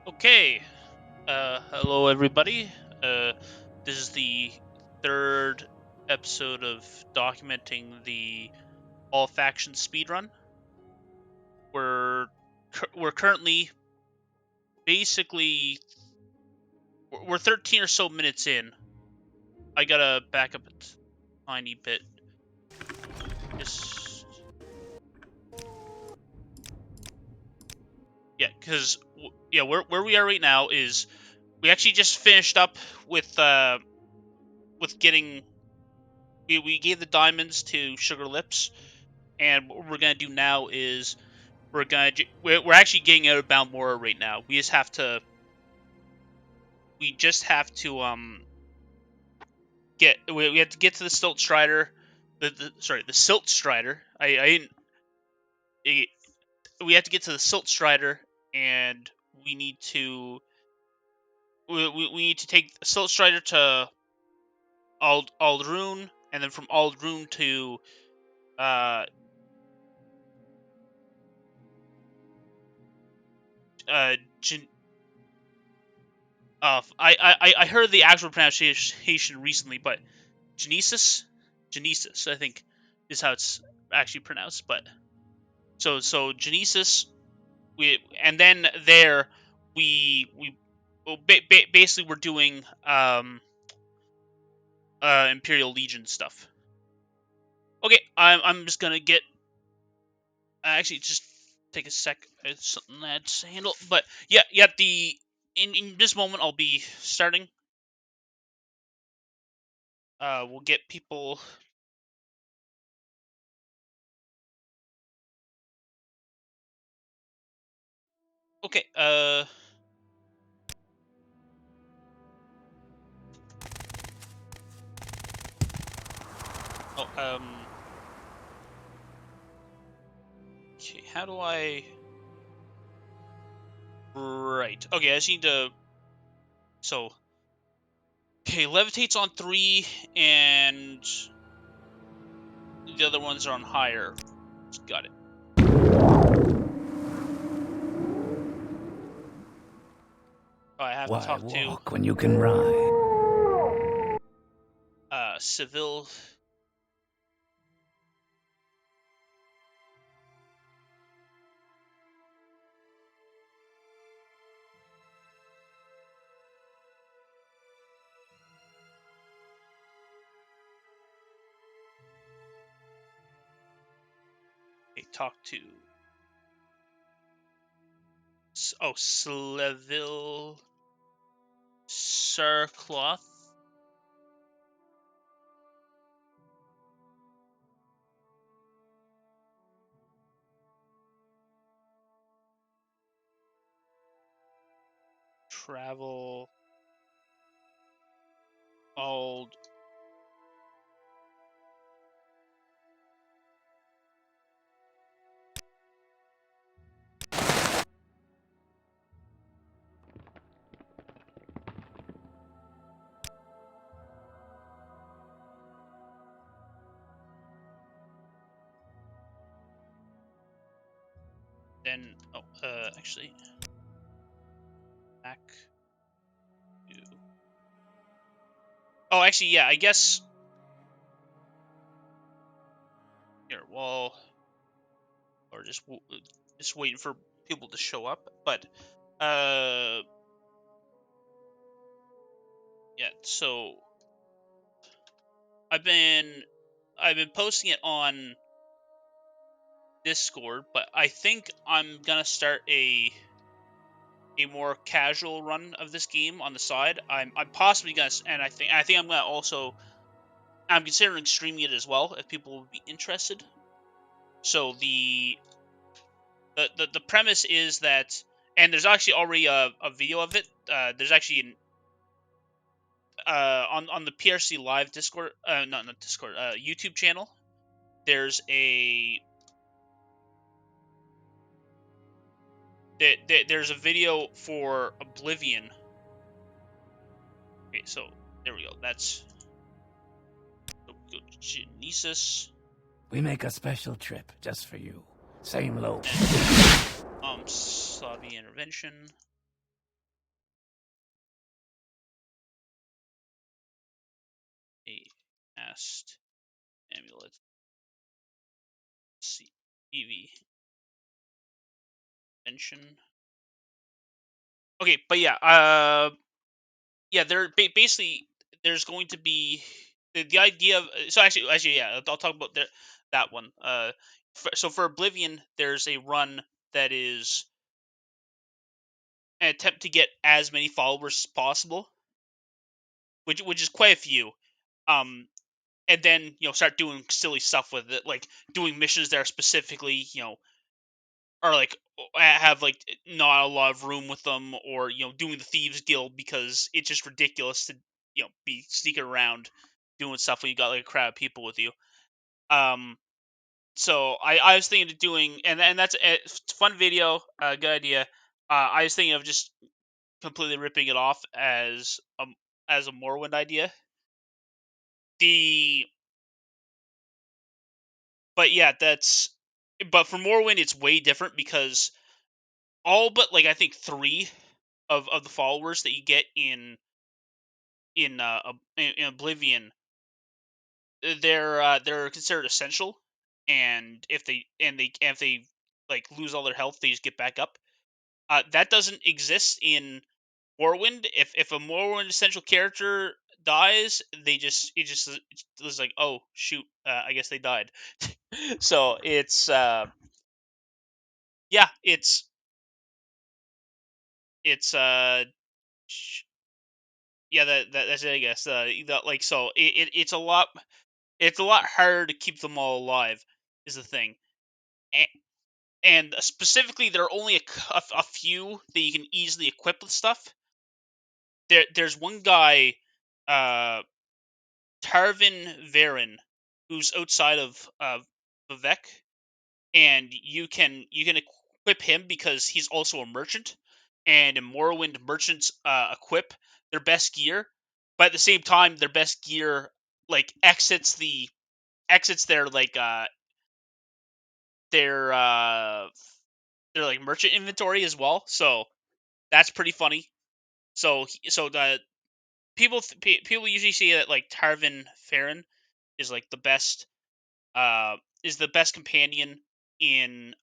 Okay, hello everybody. Uh, this is the third episode of documenting the all faction speedrun. We're currently basically we're 13 or so minutes in. I gotta back up a tiny bit. Just because where we are right now is we actually just finished up with getting we gave the diamonds to Sugar Lips. And what we're gonna do now is we're actually getting out of Balmora right now. We just have to we have to get to the Silt Strider, the Silt Strider. I didn't. It, we have to get to the Silt Strider, and we need to we need to take the Silt Strider to Aldrune, and then from Aldrune to uh Gen- I heard the actual pronunciation recently, but Genesis, I think, is how it's actually pronounced. But so Genesis, and then there we well, basically we're doing Imperial Legion stuff. Okay, I'm just gonna get actually just take a sec. It's something that's handle, but yeah. In this moment I'll be starting. We'll get people. Okay. Oh. Okay. How do I? Right. Okay. I just need to. So. Okay. Levitates on 3, and the other ones are on higher. Got it. Oh, I have to Why talk to walk when you can ride? Seville. Okay, talk to. Oh, Sleville Sircloth. Travel. Old. Then. Oh, actually. Back to. Oh, actually, yeah. I guess. Here, well, or just waiting for people to show up. But uh, yeah. So I've been posting it on Discord, but I think I'm gonna start a more casual run of this game on the side. I'm possibly gonna, and I think I'm gonna also I'm considering streaming it as well if people would be interested. So the premise is that, and there's actually already a video of it. There's actually on the PRC Live Discord, not Discord, YouTube channel. There's there's a video for Oblivion. Okay, so there we go. That's Genesis. We make a special trip just for you. Same low. Slavi intervention. cast amulet. See EV mention. Okay, but yeah, yeah, basically there's going to be the idea of so actually yeah, I'll talk about that one. So for Oblivion, there's a run that is an attempt to get as many followers as possible, which is quite a few. Um, and then start doing silly stuff with it, like doing missions that are specifically are like have like not a lot of room with them, or doing the thieves guild because it's just ridiculous to be sneaking around doing stuff when you got like a crowd of people with you. Um, so I was thinking of doing, and that's a fun video, good idea. I was thinking of just completely ripping it off as a Morrowind idea. The But yeah, but for Morrowind it's way different because all but like I think three of the followers that you get in Oblivion, they're considered essential, and if they like lose all their health, they just get back up. That doesn't exist in Morrowind. If a Morrowind essential character dies, it's like, oh shoot, I guess they died. So it's yeah, it's yeah, that's it, I guess. Like so it's a lot harder to keep them all alive is the thing. And, and specifically there are only a few that you can easily equip with stuff. There's one guy, uh Tarvin Varen, who's outside of Vivek, and you can equip him because he's also a merchant. And in Morrowind, merchants equip their best gear, but at the same time, their best gear like exits their their like merchant inventory as well. So that's pretty funny. So the people usually say that like Tarvin Farron is like uh the best companion in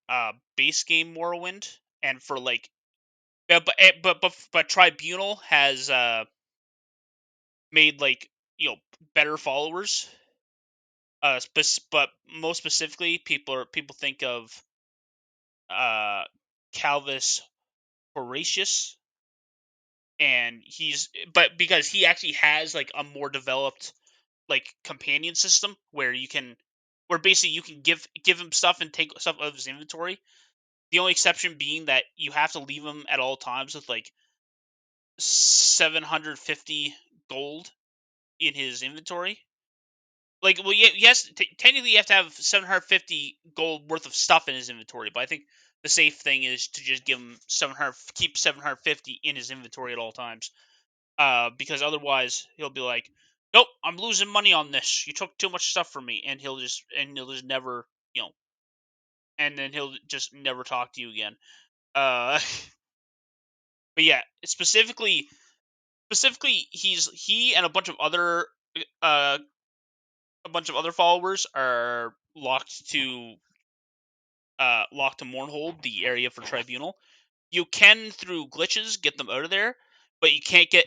base game Morrowind, and for like but Tribunal has made like better followers. But most specifically, people think of uh Calvus Horatius, and because he actually has like a more developed like companion system where basically you can give him stuff and take stuff out of his inventory. The only exception being that you have to leave him at all times with like 750 gold in his inventory. Like, well, yes, technically you have to have 750 gold worth of stuff in his inventory, but I think the safe thing is to just keep 750 in his inventory at all times. Because otherwise he'll be like, "Nope, I'm losing money on this. You took too much stuff from me," and he'll just never, you know, and then he'll just never talk to you again. Uh, but yeah, specifically, he and uh a bunch of other followers are locked to Mournhold, the area for Tribunal. You can through glitches get them out of there, but you can't get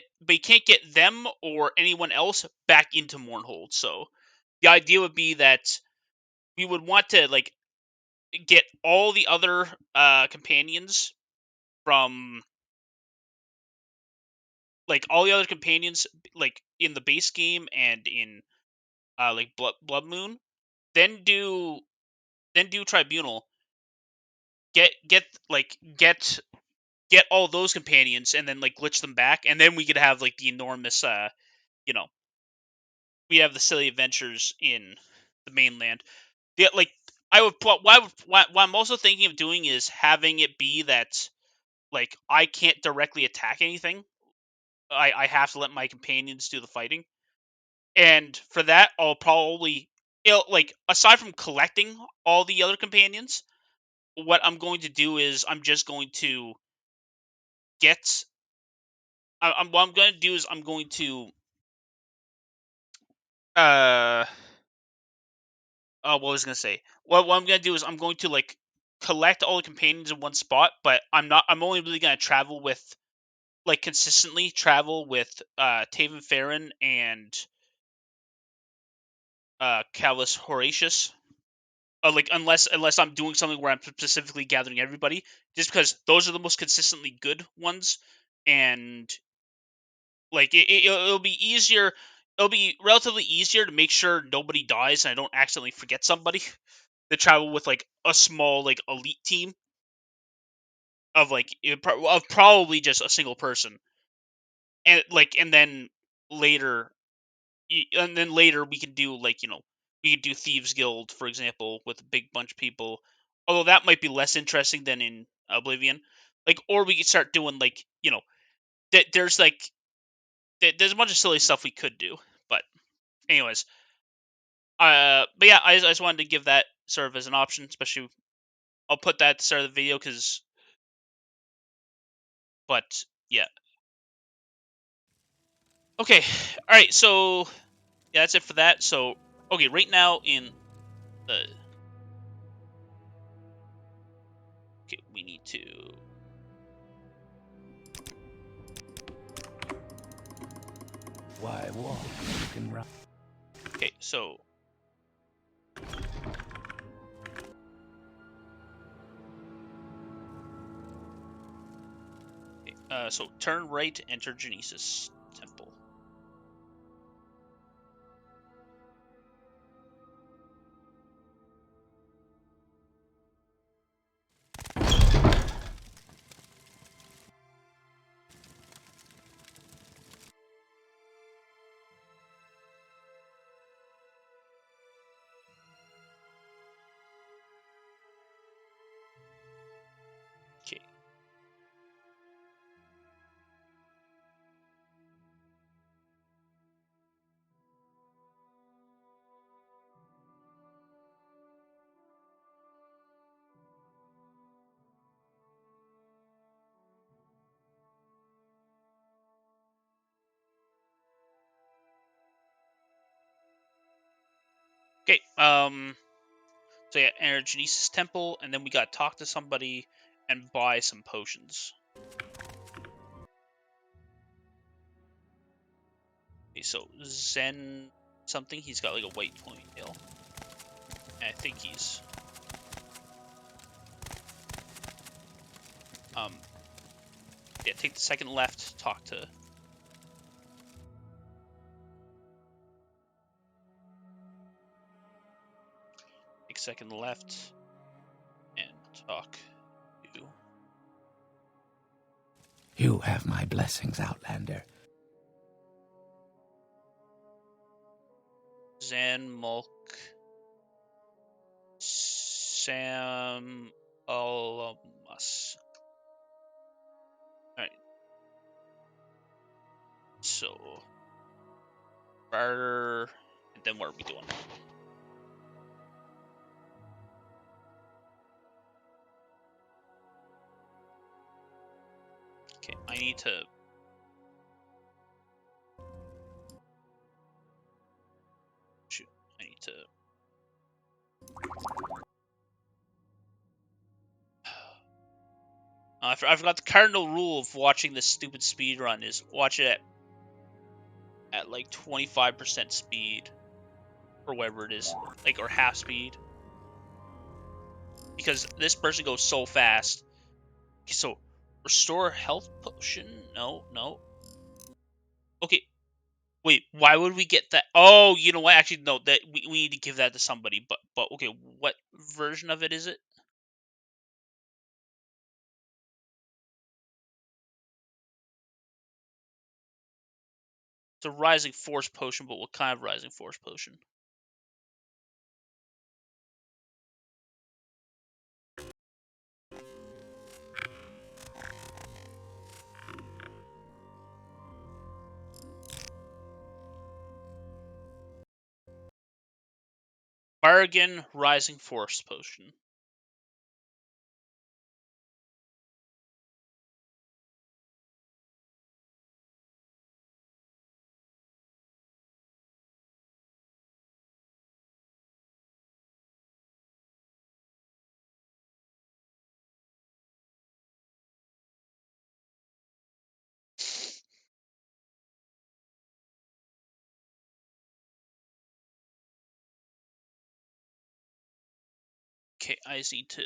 them or anyone else back into Mournhold. So the idea would be that we would want to like get all the other companions from like all the other companions like in the base game and in like Blood Moon, then do Tribunal, get like get all those companions and then like glitch them back, and then we could have like the enormous you know we have the silly adventures in the mainland. Yeah, like I would what I'm also thinking of doing is having it be that like I can't directly attack anything. I have to let my companions do the fighting. And for that I'll probably like aside from collecting all the other companions, what I'm going to do is I'm just going to get what I'm going to do is I'm going to what was I gonna say? What I'm gonna do is I'm going to like collect all the companions in one spot, but I'm only really gonna travel with like consistently travel with Taven Farron and Callus Horatius. Like unless I'm doing something where I'm specifically gathering everybody, just because those are the most consistently good ones, and like it'll be easier. It'll be relatively easier to make sure nobody dies and I don't accidentally forget somebody to travel with like a small like elite team of like of probably just a single person, and like later and then later we can do like we could do Thieves Guild, for example, with a big bunch of people. Although that might be less interesting than in Oblivion. Like, or we could start doing like there's like there's a bunch of silly stuff we could do. But anyways, but yeah, I just wanted to give that sort of as an option. Especially, I'll put that at the start of the video because. But yeah, okay, all right. So yeah, that's it for that. So okay, right now in the okay, we need to. Why walk? You can run. Okay, so so turn right, enter Genesis Temple. Okay. Okay. So yeah, enter Genesis Temple, and then we got to talk to somebody and buy some potions. Okay, so Zen something. He's got like a white ponytail. And I think he's yeah. Take the second left. Talk to. Take second left and talk to You have my blessings, Outlander. Zan Mulk Sam Alamus. Alright, so barter, and then what are we doing? Okay, I need to. Shoot, I need to. I forgot the cardinal rule of watching this stupid speed run is watch it at like 25% speed or whatever it is, like or half speed, because this person goes so fast. Okay, so restore health potion? No, no. Okay, wait. Why would we get that? Oh, you know what? Actually, no. That we need to give that to somebody. But okay, what version of it is it? It's a rising force potion, but what kind of rising force potion? Bargain rising force potion. Okay, I just need to...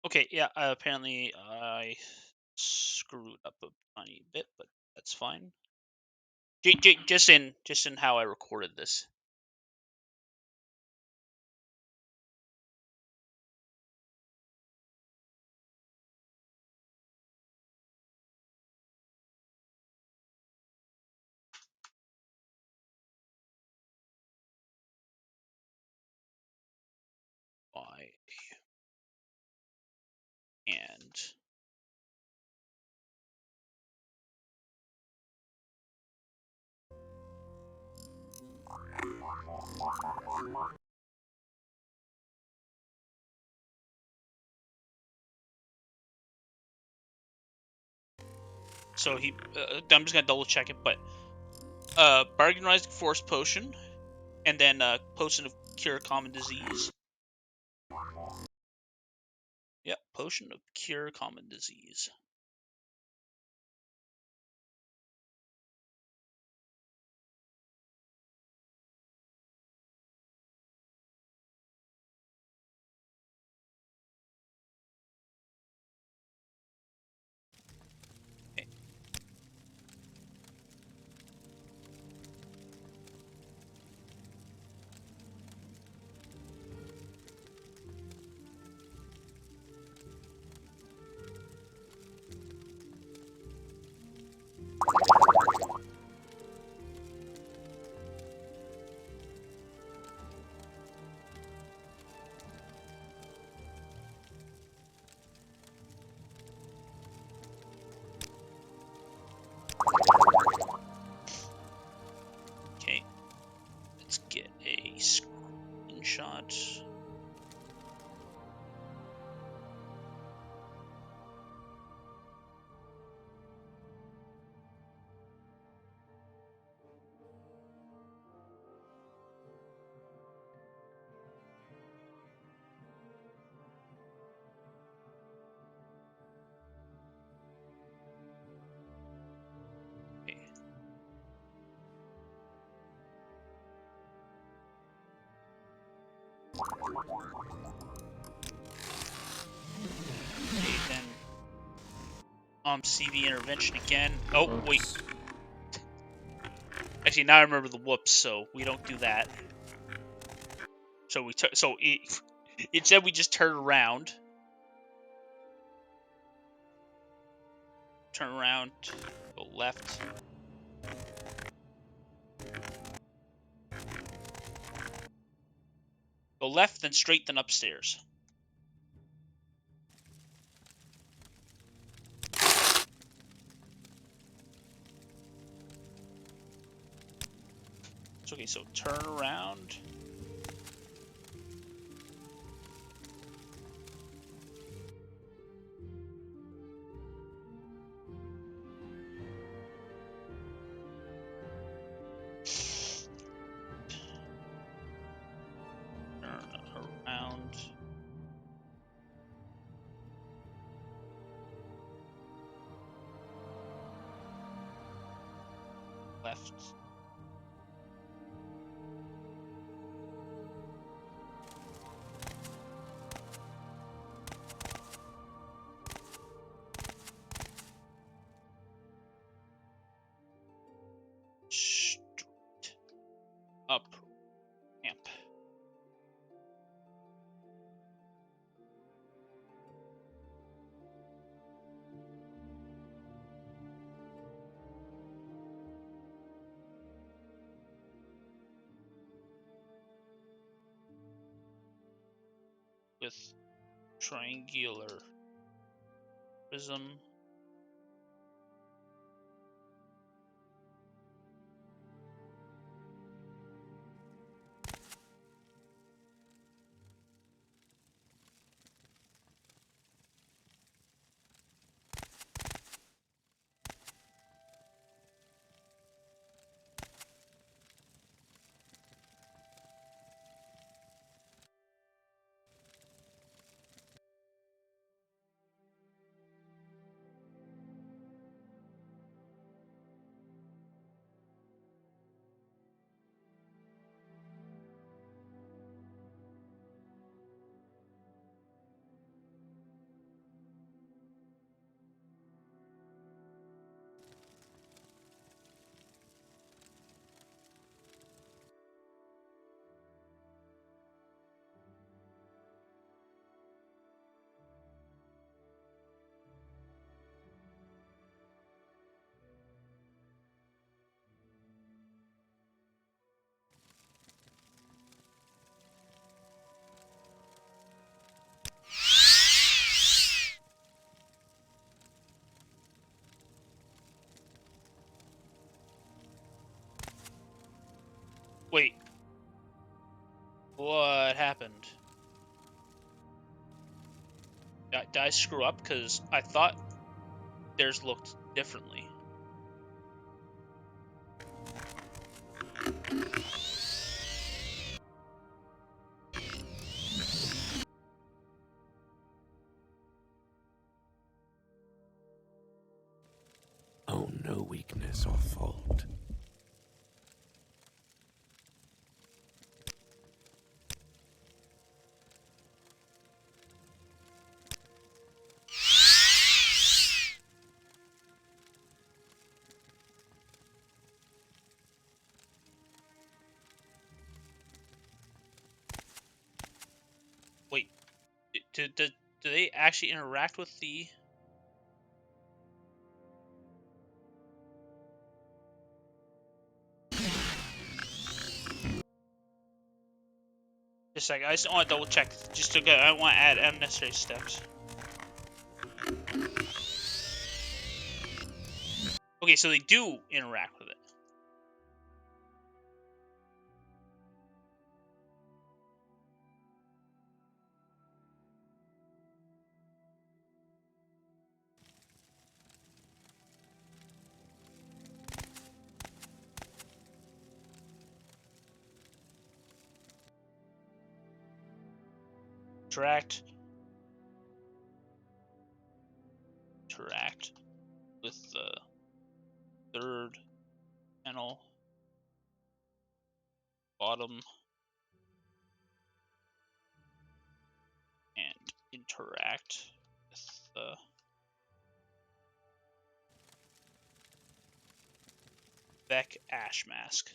Okay, yeah, apparently I screwed up a tiny bit, but that's fine. Just in how I recorded this. Y and so he. I'm just gonna double check it, but bargain rising force potion, and then potion of cure common disease. Yep, potion of cure common disease. Okay. Okay. Let's get a screenshot. Okay. Okay, then CV intervention again. Oh wait. Actually, now I remember the whoops, so we don't do that. So it said we just turn around. Turn around, go left. Go left, then straight, then upstairs. It's okay, so turn around. Turn around. Left. Straight. Up. Ramp. With triangular prism. Did I screw up? Because I thought theirs looked differently. Oh, no weakness or fault. Wait, do they actually interact with the... Just a second, I just want to double check. Just to get, I don't want to add unnecessary steps. Okay, so they do interact with it. Interact with the third panel, bottom, and interact with the Beck Ash Mask.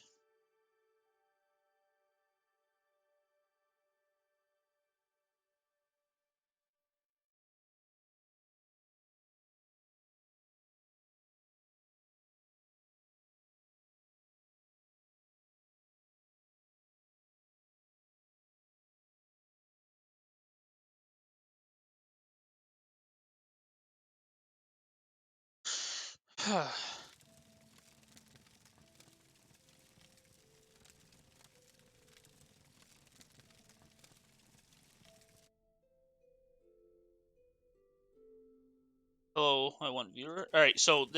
Hello, my one viewer. All right, so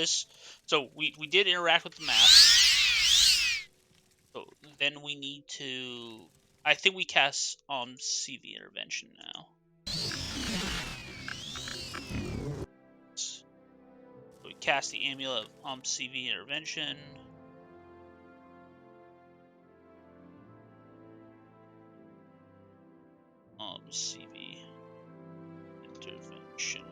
we did interact with the mask. So then we need to. I think we cast CV intervention now. So we cast the amulet of CV intervention. CV intervention.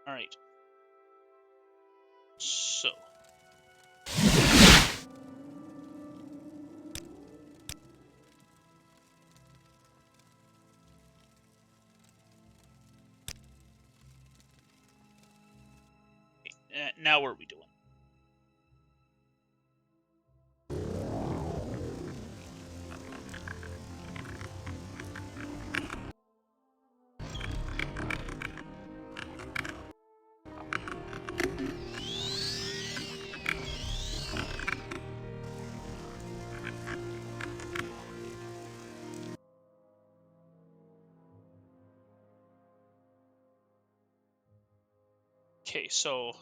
All right. So. Now what are we doing? Okay, so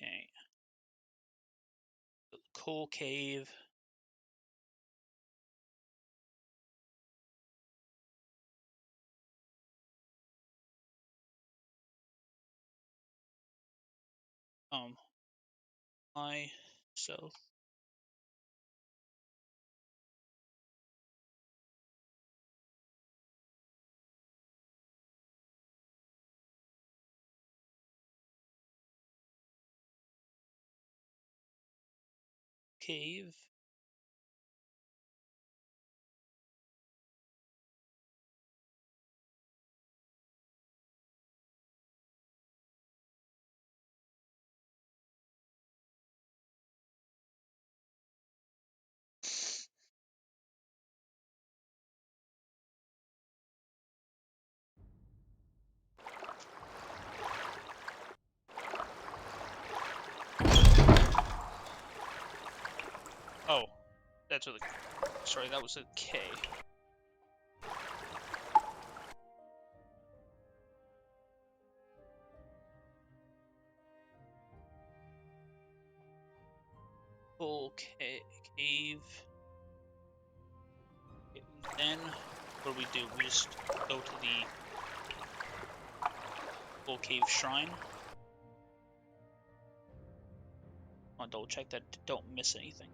Okay. Coal cave. I so cave. Oh, that's what the. Sorry, that was a K. Coal cave. Then what do? We just go to the coal cave shrine. I'll double check that don't miss anything.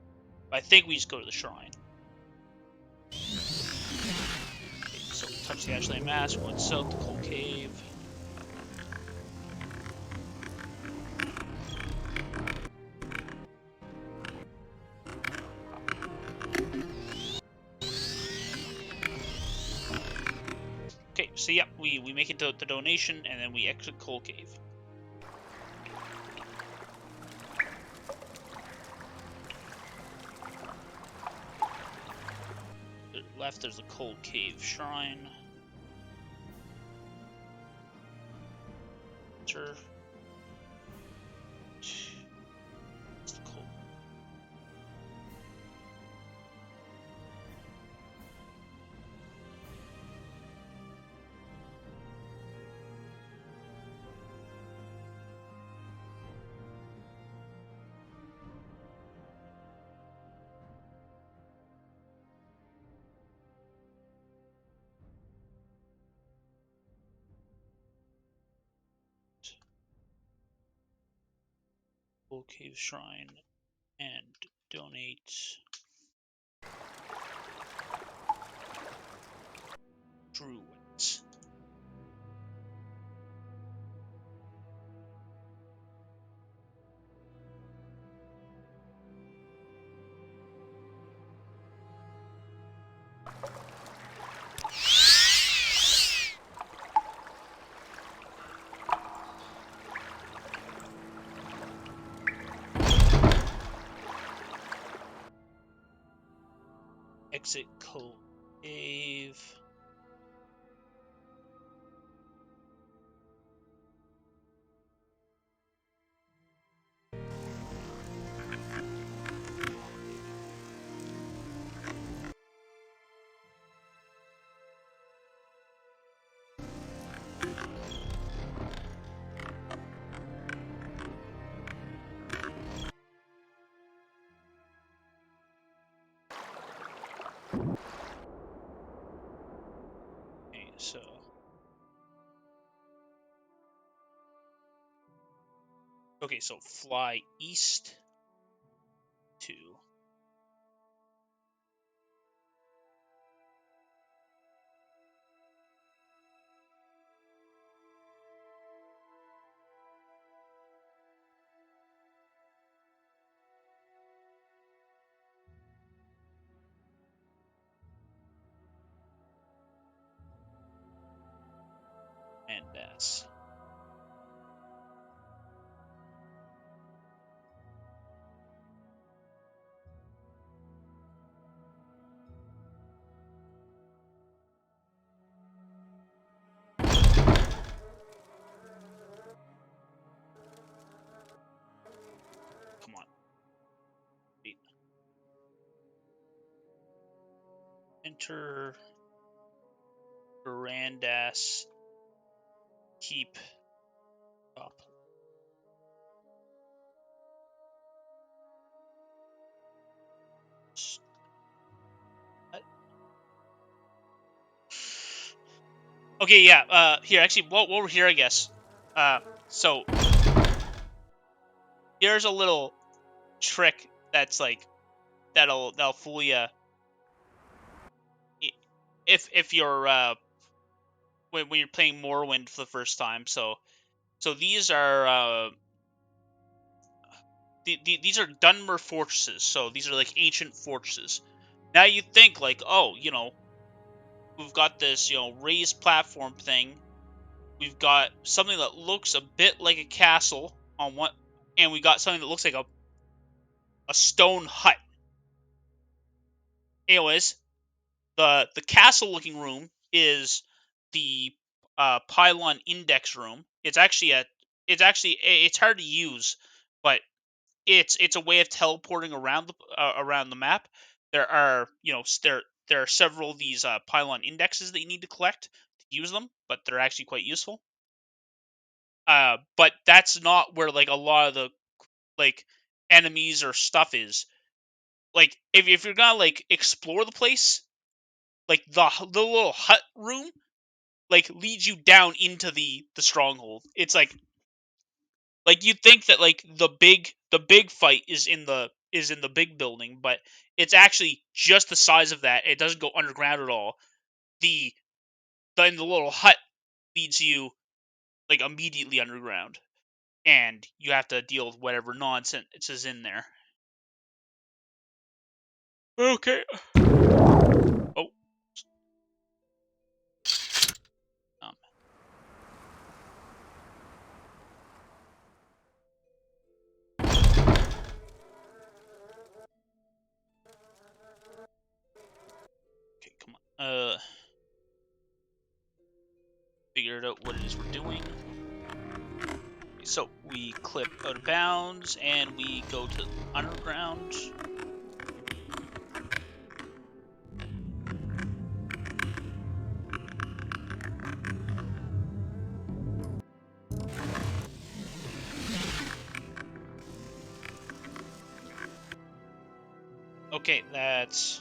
But I think we just go to the shrine. Okay, so touch the ashland mask, going south to coal cave. Okay, so yeah, we make it to the donation and then we exit coal cave. To the left, there's the coal cave shrine. Sure. It's the coal. Coal cave shrine and donate druids. Exit coal cave. Okay, so fly east to Mandas. Come on. Wait. Enter Verandas. Keep up. Okay, yeah. Here, actually, while we're here, I guess. So here's a little trick that's like that'll fool you if you're when you're playing Morrowind for the first time. So these are these are Dunmer fortresses. So these are like ancient fortresses. Now you think like, oh, we've got this raised platform thing. We've got something that looks a bit like a castle on one, and we got something that looks like a stone hut. Anyways, the castle looking room is the pylon index room. It's hard to use, but it's a way of teleporting around the map. There are there are several of these pylon indexes that you need to collect to use them, but they're actually quite useful. But that's not where like a lot of the like enemies or stuff is. Like if you're gonna like explore the place, like the little hut room like leads you down into the stronghold. It's like you'd think that like the big fight is in the big building, but it's actually just the size of that. It doesn't go underground at all. The the little hut leads you like immediately underground, and you have to deal with whatever nonsense is in there. Okay. Oh. Um, okay, come on. Figured out what it is we're doing. So we clip out of bounds and we go to underground. Okay, that's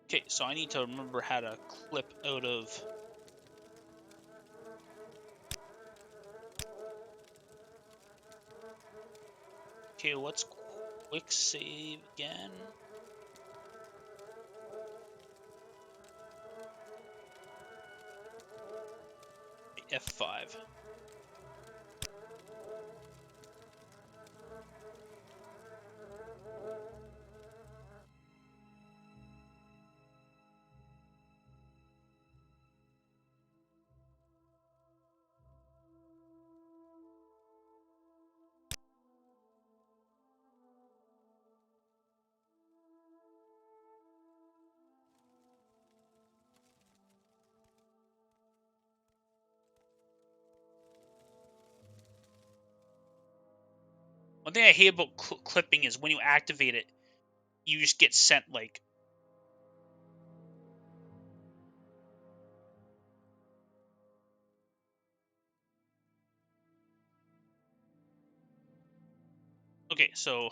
okay. So I need to remember how to clip out of. Okay, let's quick save again. F5. One thing I hate about clipping is when you activate it, you just get sent like. Okay, so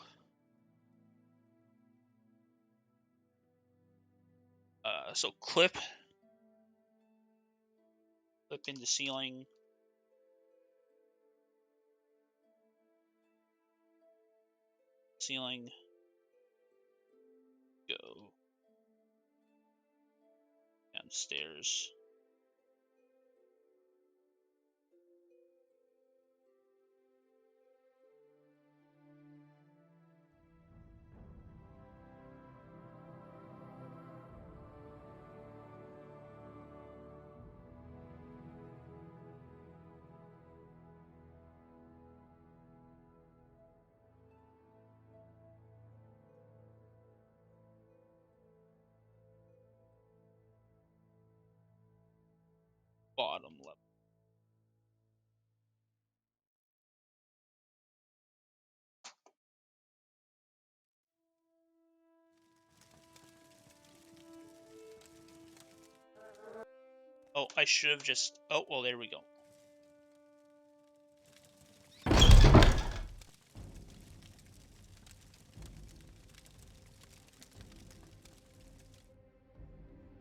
clip into ceiling, go downstairs. Bottom level. Oh, I should have just. Oh, well, there we go.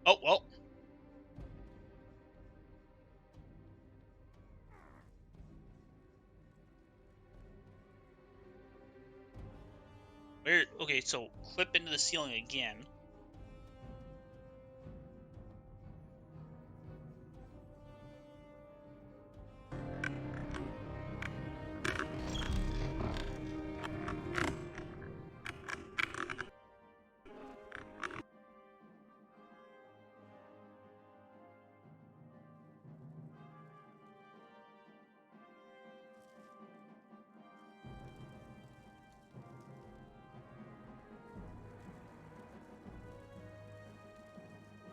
Oh, well. Where? Okay, so clip into the ceiling again.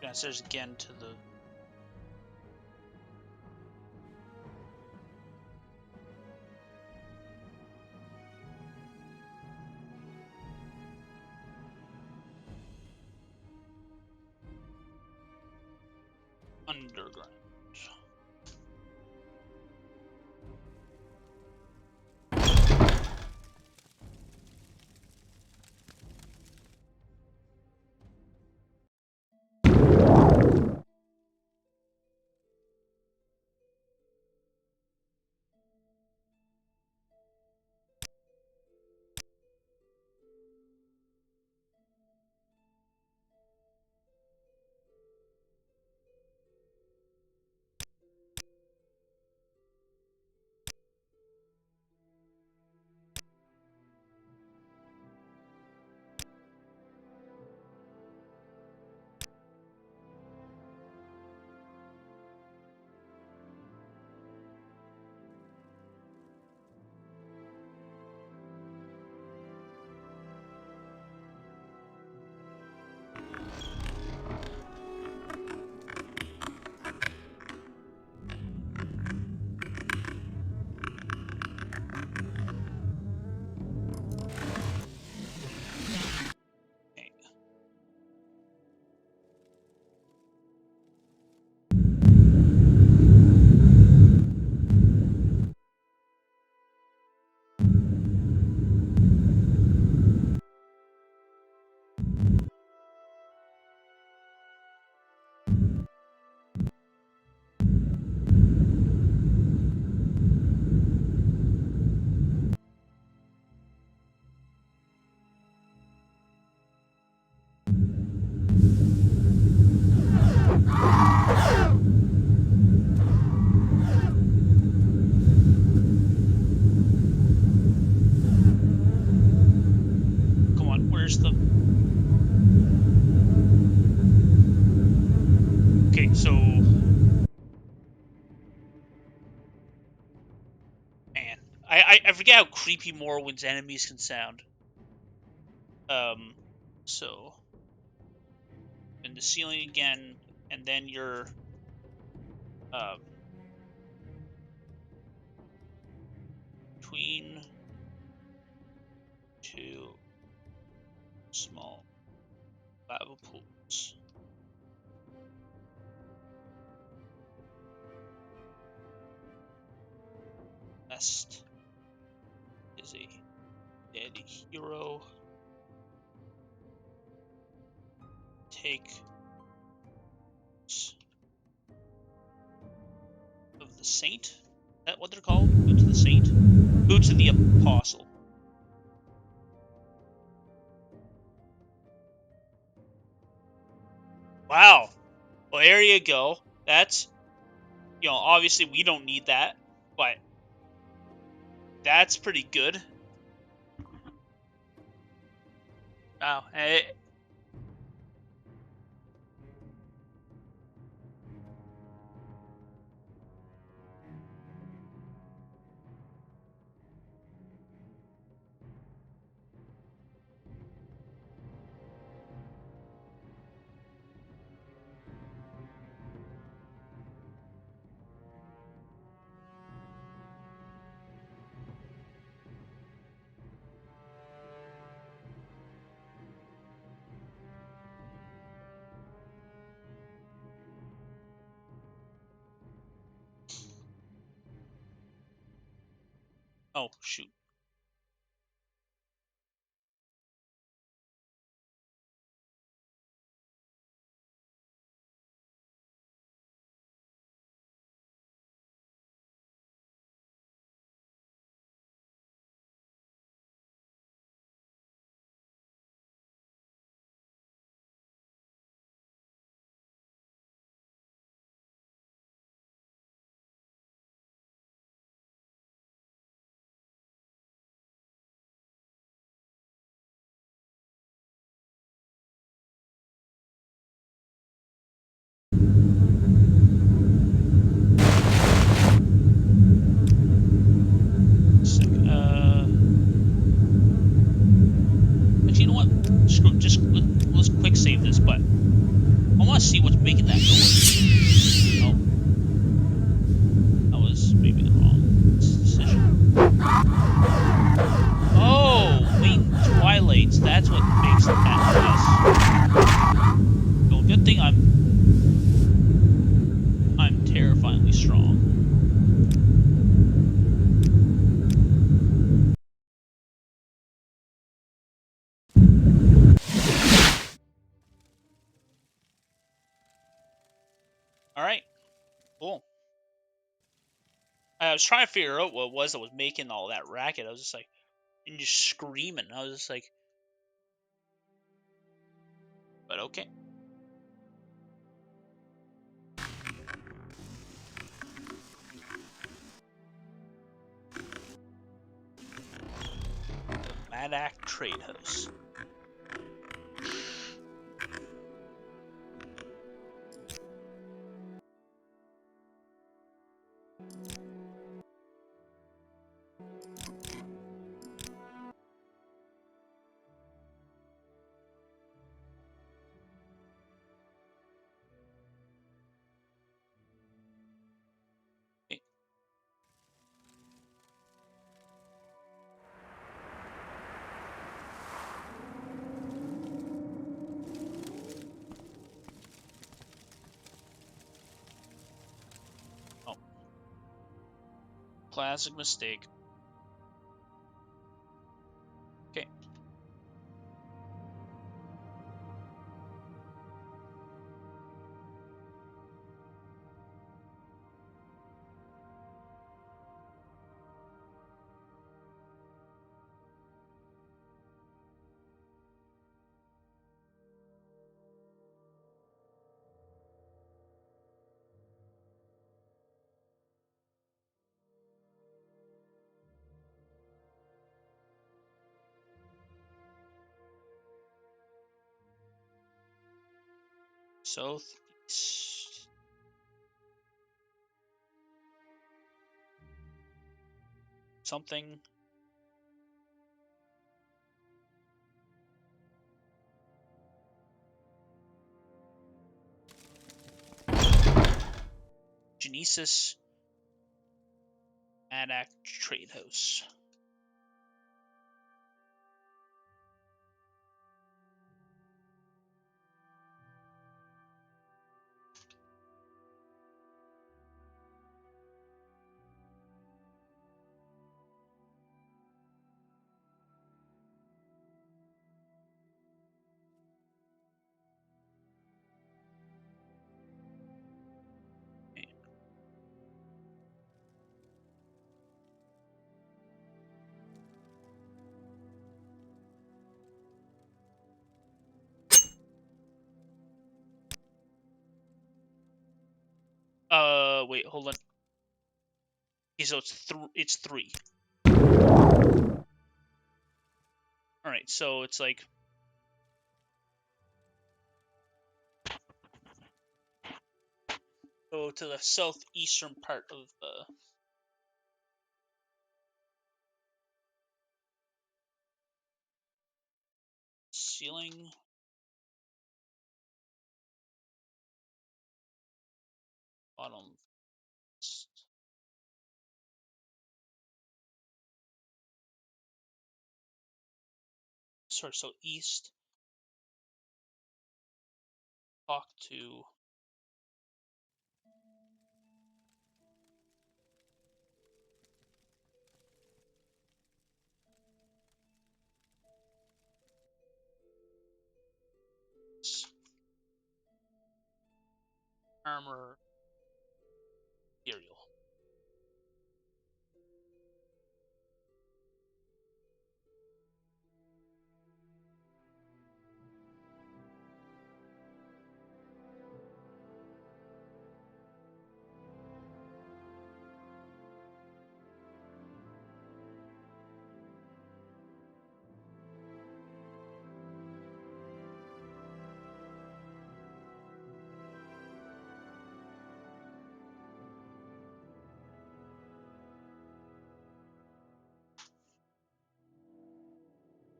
Downstairs again to the... underground. Okay. Come on, where's the... Okay, so... Man, I forget how creepy Morrowind's enemies can sound. So... in the ceiling again, and then you're... between two small lava pools. Nest is a dead hero. Take of the saint. Is that what they're called? Boots of the saint? Boots of the apostle. Wow. Well, there you go. That's, obviously we don't need that, but that's pretty good. Wow. Oh, shoot. but I want to see what's making that noise. Oh, that was maybe the wrong decision. Oh, main twilights. That's what makes that noise. Well, good thing I'm terrifyingly strong. All right, cool. I was trying to figure out what it was that was making all that racket. I was just like, and just screaming. I was just like, but okay. The Madak Trade House. Okay. Oh, classic mistake. Okay. Southeast. Something. Genesis Madak Trade House. Okay. Wait, hold on. Okay, so it's three. All right, so it's like go to the southeastern part of the ceiling. Bottom. Sorry, so east. Talk to armor material.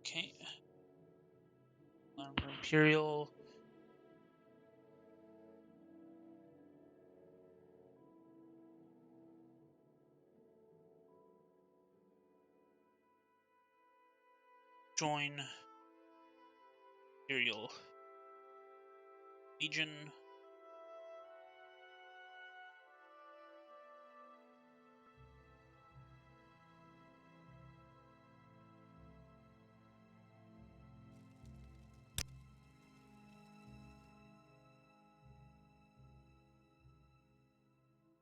Okay. Armor imperial. Join Imperial Legion.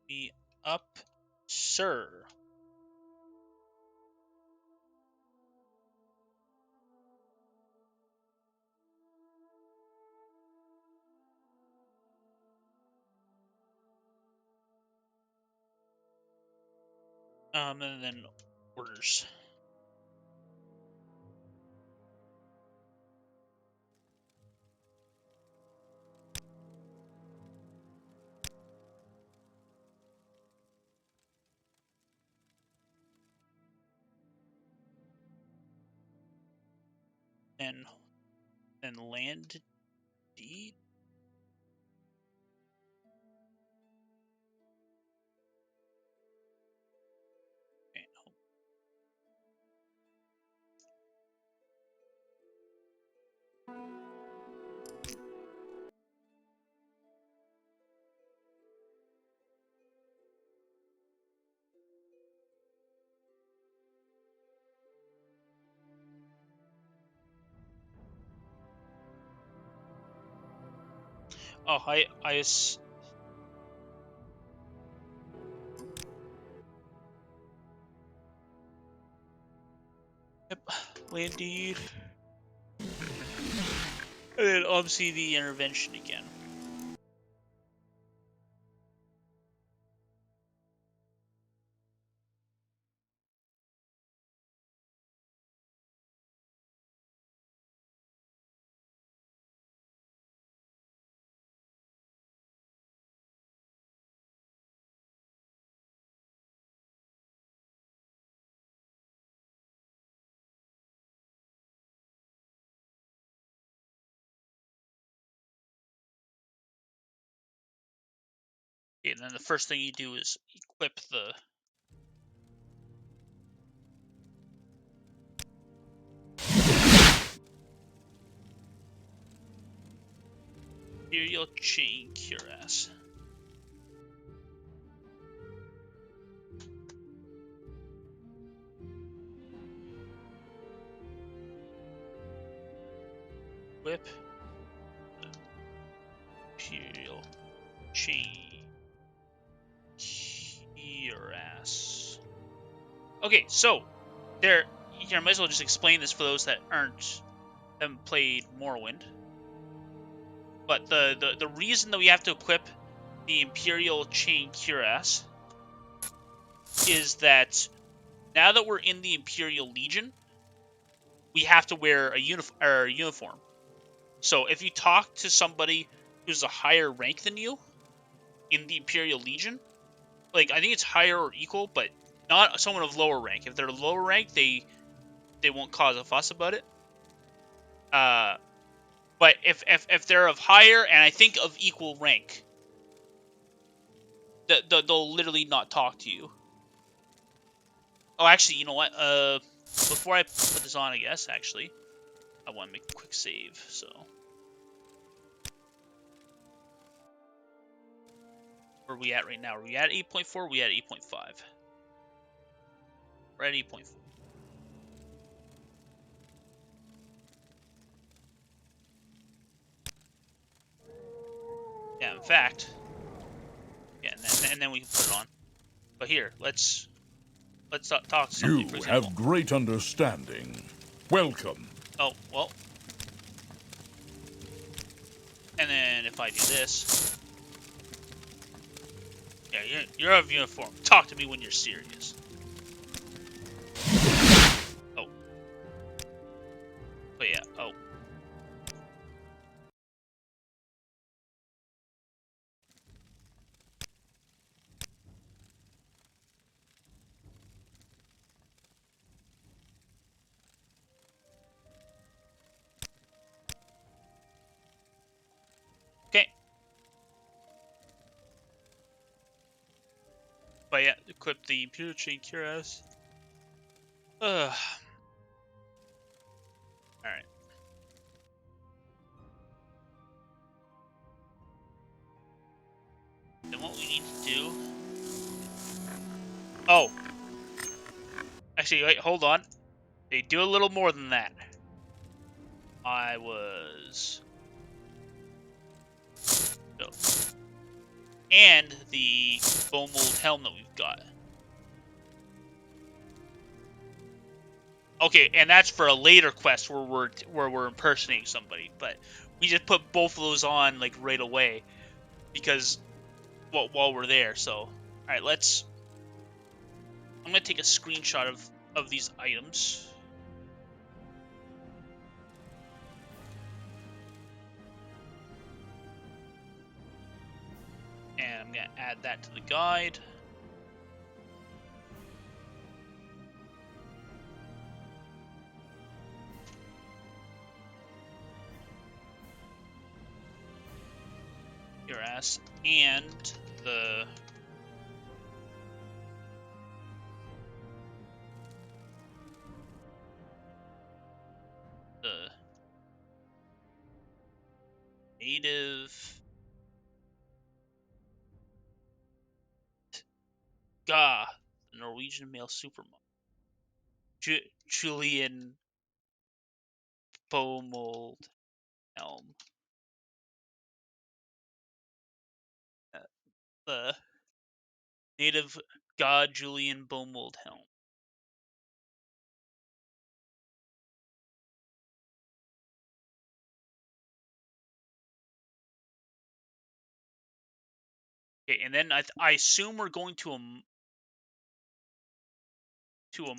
Be up, sir. And then orders. And then land deed. Okay. Oh, hi, IS. Yep, land deed. And then obviously the intervention again. Okay, and then the first thing you do is equip the Imperial Chain Cuirass. Whip Imperial Chain Cuirass. Okay, so there. Here, I might as well just explain this for those that haven't played Morrowind. But the reason that we have to equip the Imperial Chain Cuirass is that now that we're in the Imperial Legion, we have to wear a uniform. So if you talk to somebody who's a higher rank than you in the Imperial Legion, like I think it's higher or equal, but not someone of lower rank. If they're lower rank, they won't cause a fuss about it. But if they're of higher and I think of equal rank, they'll literally not talk to you. Oh, actually, you know what? Before I put this on, I guess actually, I want to make a quick save. So, where are we at right now? Are we at 8.4? Are we at 8.5? We're at 8.4. Yeah, in fact, yeah, and then we can put it on. But here, let's talk to somebody. For You example. have great understanding. Welcome. Oh well. And then if I do this, yeah, you're out of uniform. Talk to me when you're serious. Oh, but yeah. Oh, okay. But yeah, equip the Imperial Chain Cuirass. Oh. Actually, wait, hold on. They do a little more than that. I was... No. And the bone mold helm that we've got. Okay, and that's for a later quest where we're impersonating somebody, but we just put both of those on like right away because while we're there. So, all right, let's. I'm gonna take a screenshot of these items. And I'm gonna add that to the guide. Your ass and the the native Ga, the Norwegian male supermodel. Julian Bomold Helm. The native god Julian Bomold Helm. Okay, and then I assume we're going to a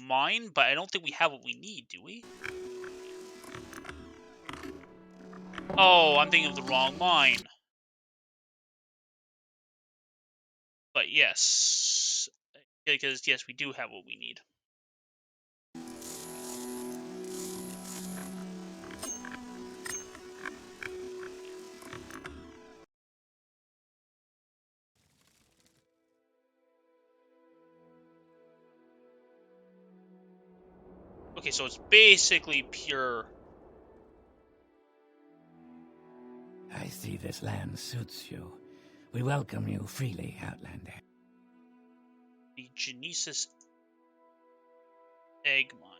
mine, but I don't think we have what we need, do we? Oh, I'm thinking of the wrong mine. But yes, because yes, we do have what we need. Okay, so it's basically pure. I see this land suits you. We welcome you freely, Outlander. The Genesis egg mine.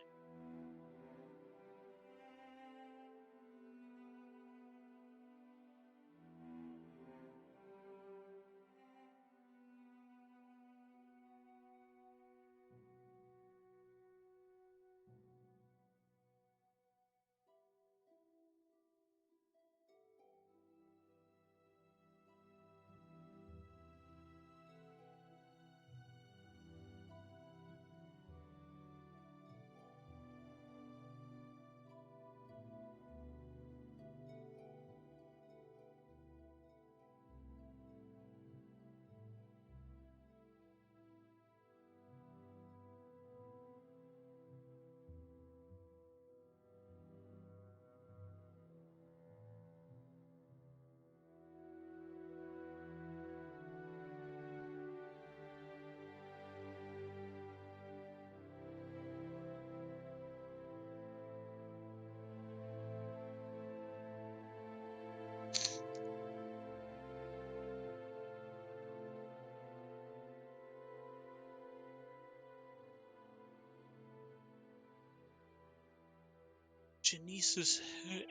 Genesis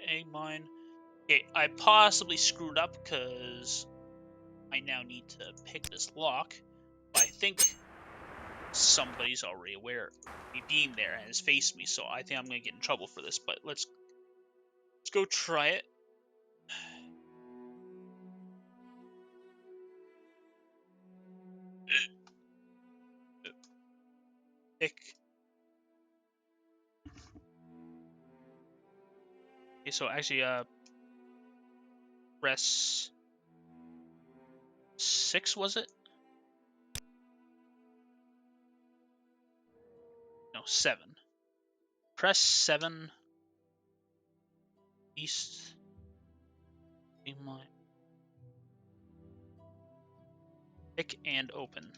egg mine. Okay, I possibly screwed up because I now need to pick this lock. But I think somebody's already aware of me being there and has faced me, so I think I'm gonna get in trouble for this. But let's go try it. Pick. Okay, so actually, press 6, was it? No, 7. Press 7. East. Line. Pick and open.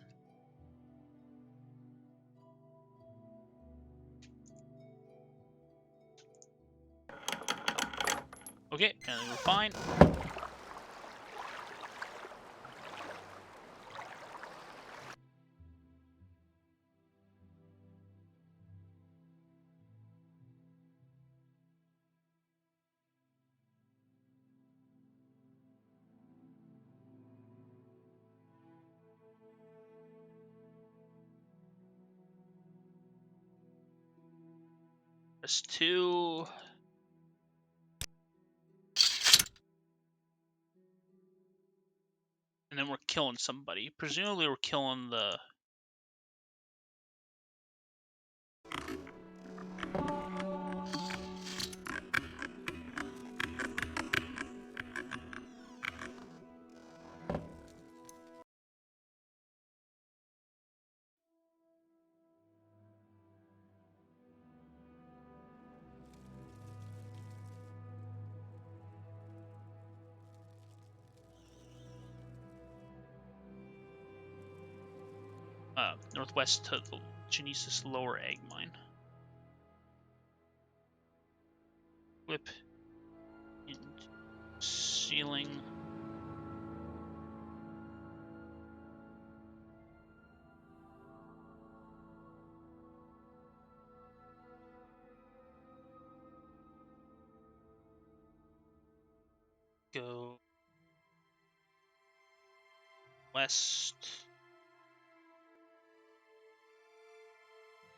Okay, and we're fine. Press 2. And then we're killing somebody. Presumably we're killing the... northwest to the Genesis lower egg mine. Whip into ceiling. Go west.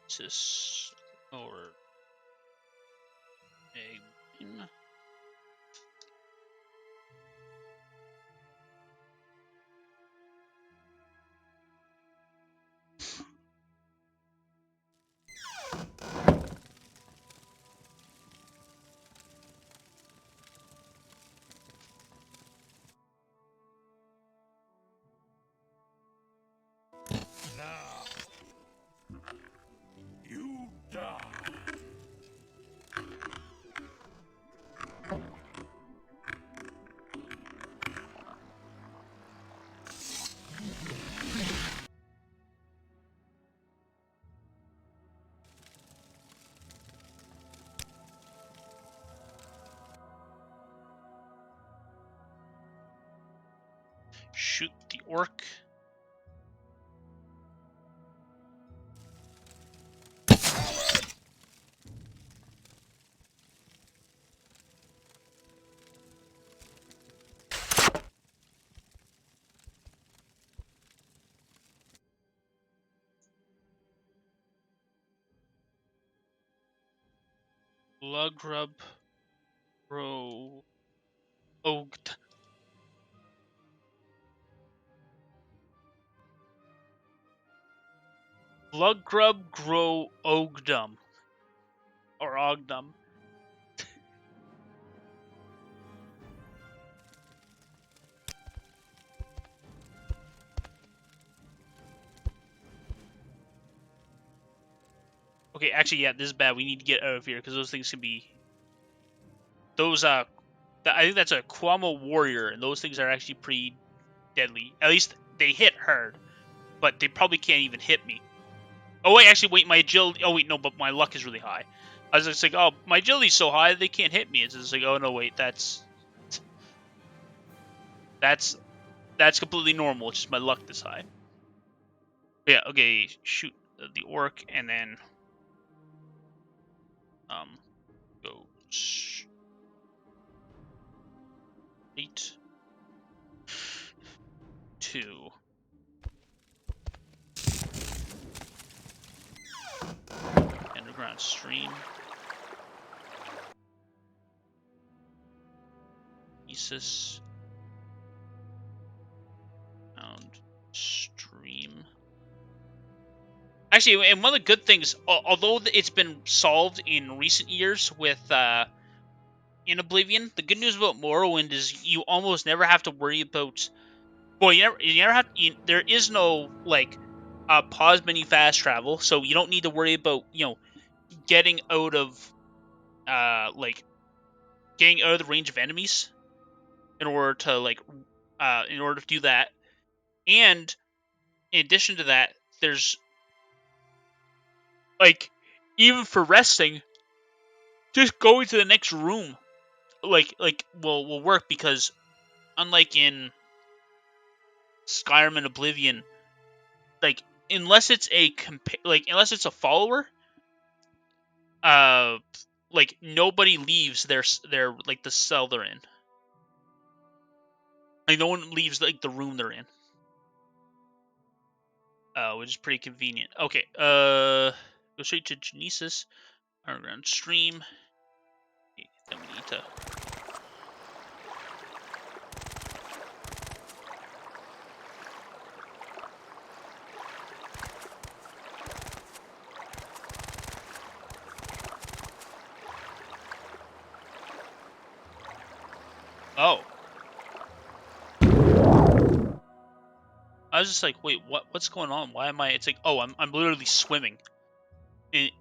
Genesis lower egg mine. Now, you die. Shoot the orc. Lugrub Bro Ogged. Lugrub Grow Ogdum. Or Ogdum. Okay, actually, yeah, this is bad. We need to get out of here because those things can be. Those I think that's a Kwamo warrior, and those things are actually pretty deadly. At least they hit hard, but they probably can't even hit me. Oh wait, actually, wait, my agility. Oh wait, no, but my luck is really high. I was just like, oh, my agility's so high they can't hit me. It's just like, oh no, wait, that's completely normal. It's just my luck this high. Yeah, okay, shoot the orc, and then go straight to underground stream. Jesus. Underground stream. Actually, and one of the good things, although it's been solved in recent years with in Oblivion, the good news about Morrowind is you almost never have to worry about. Well, you never have. There is no like pause menu fast travel, so you don't need to worry about getting out of like getting out of the range of enemies in order to do that. And in addition to that, there's like even for resting, just going to the next room will work because unlike in Skyrim and Oblivion, like unless it's unless it's a follower, uh like nobody leaves their like the cell they're in. Like no one leaves like the room they're in. Which is pretty convenient. Okay, go straight to Genesis. underground stream. Okay, then we need to. Oh. I was just like, wait, what's going on? Why am I? It's like, oh, I'm literally swimming. Okay,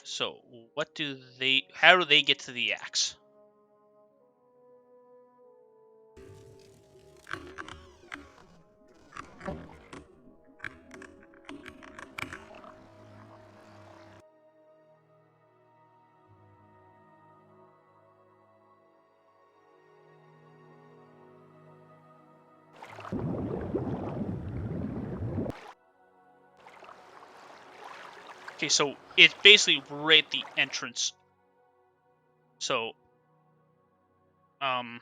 so what do they? How do they get to the axe? Okay, so it's basically right at the entrance. So, um,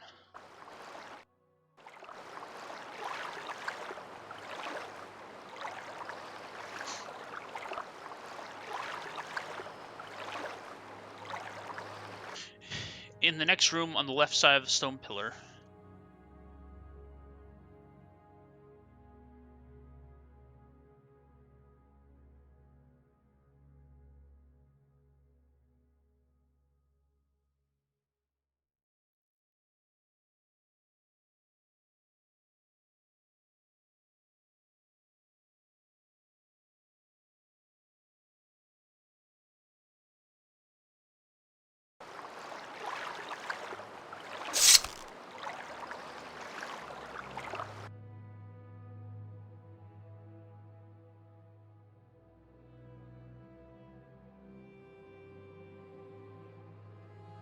in the next room on the left side of the stone pillar.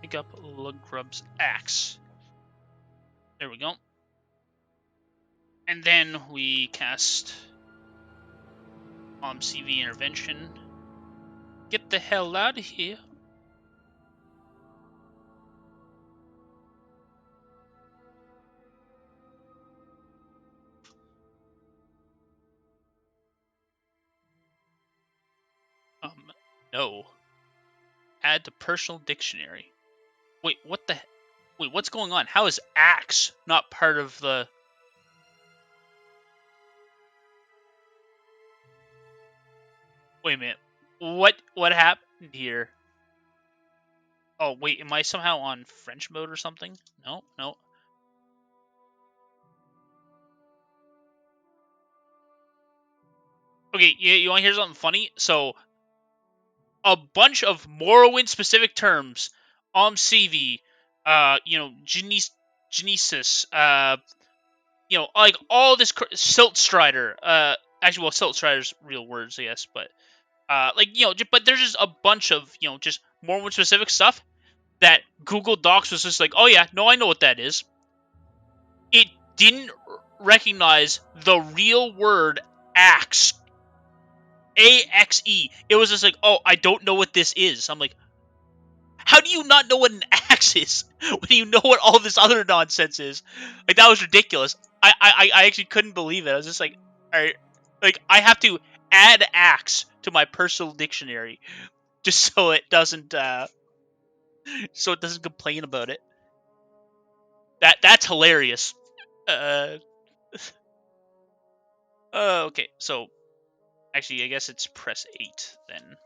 Pick up Lugrub's axe. There we go. And then we cast CV intervention. Get the hell out of here. No. Add to personal dictionary. Wait, what the? Wait, what's going on? How is axe not part of the? Wait a minute. What happened here? Oh wait, am I somehow on French mode or something? No, no. Okay, you want to hear something funny? So, a bunch of Morrowind specific terms, CV, genesis, like all this Silt Strider. Actually, well, Silt Strider's real words, I guess, but but there's just a bunch of just Morrowind specific stuff that Google Docs was just like, oh yeah, no, I know what that is. It didn't recognize the real word axe. AXE. It was just like, oh, I don't know what this is. I'm like, how do you not know what an axe is when you know what all this other nonsense is? Like, that was ridiculous. I actually couldn't believe it. I was just like, all right, like I have to add axe to my personal dictionary just so it doesn't complain about it. That's hilarious. Uh, okay, so actually, I guess it's press 8 then.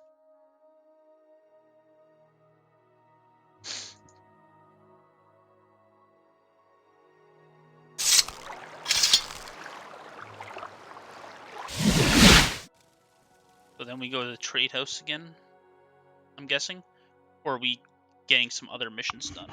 So then we go to the trade house again, I'm guessing? Or are we getting some other missions done?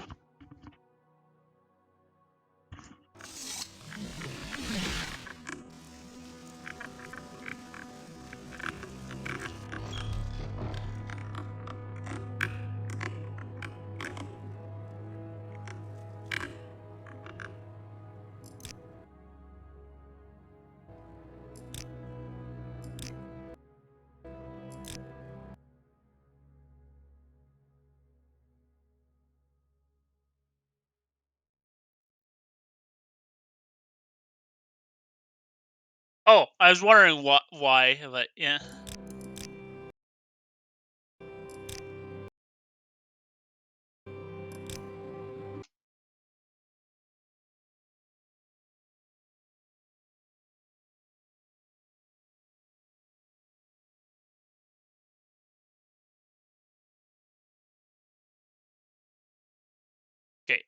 Oh, I was wondering why, but yeah. Okay,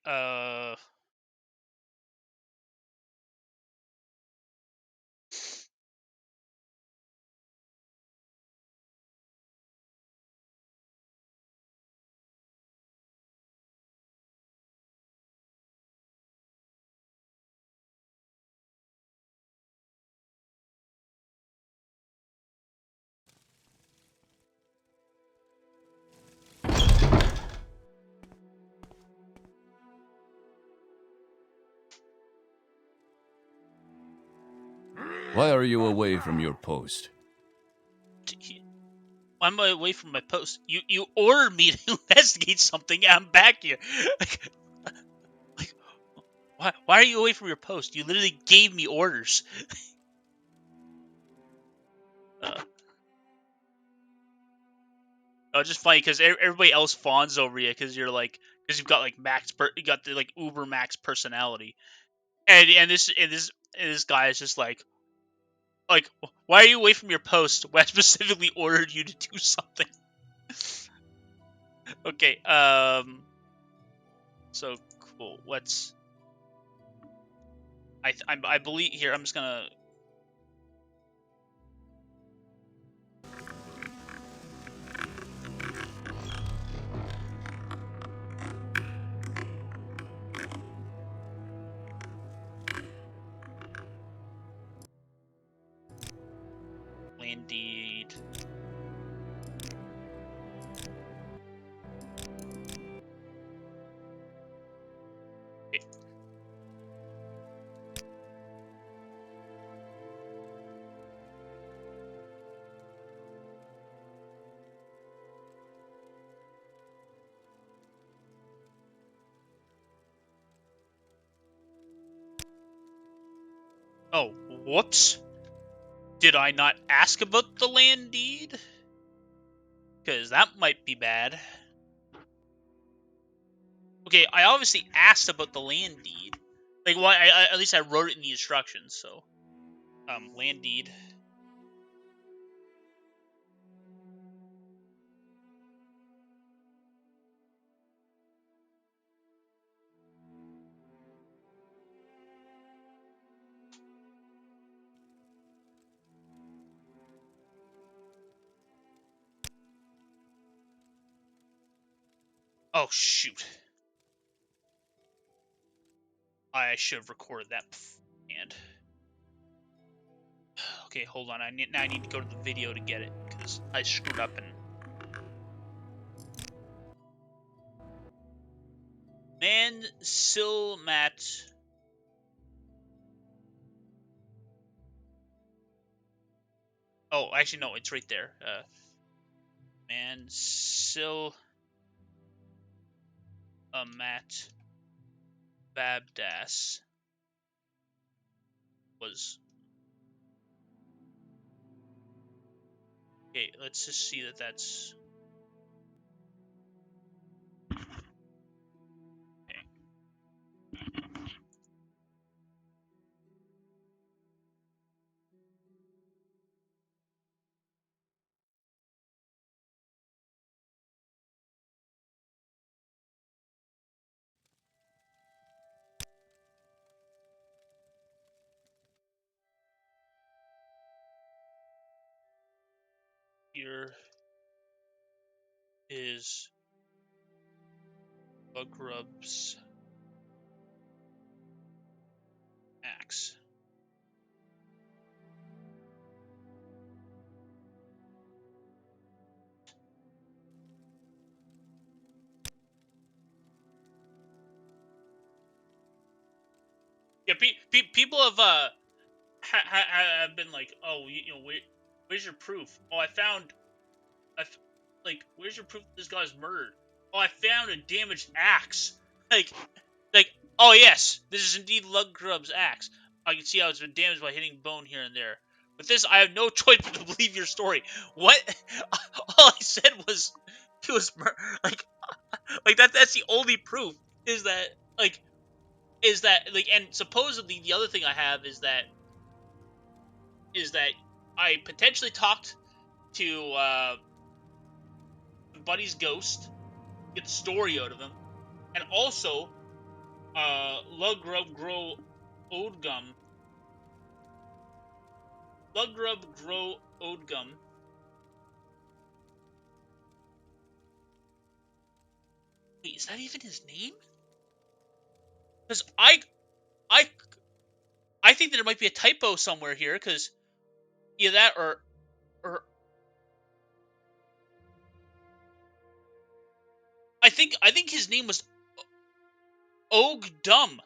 Why are you away from your post? I'm away from my post. You ordered me to investigate something, and I'm back here. Like, why are you away from your post? You literally gave me orders. Uh, oh, just funny because everybody else fawns over you because you've got like you got the like uber max personality, and this guy is just like why are you away from your post when I specifically ordered you to do something? Okay, so cool. I believe here. I'm just gonna. Indeed. Okay. Oh, whoops. Did I not ask about the land deed? Because that might be bad. Okay, I obviously asked about the land deed. Like, well, at least I wrote it in the instructions. So, land deed. Oh shoot! I should have recorded that beforehand. Okay, hold on. I need to go to the video to get it because I screwed up and. Man, Silmat. Oh, actually, no, it's right there. Man, Silmat Babdas was. Okay, let's just see that that's. Okay. Here is Bugrub's axe. Yeah, people have have been like, oh, where's your proof? Oh, like, where's your proof that this guy's murdered? Oh, I found a damaged axe. Like, like, oh yes, this is indeed Luggrub's axe. I can see how it's been damaged by hitting bone here and there. With this, I have no choice but to believe your story. What? All I said was he was like that. That's the only proof is that like and supposedly the other thing I have is that I potentially talked to Buddy's ghost, get the story out of him, and also Lugrub Grow Odgum. Lugrub Grow Odgum. Wait, is that even his name? Because I I think there might be a typo somewhere here. Because either that or I think his name was Ogdum.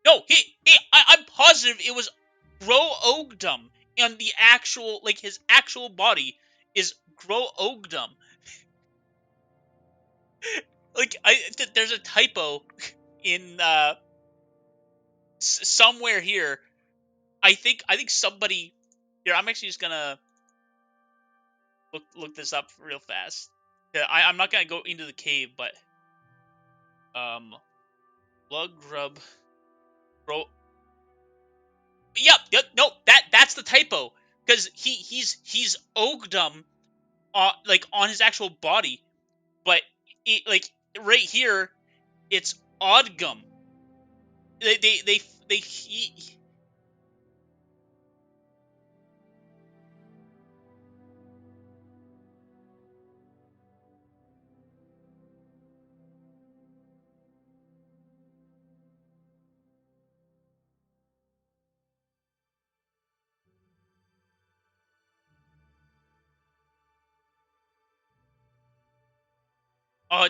No, I'm positive it was Grow Ogdum, and the actual his actual body is Grow Ogdum. There's a typo in somewhere here. I think somebody here. I'm actually just gonna look this up real fast. Yeah, I'm not gonna go into the cave, but lug grub bro. Yep, no, that's the typo because he's Ogdum on his actual body, but right here it's Odgum. They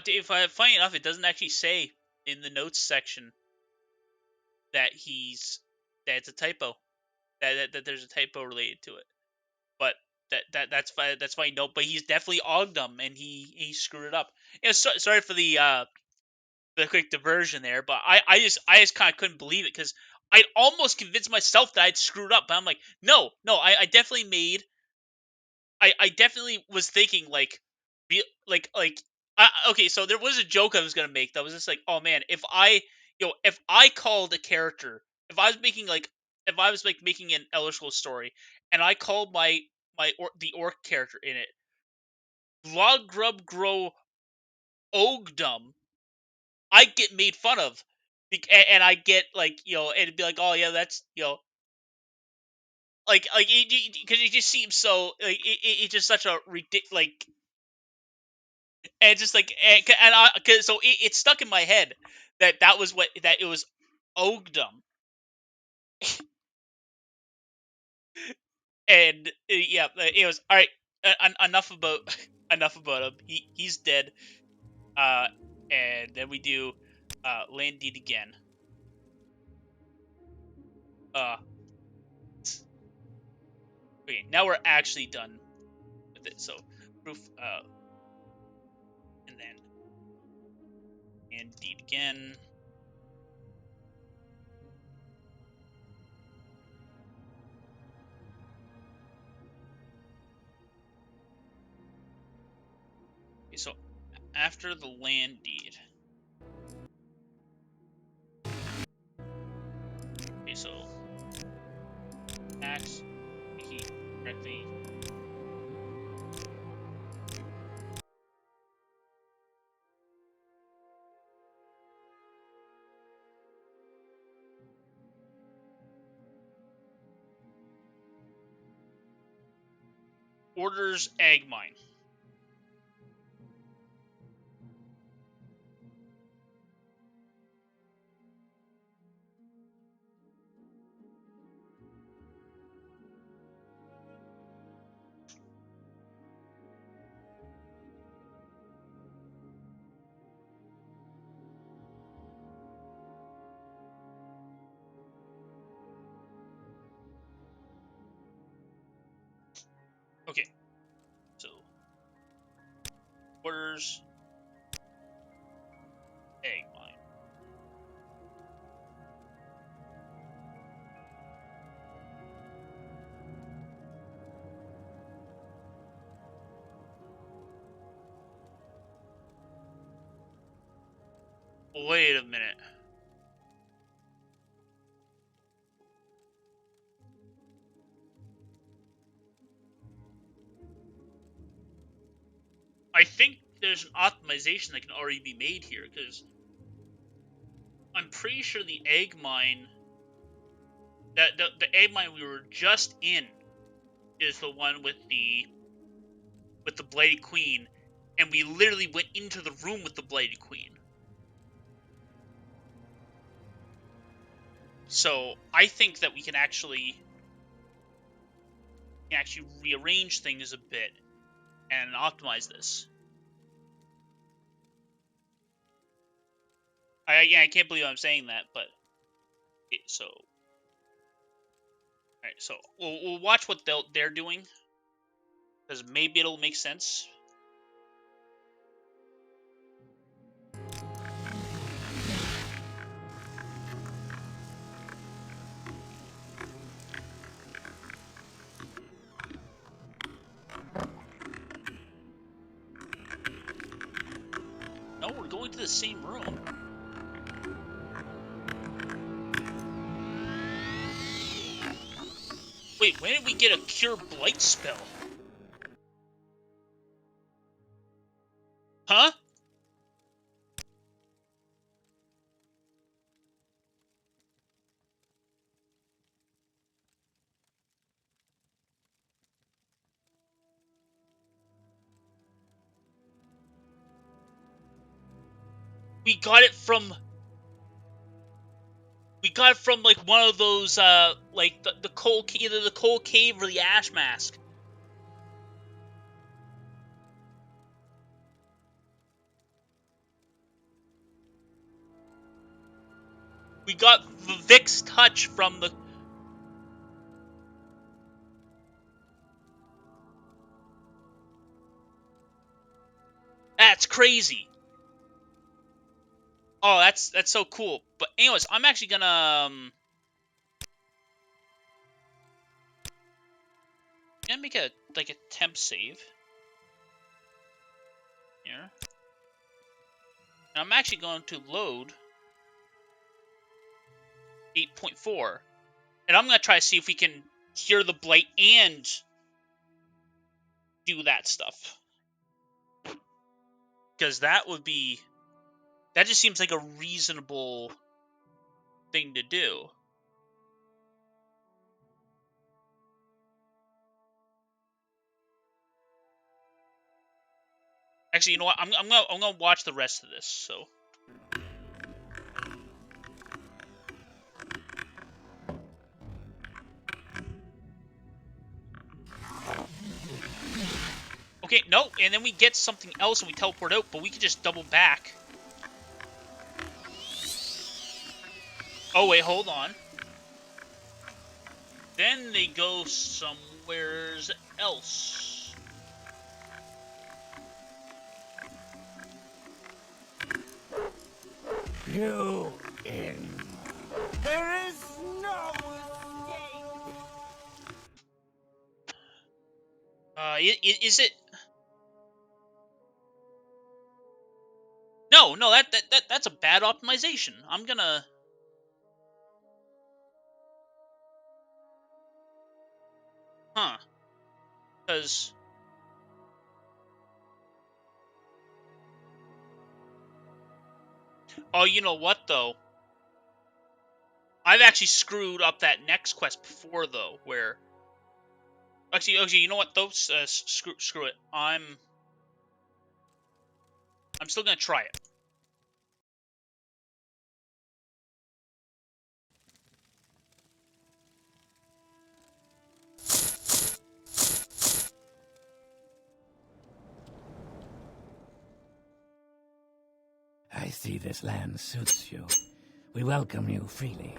if I funny enough, it doesn't actually say in the notes section that it's a typo. That there's a typo related to it. But that's fine. That's fine. No, but he's definitely Ogdum, and he screwed it up. Sorry for the quick diversion there, but I just kind of couldn't believe it because I'd almost convinced myself that I'd screwed up. But I'm like, no, I definitely made. I definitely was thinking okay, so there was a joke I was gonna make that was just like, oh man, if I called a character, if I was making an Elder Scrolls story, and I called the orc character in it, Log Grub Grow Ogdum, I get made fun of, and I get and it'd be like, oh yeah, that's because it just seems so it's just such a ridiculous and just and I cause, so it stuck in my head that was that it was Ogdom, and yeah, it was all right. Enough about enough about him. He's dead. Uh, and then we do land deed again. Uh, okay, now we're actually done with it. So proof. And then land deed again. Okay, so after the land deed. Okay, so tax he correctly orders egg mine. Okay, so orders egg mine. Wait a minute. I think there's an optimization that can already be made here, because I'm pretty sure the egg mine, that the egg mine we were just in, is the one with the Bloody Queen, and we literally went into the room with the Bloody Queen. So I think that we can actually rearrange things a bit and optimize this. I can't believe I'm saying that, but okay, so all right, so we'll watch what they're doing, because maybe it'll make sense. No, we're going to the same room. Wait, when did we get a Cure Blight spell? Huh? We got it from like one of those like the coal, either the coal cave or the ash mask. We got Vic's touch from the... That's crazy. Oh, that's so cool. But anyways, I'm actually gonna make a temp save here. And I'm actually going to load 8.4. And I'm gonna try to see if we can cure the blight and do that stuff. Because that just seems like a reasonable thing to do. Actually, you know what? I'm gonna watch the rest of this. So. Okay, no, and then we get something else and we teleport out, but we can just double back. Oh wait, hold on. Then they go somewhere else. You in. There is no escape. Is it? No, that's a bad optimization. I'm gonna. Huh. Because. Oh, you know what, though? I've actually screwed up that next quest before, though, where... Actually, you know what, though? Screw it. I'm still gonna try it. I see this land suits you. We welcome you freely.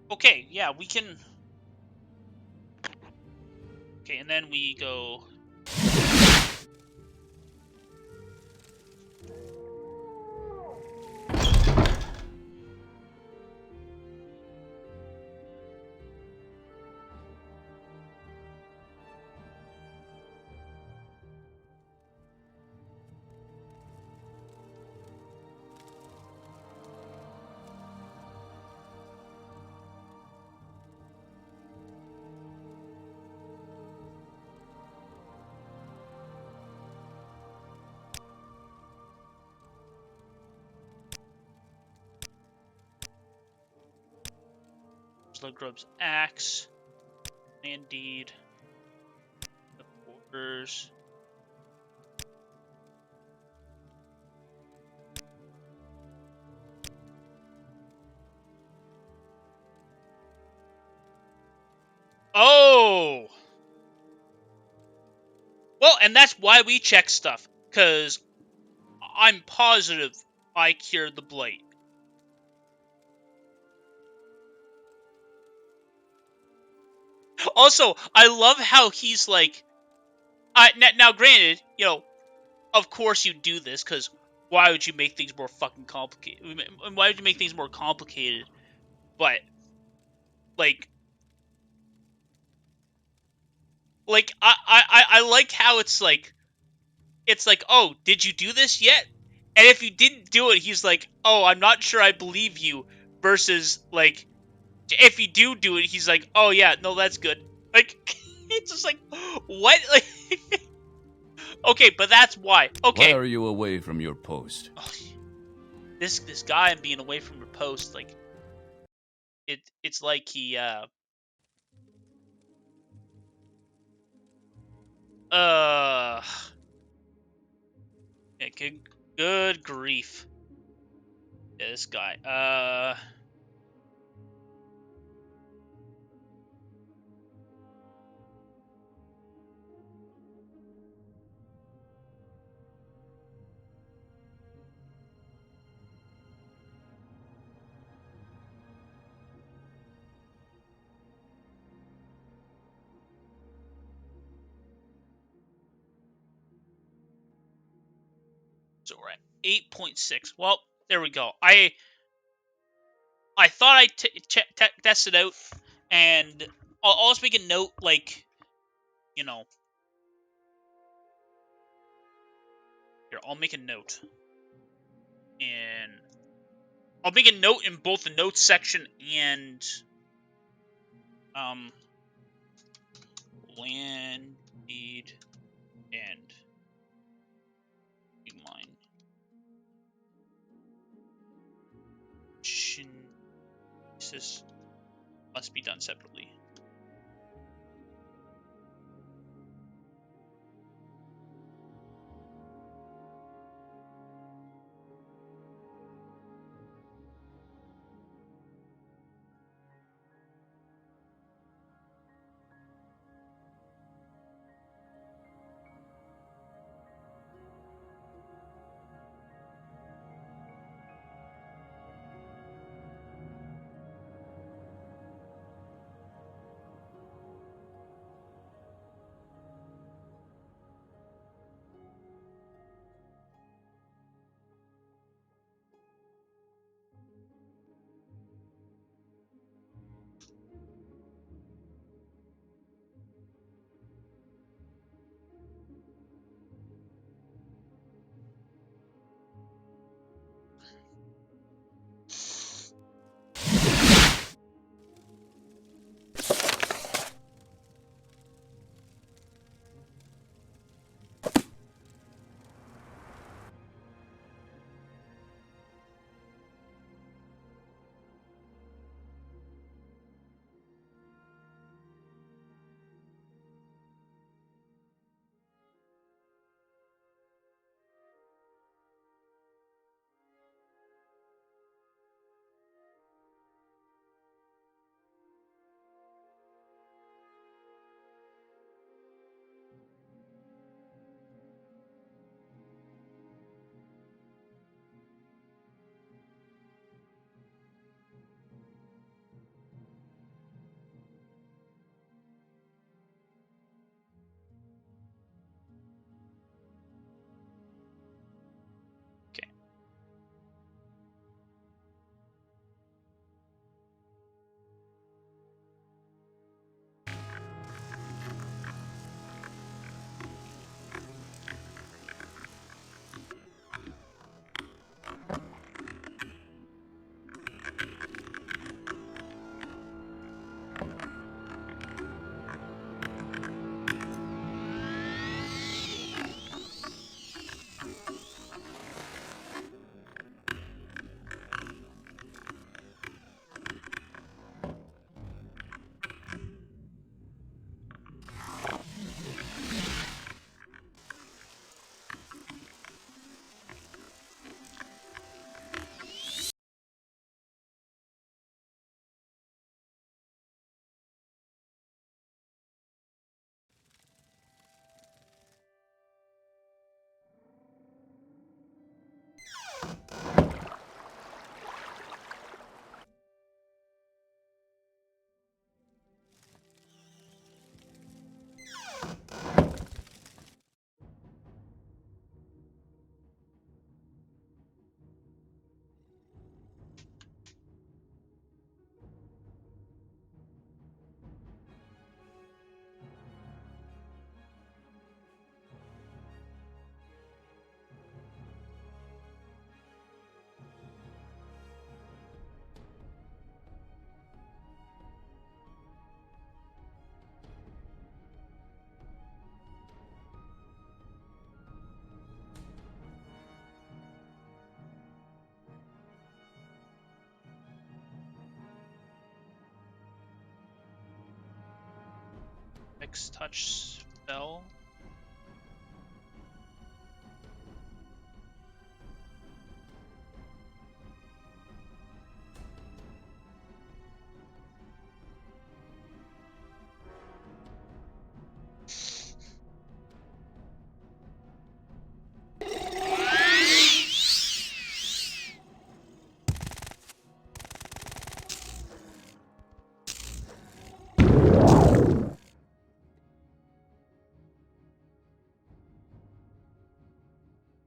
Okay, yeah, we can... Okay, and then we go... Sluggrub's axe. Indeed. The borders. Oh! Well, and that's why we check stuff. Because I'm positive I cured the blight. Also, I love how he's like... now, granted, you know, of course you do this, because why would you make things more fucking complicated? Why would you make things more complicated? But, like, I like how it's like, oh, did you do this yet? And if you didn't do it, he's like, oh, I'm not sure I believe you, versus, like, if you do it, he's like, oh, yeah, no, that's good. Like, it's just like, what? Like, okay, but that's why. Okay. Why are you away from your post? Oh, this guy and being away from your post, like, it's like he, yeah, good grief. Yeah, this guy, so we're at 8.6. Well, there we go. I thought I tested out, and I'll also make a note, like, you know, here, I'll make a note. And I'll make a note in both the notes section and, land need and line. This must be done separately. X touch spell.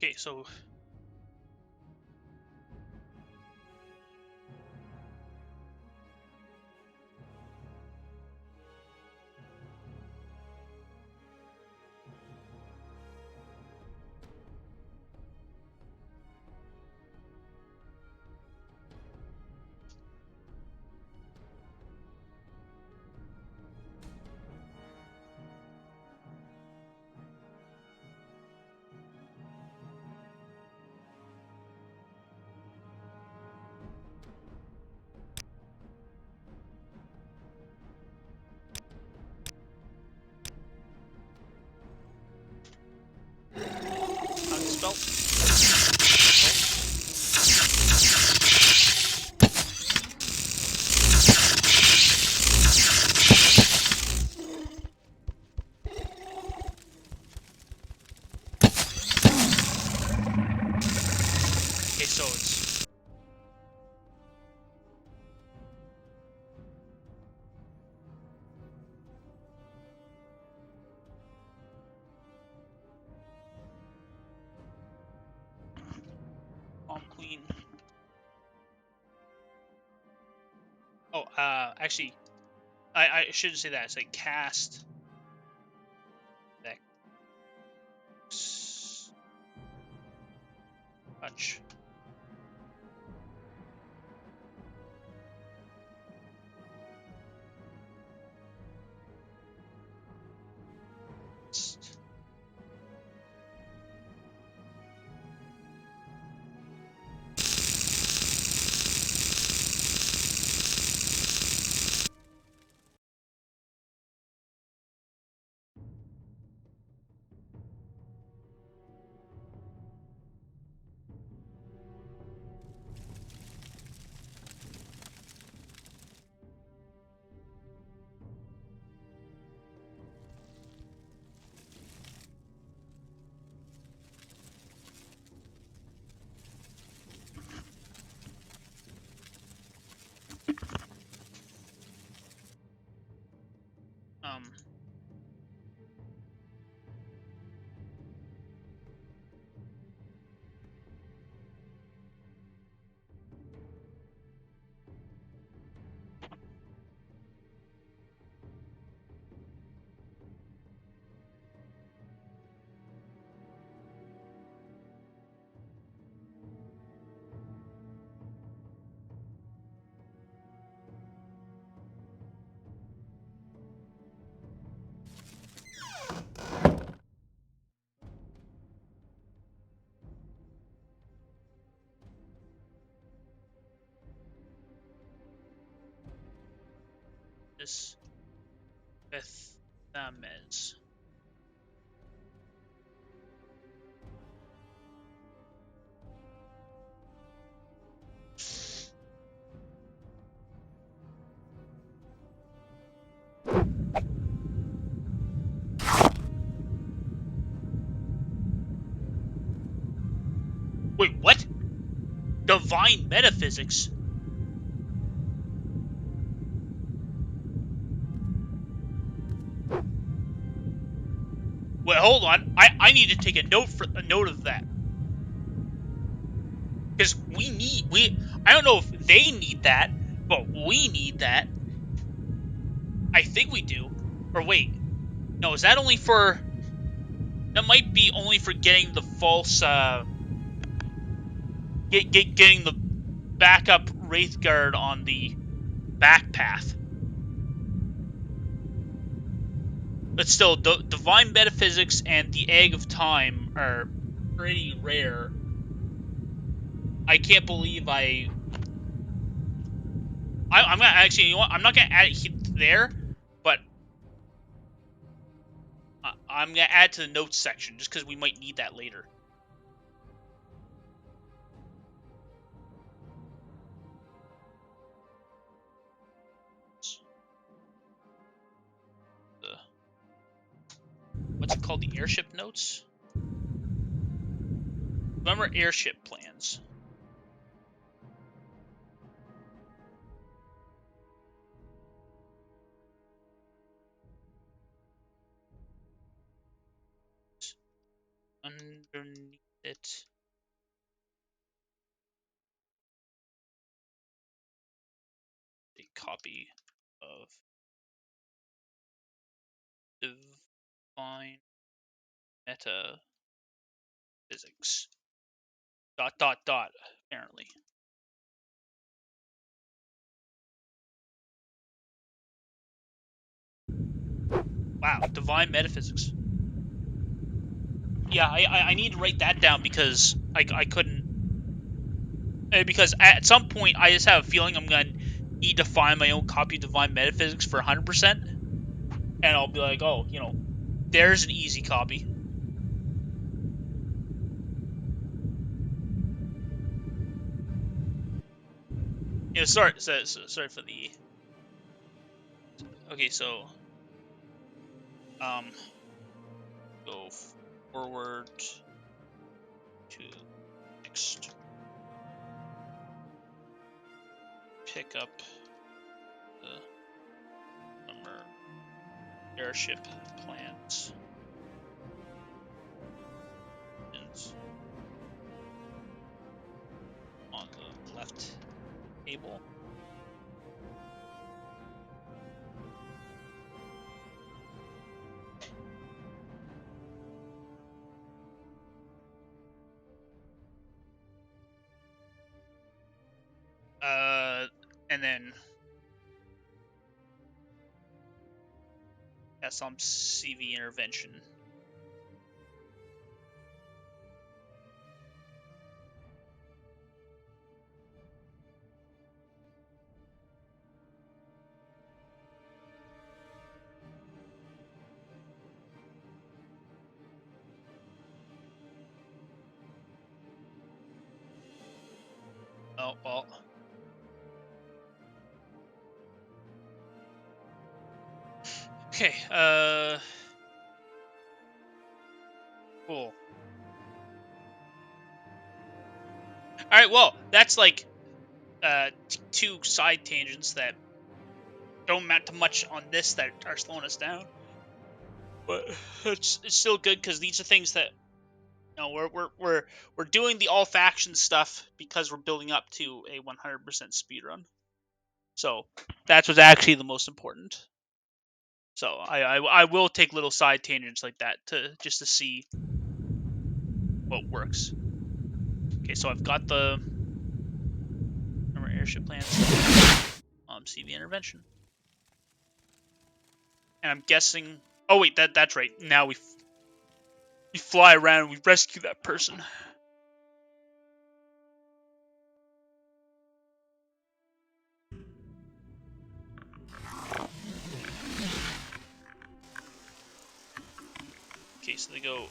Okay, so spell. Okay, so it's Palm Queen. Oh, actually, I shouldn't say that. It's like cast Vex touch. Um, this Bethamez. Wait, what? Divine metaphysics? Wait, hold on. I need to take a note of that. Because I don't know if they need that, but we need that. I think we do. Or wait. No, is that only for... That might be only for getting the false, getting the backup Wraithguard on the back path. But still, Divine Metaphysics and the Egg of Time are pretty rare. I can't believe I'm gonna actually, you know what? I'm not gonna add it there, but I'm gonna add to the notes section just because we might need that later. What's it called? The airship notes? Remember airship plans. Underneath it. A copy of Divine Meta Physics. ... apparently. Wow, Divine Metaphysics. Yeah, I need to write that down because I couldn't... Because at some point, I just have a feeling I'm going to need to find my own copy of Divine Metaphysics for 100%. And I'll be like, oh, there's an easy copy. Sorry for the... Okay, so... Go forward to next. Pick up the summer airship plans. And on the left table. And then some CV intervention. Oh, well. Okay, cool. Alright, well, that's like, two side tangents that don't matter much on this that are slowing us down. But it's still good because these are things that, we're doing the all faction stuff because we're building up to a 100% speedrun. So that's what's actually the most important. So I will take little side tangents like that to see what works. Okay, so I've got the airship plans, CV intervention, and I'm guessing. Oh wait, that's right. Now we fly around and we rescue that person. Okay, so they go.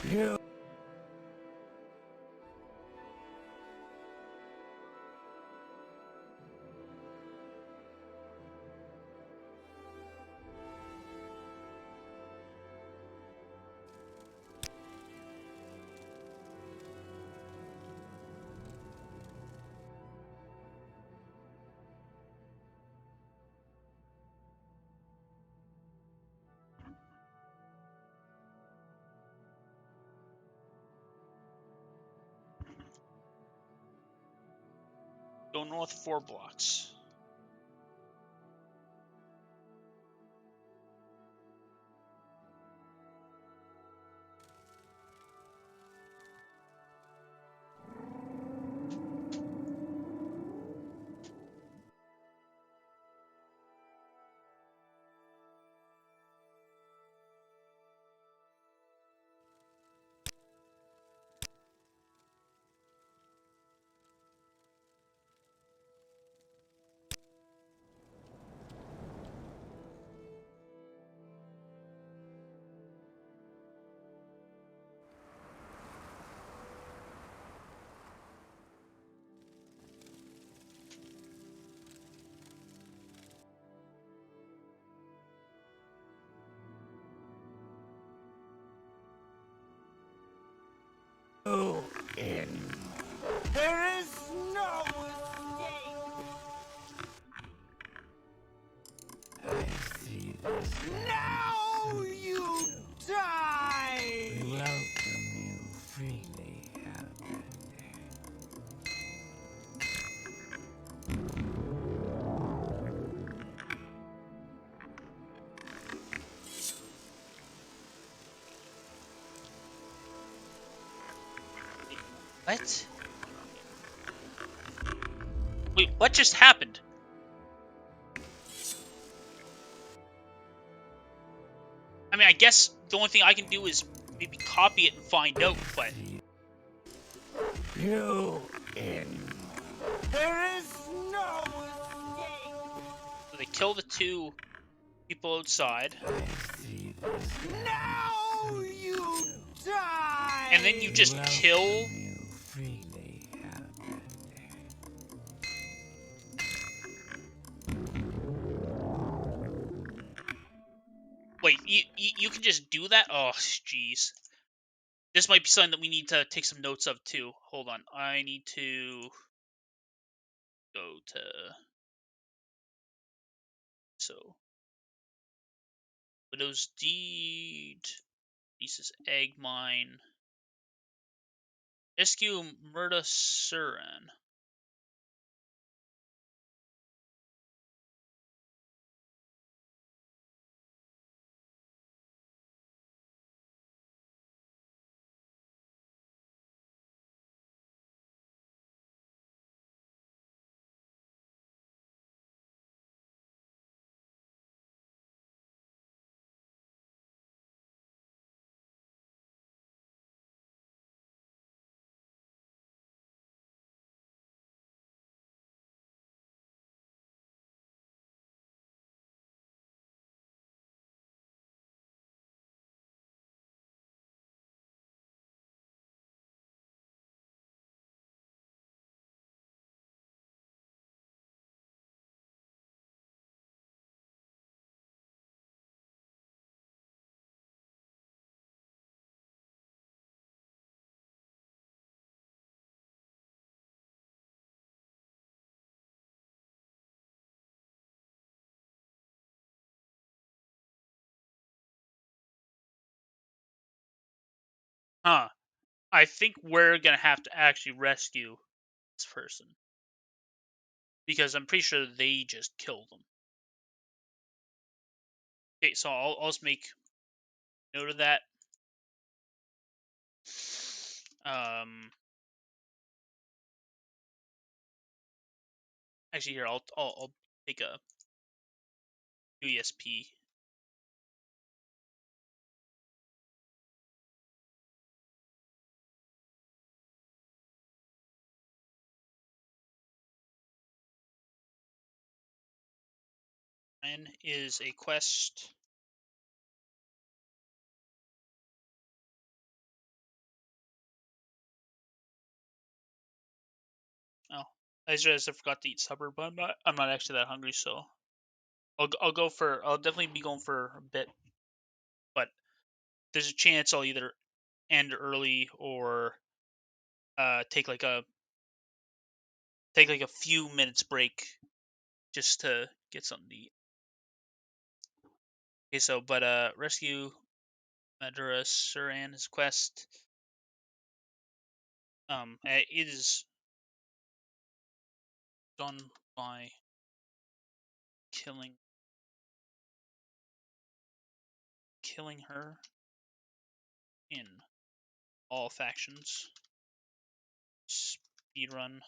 You. Go north 4 blocks. In. There is no escape. I see this. Now you die. We welcome you freely, Albert. What? Wait, what just happened? I mean, I guess the only thing I can do is maybe copy it and find out, but... You in. There is no escape. So they kill the two people outside, I see this. Now you die. and then you just Welcome kill... you freely, Albert. Wait, you can just do that? Oh, jeez. This might be something that we need to take some notes of, too. Hold on. I need to go to... So... Widow's Deed... Thesis Egg Mine... Rescue Murda Suran. Huh. I think we're gonna have to actually rescue this person. Because I'm pretty sure they just killed them. Okay, so I'll just make note of that. Actually, here I'll take a UESP. Mine is a quest. Oh, I just forgot to eat supper, but I'm not actually that hungry, so I'll definitely be going for a bit, but there's a chance I'll either end early or take like a few minutes break just to get something to eat. Okay, so rescue Madura Suran's quest. It is done by killing her in all factions. Speedrun.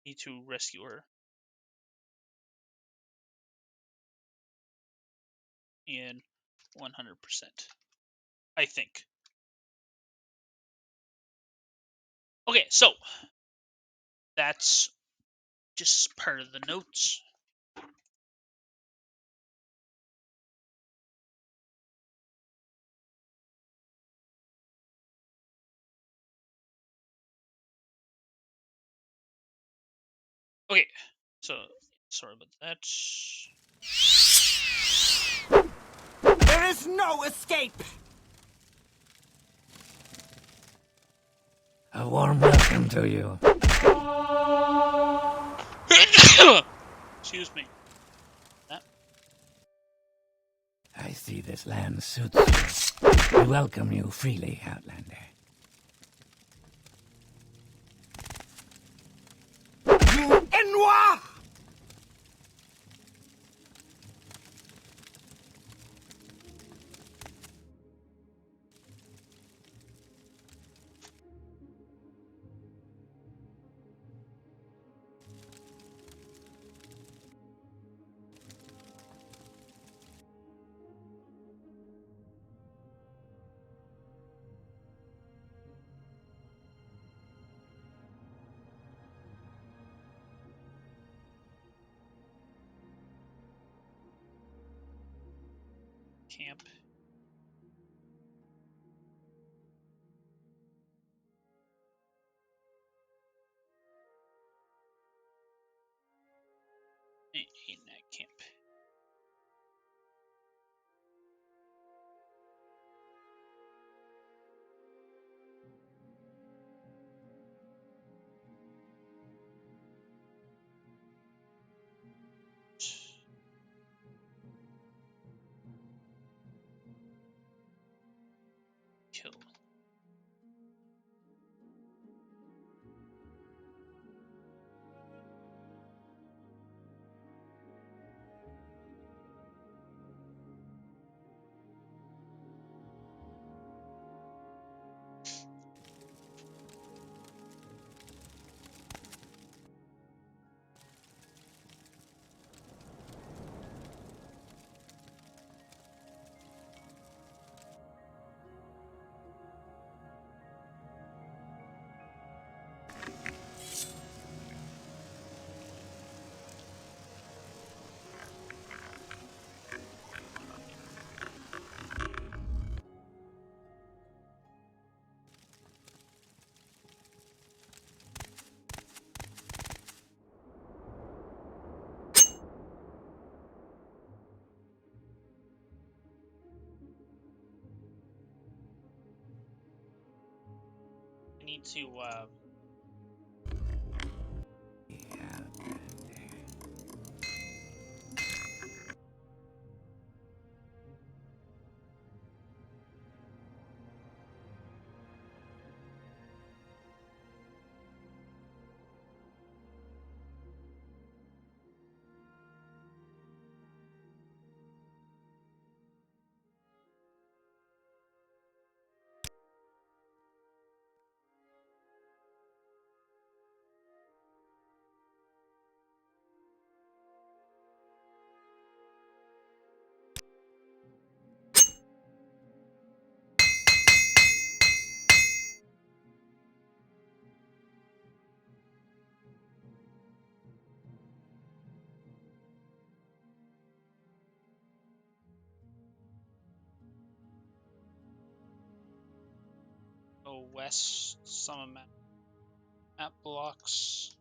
Need to rescue her. In 100%. I think. Okay, so that's just part of the notes. Okay, so sorry about that. There is no escape! A warm welcome to you. Excuse me. That I see this land suits you. We welcome you freely, Outlander. You Enwa! camp. In that camp. Kill. I need to go west some map blocks.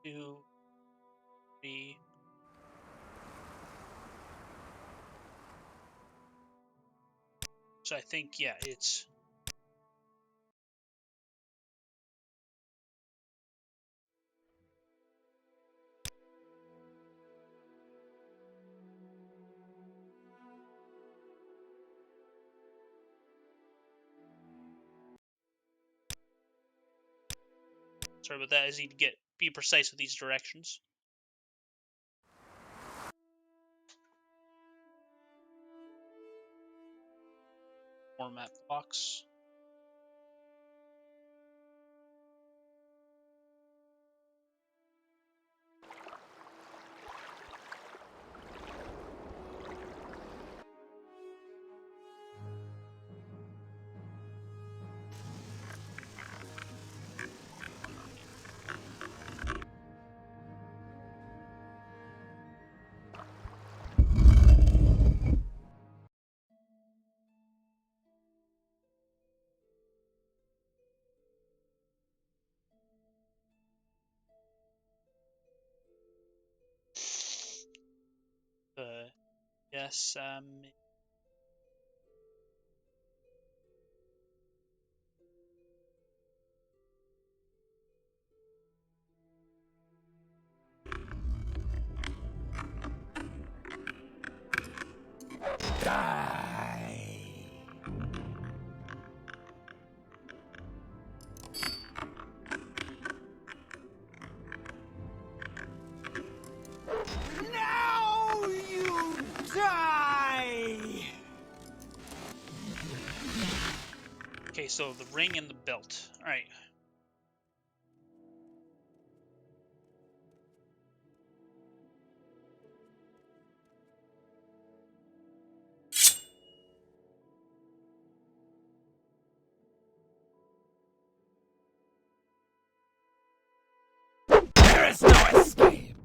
2, 3. So I think, yeah, it's... Sorry about that, as you be precise with these directions. Format box. Yes, Die. Now you die! okay, so the ring and the belt. Alright. There is no escape.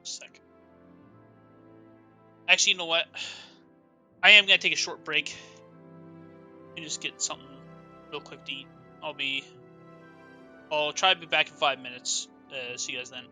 Second. Actually, you know what? I am gonna take a short break and just get something real quick to eat. I'll try to be back in 5 minutes. See you guys then.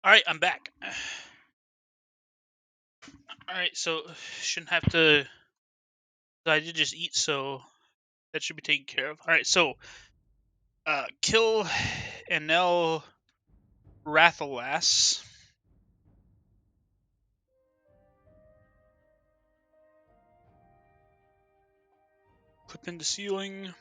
Alright, I'm back. Alright, so shouldn't have to. I did just eat, so that should be taken care of. Alright, so kill Enel Rathalas. Clip in the ceiling.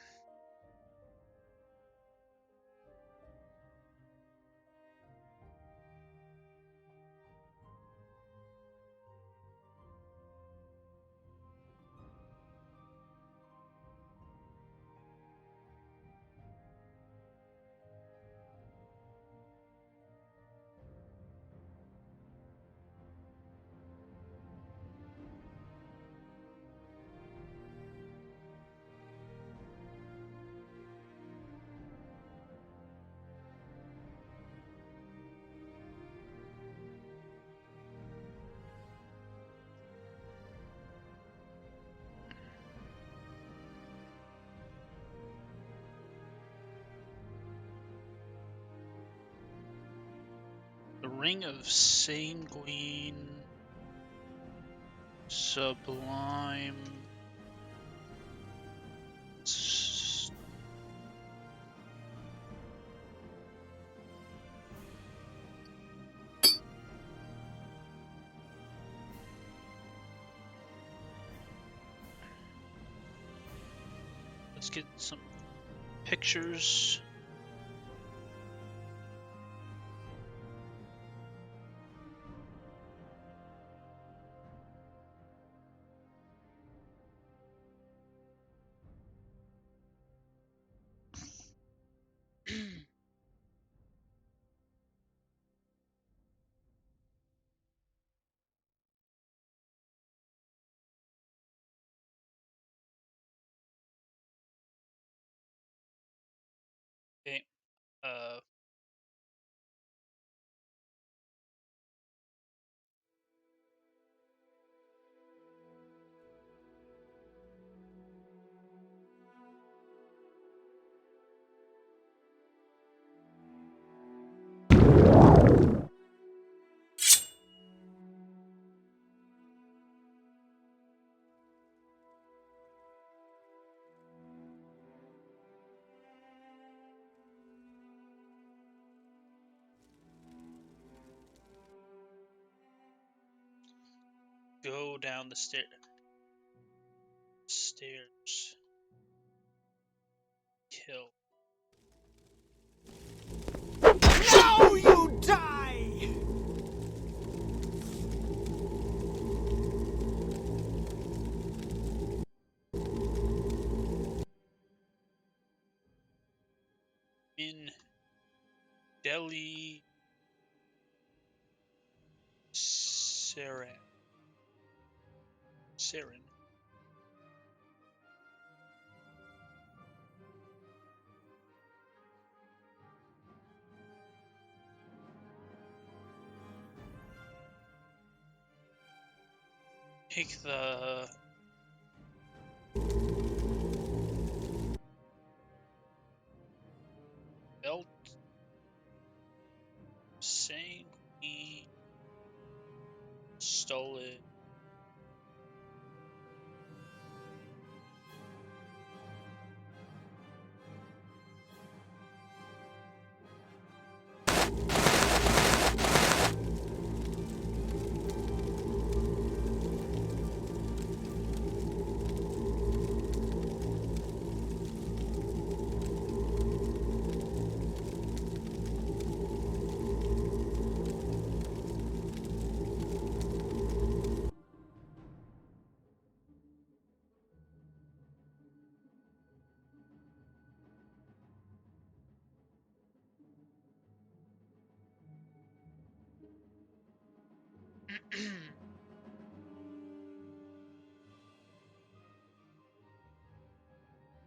The Ring of Sanguine Sublime. Let's get some pictures. Okay. Go down the stairs. Kill. Now you die! In Delhi. Saren. Take the belt. Saying he stole it.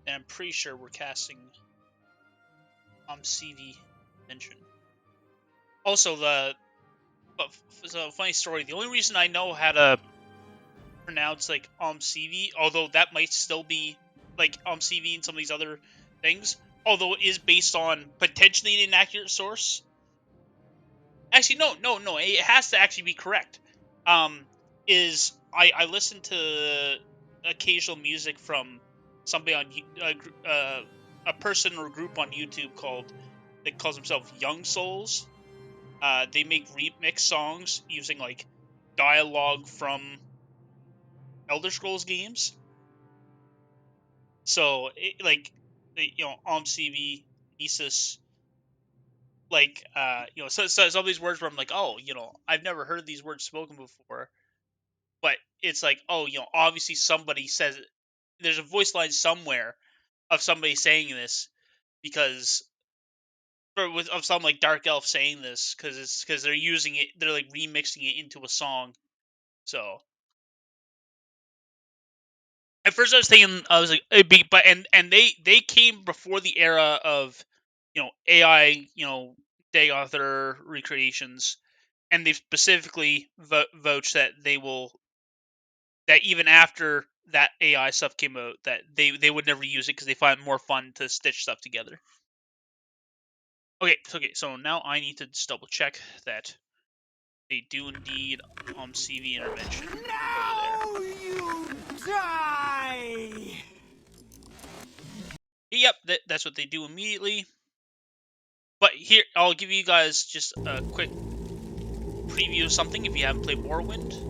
And I'm pretty sure we're casting CV mention. Also, so funny story. The only reason I know how to pronounce like CV, although that might still be like CV and some of these other things, although it is based on potentially an inaccurate source, Actually, no. It has to actually be correct. Is I listen to occasional music from somebody on a person or group on YouTube that calls themselves Young Souls. They make remix songs using like dialogue from Elder Scrolls games. So OMCV, Nisus, like so some of these words where I'm like, oh, I've never heard these words spoken before, but it's like, oh, obviously somebody says it. There's a voice line somewhere of somebody saying this because of some like dark elf saying this because they're using it, they're like remixing it into a song. So at first I was like, it'd be, but and they came before the era of AI, day author recreations, and they've specifically vouched that that even after that AI stuff came out, that they would never use it because they find it more fun to stitch stuff together. Okay, so now I need to just double check that they do indeed CV intervention over there. Now you die! Yep, that's what they do immediately. But here, I'll give you guys just a quick preview of something if you haven't played Morrowind.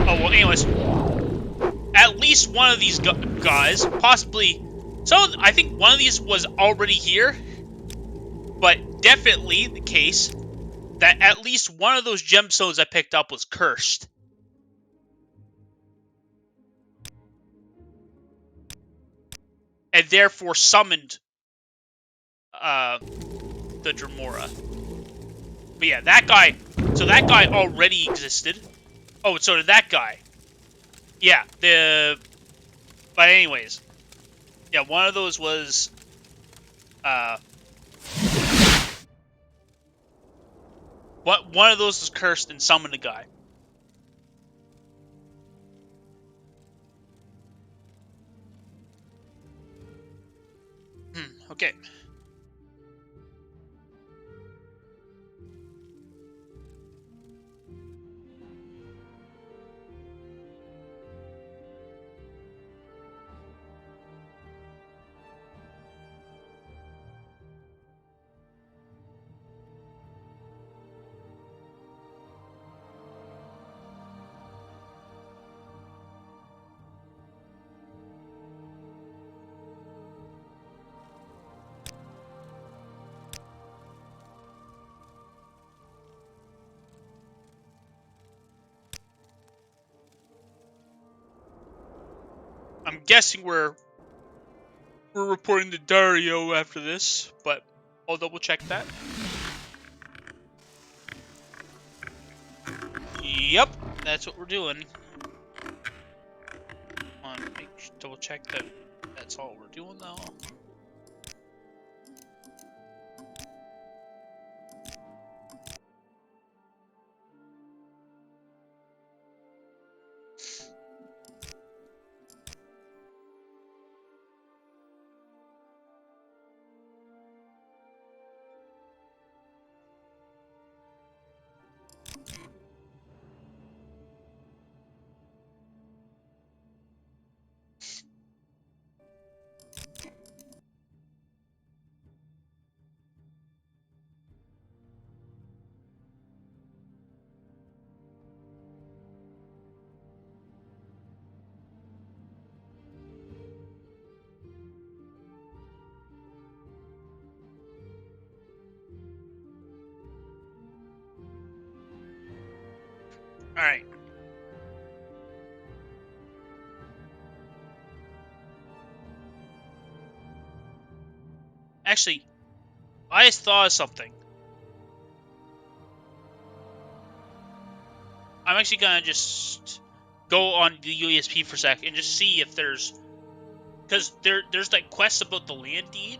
Oh, well, anyways, at least one of these guys, possibly, I think one of these was already here, but definitely the case that at least one of those gemstones I picked up was cursed. And therefore summoned the Dremora. But yeah, that guy, so that guy already existed. Oh, so did that guy. Yeah, but anyways, yeah, one of those was, one of those was cursed and summoned a guy. Okay. I'm guessing we're reporting to Dario after this, but I'll double check that. Yep, that's what we're doing. Double check that that's all we're doing though. Alright. Actually, I just thought of something. I'm actually gonna just go on the USP for a sec and just see if there's... Because there's like quests about the land deed.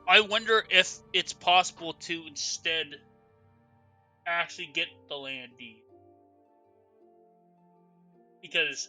I wonder if it's possible to instead actually get the land deed. Because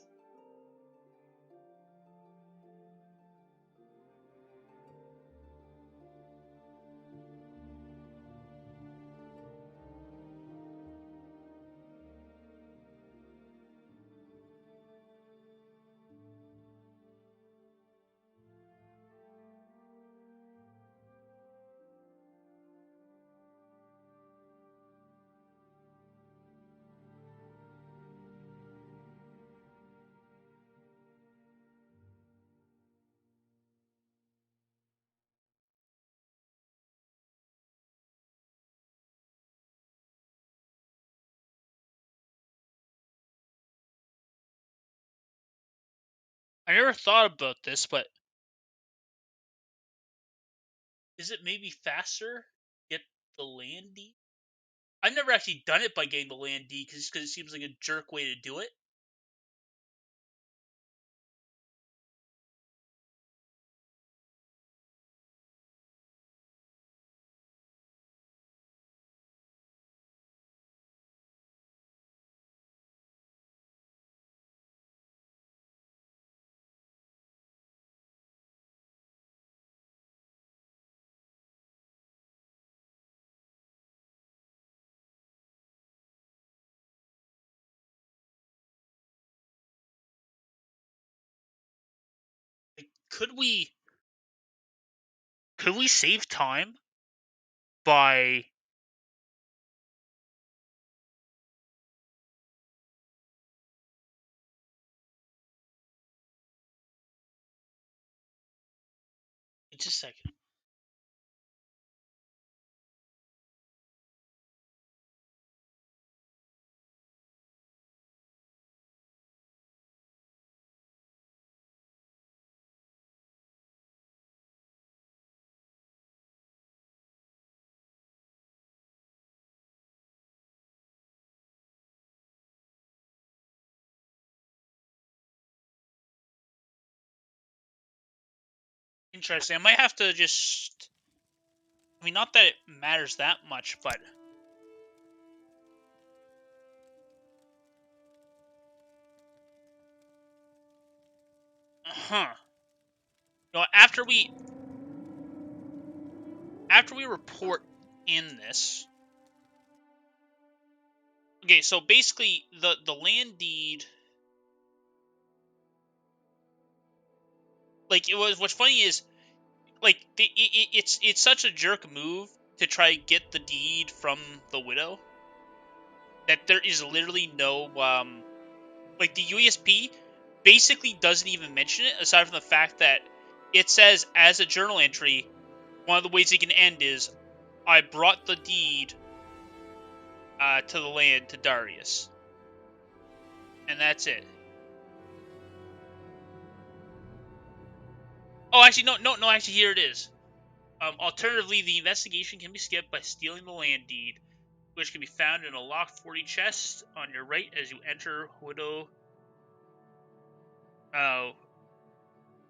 I never thought about this, but is it maybe faster get the land deed? I've never actually done it by getting the land deed because it seems like a jerk way to do it. Like, could we save time by just a second? Interesting. I might have to just. I mean, not that it matters that much, but huh? You know, after we report in this. Okay, so basically the land deed, like, it was. What's funny is, like, it's such a jerk move to try to get the deed from the widow that there is literally no like, the UESP basically doesn't even mention it, aside from the fact that it says as a journal entry, one of the ways it can end is, I brought the deed to the land to Darius, and that's it. Oh, actually, no. Actually, here it is. Alternatively, the investigation can be skipped by stealing the land deed, which can be found in a locked 40 chest on your right as you enter Widow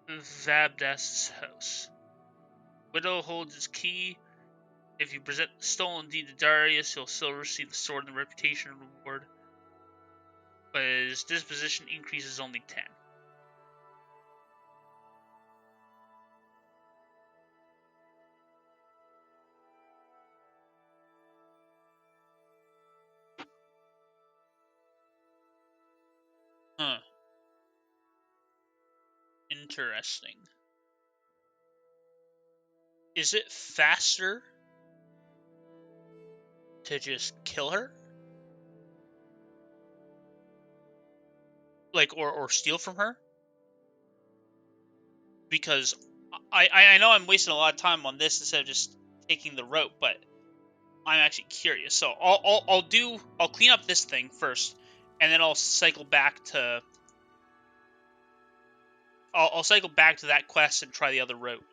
Zabdast's house. Widow holds its key. If you present the stolen deed to Darius, he'll still receive the sword and the reputation reward, but his disposition increases only 10. Huh. Interesting. Is it faster to just kill her? Like, or steal from her? Because I know I'm wasting a lot of time on this instead of just taking the route, but I'm actually curious. So I'll clean up this thing first, and then I'll cycle back to that quest and try the other route.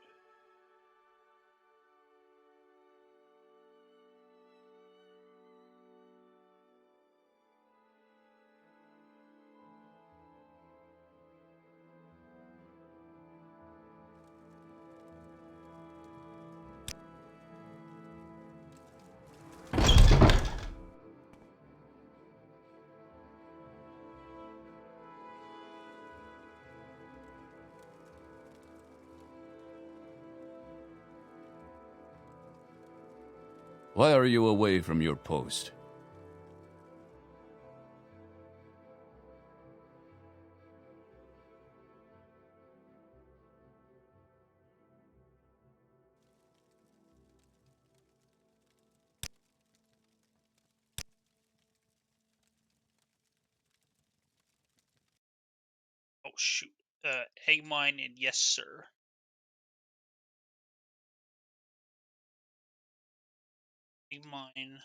Why are you away from your post? Oh shoot. Egg mine and yes, sir. Egg mine.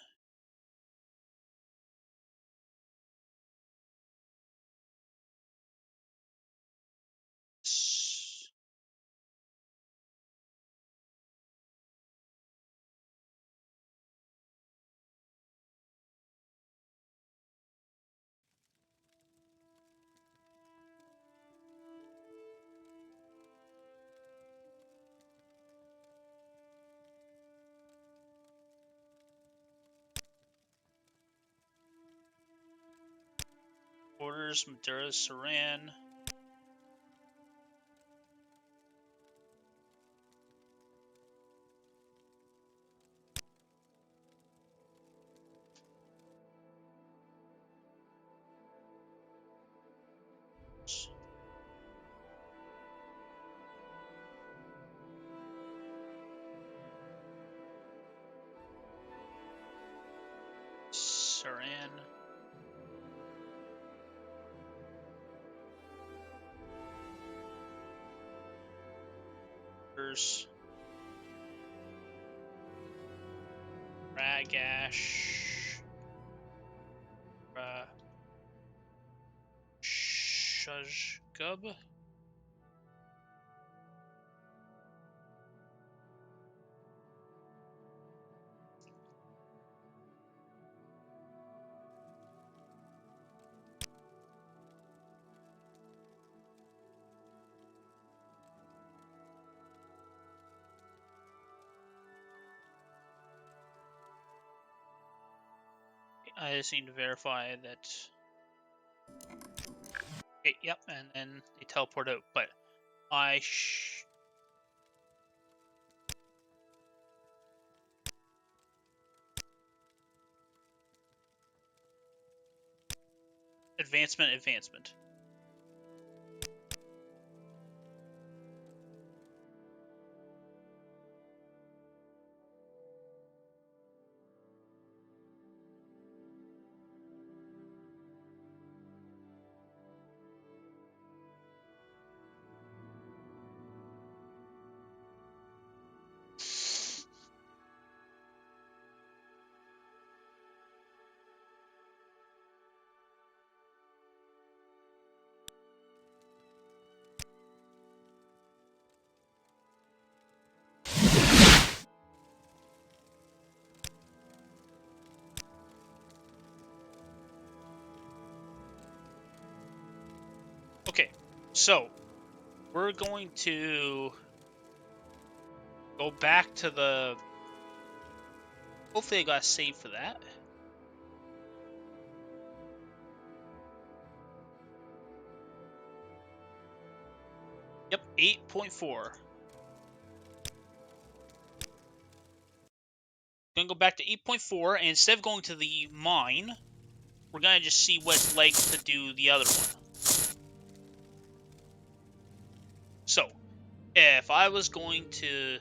Orders, Madura, Saran. Saran. Orders. Ragash. Shujgub. I just need to verify that. Okay, yep, and then they teleport out. But I advancement. Okay, so we're going to go back to the. Hopefully, I got a save for that. Yep, 8.4. Gonna go back to 8.4, and instead of going to the mine, we're gonna just see what it's like to do the other one. So, if I was going to.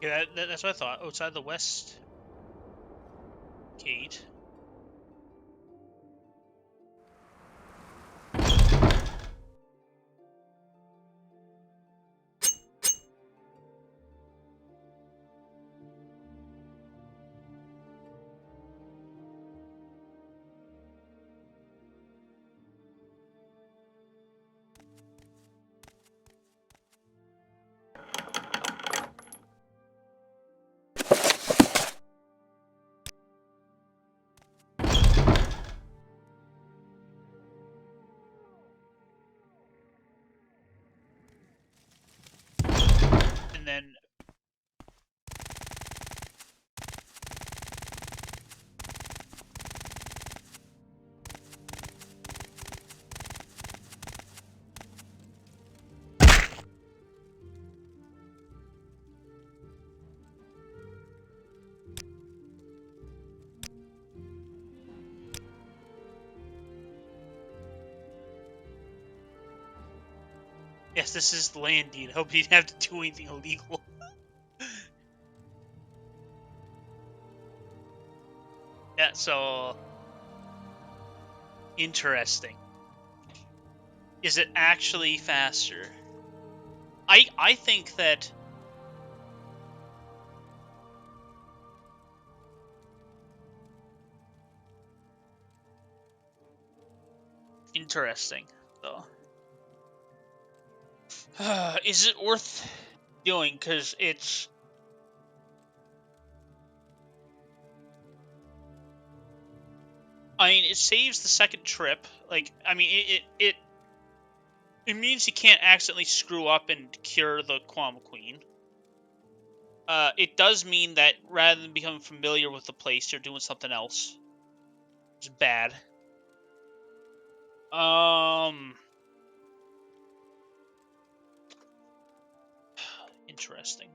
Yeah, that's what I thought. Outside the west gate. And then yes, this is the land deed. I hope you didn't have to do anything illegal. Yeah, so interesting. Is it actually faster? I think that interesting though. Is it worth doing? Because it's. I mean, it saves the second trip. Like, I mean, it means you can't accidentally screw up and cure the Quam Queen. It does mean that rather than becoming familiar with the place, you're doing something else. It's bad. Interesting.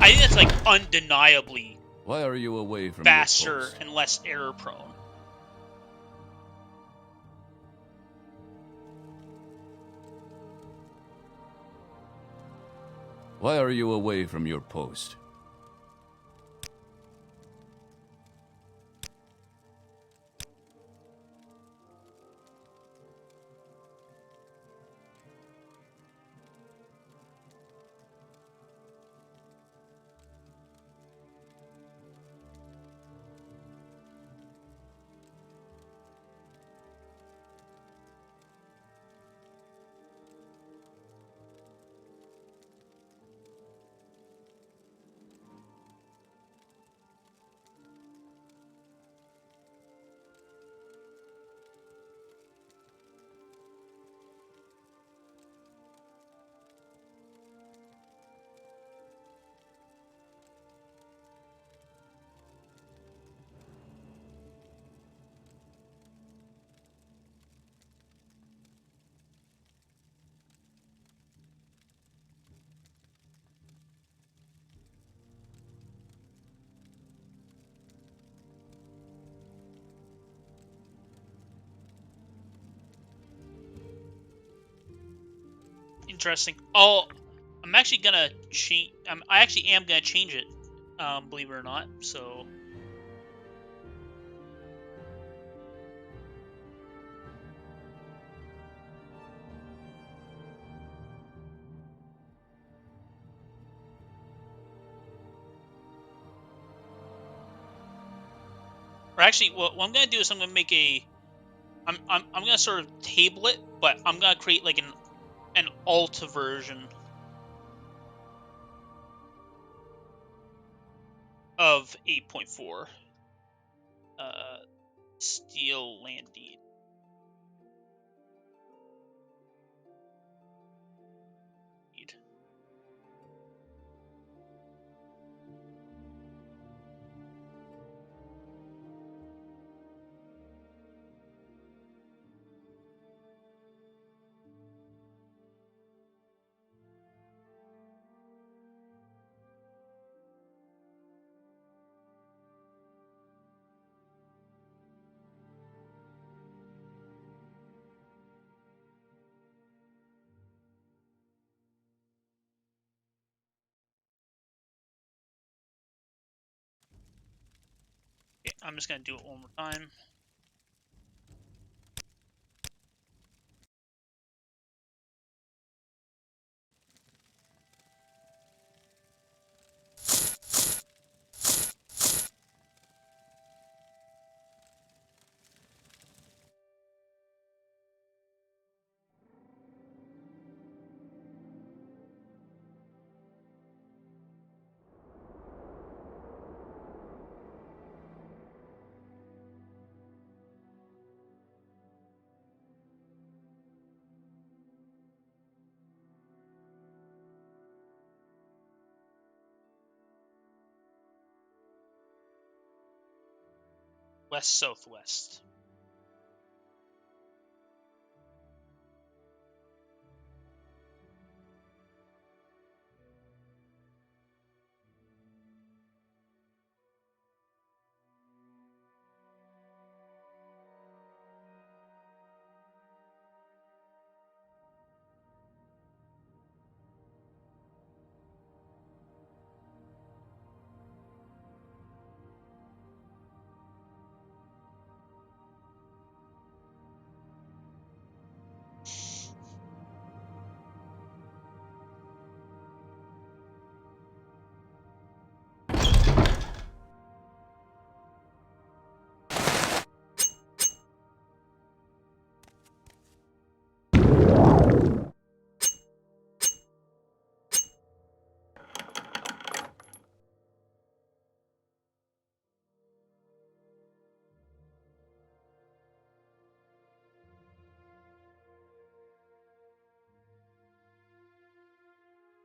I think that's like undeniably Why are you away from faster your post? and less error prone. Why are you away from your post? Interesting. Oh, I'm actually gonna change. I actually am gonna change it. Believe it or not. So. Or actually, what I'm gonna do is I'm gonna make a. I'm gonna sort of table it, but I'm gonna create like an alt version of 8.4. Steel land deed. Okay, I'm just gonna do it one more time. West-southwest.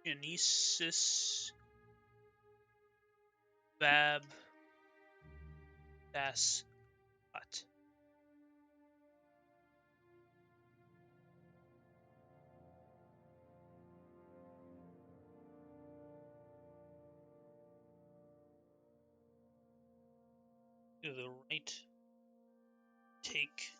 Genesis Bab Das Hut. To the right, take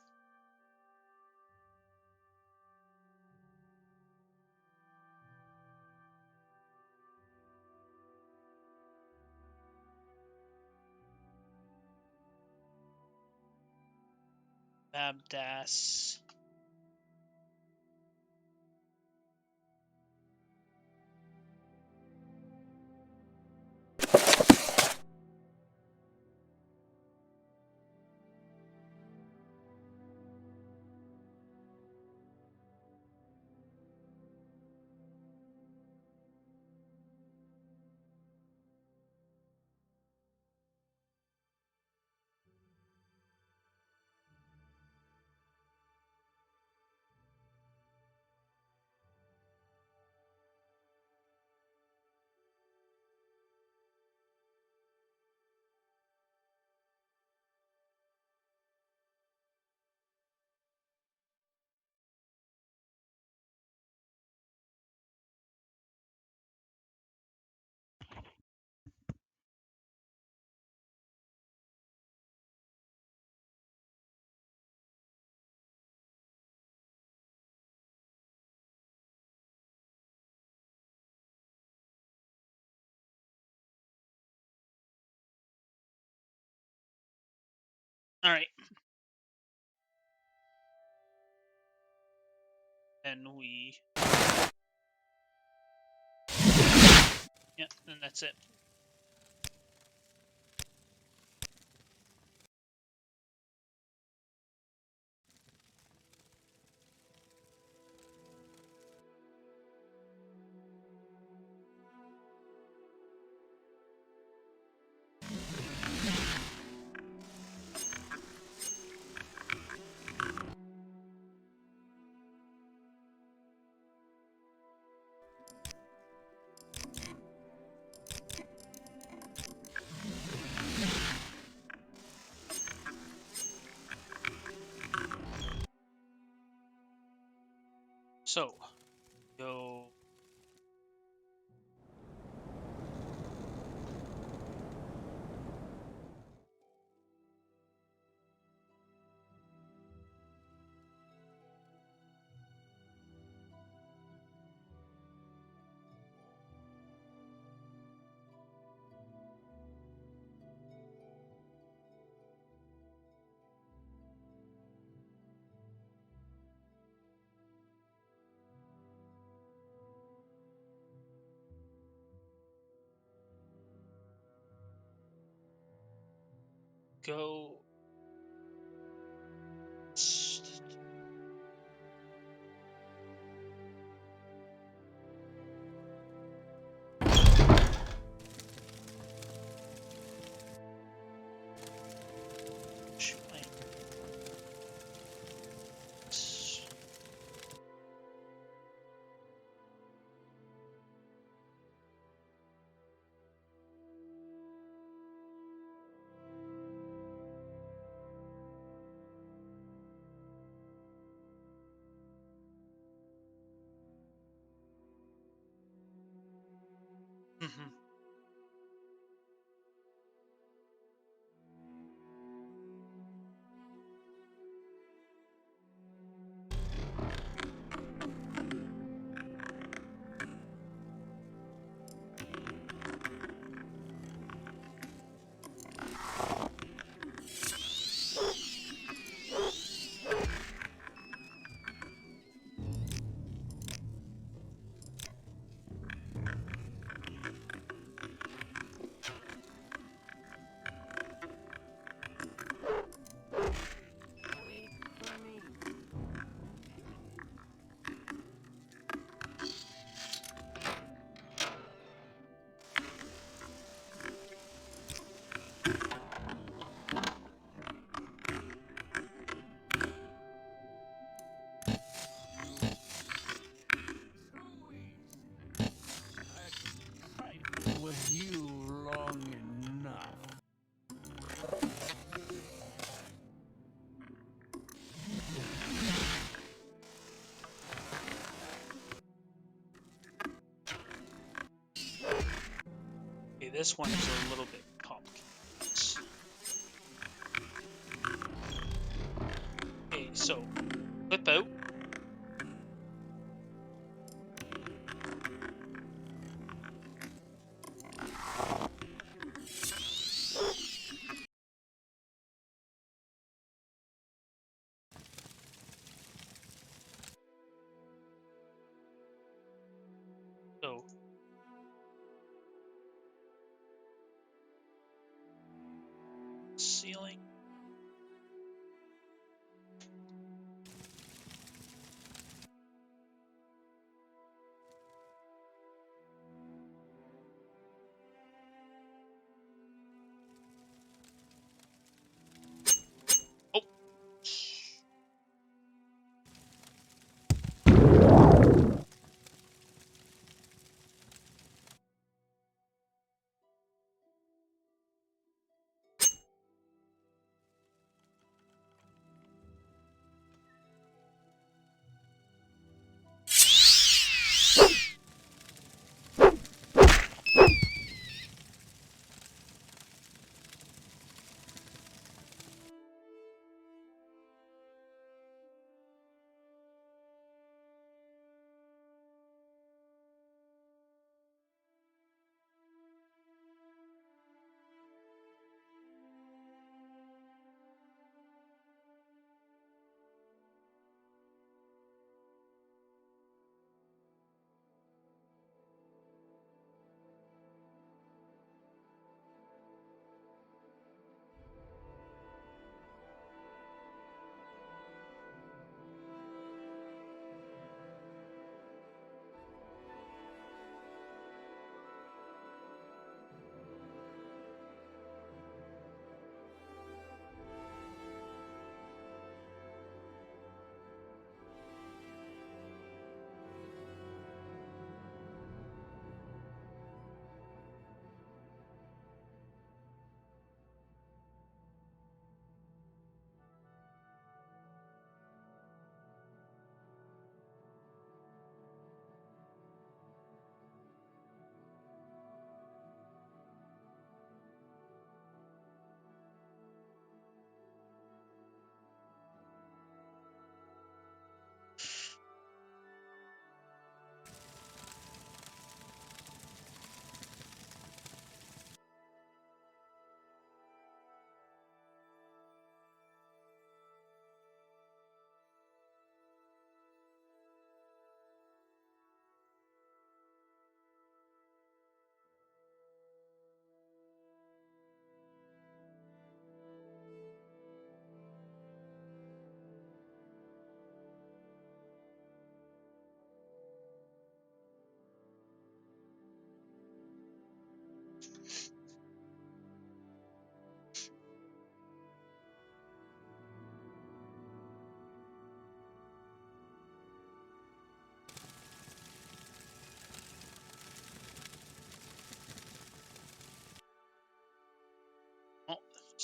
Babdas. All right. And we. Yeah, and that's it. So, go. Go. Shoot, Mm-hmm. With you long enough. Okay, this one is a little bit complicated. Okay, so flip out. So ceiling. Oh.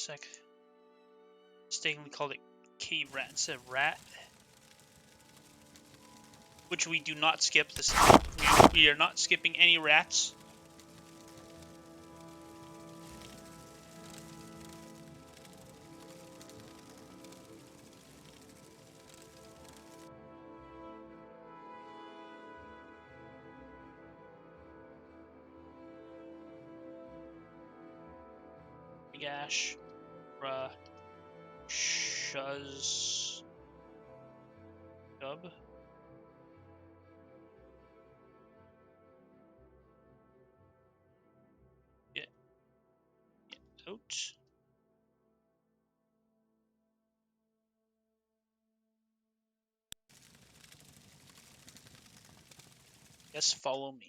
sec. Mistakenly called it cave rat instead of rat. Which we do not skip this time. We are not skipping any rats. Gash, Shuz, Dub. Get out. Yes, follow me.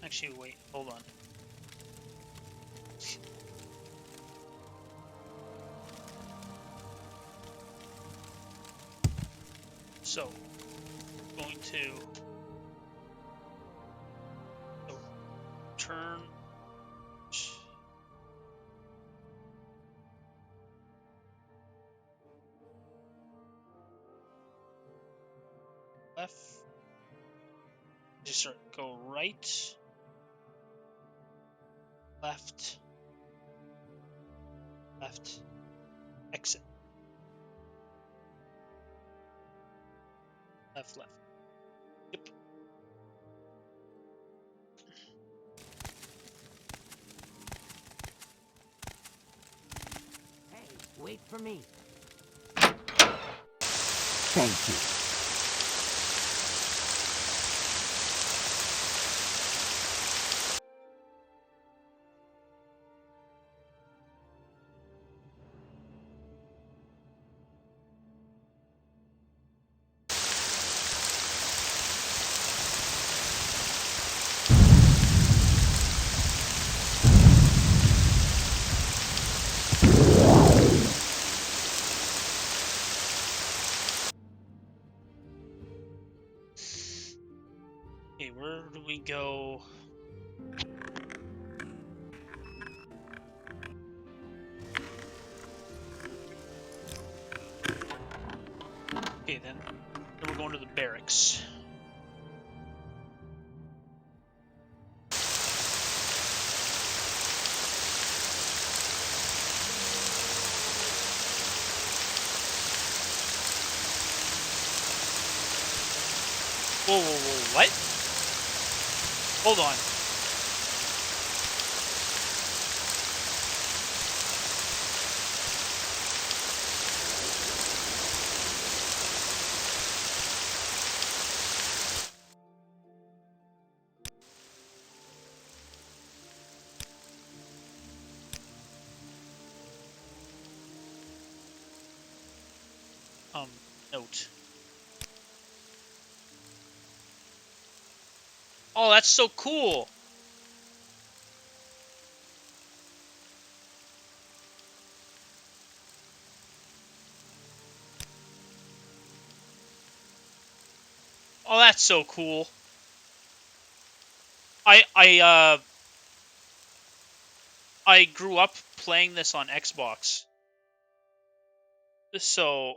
Actually, wait, hold on. So, going to turn left. Just start go right, left, left, exit, left, left. Yep. Hey, wait for me. Thank you. Okay, where do we go? Okay, then we're going to the barracks. Whoa, whoa, whoa, what? Hold on. Note. Oh, that's so cool. Oh, that's so cool. I grew up playing this on Xbox. So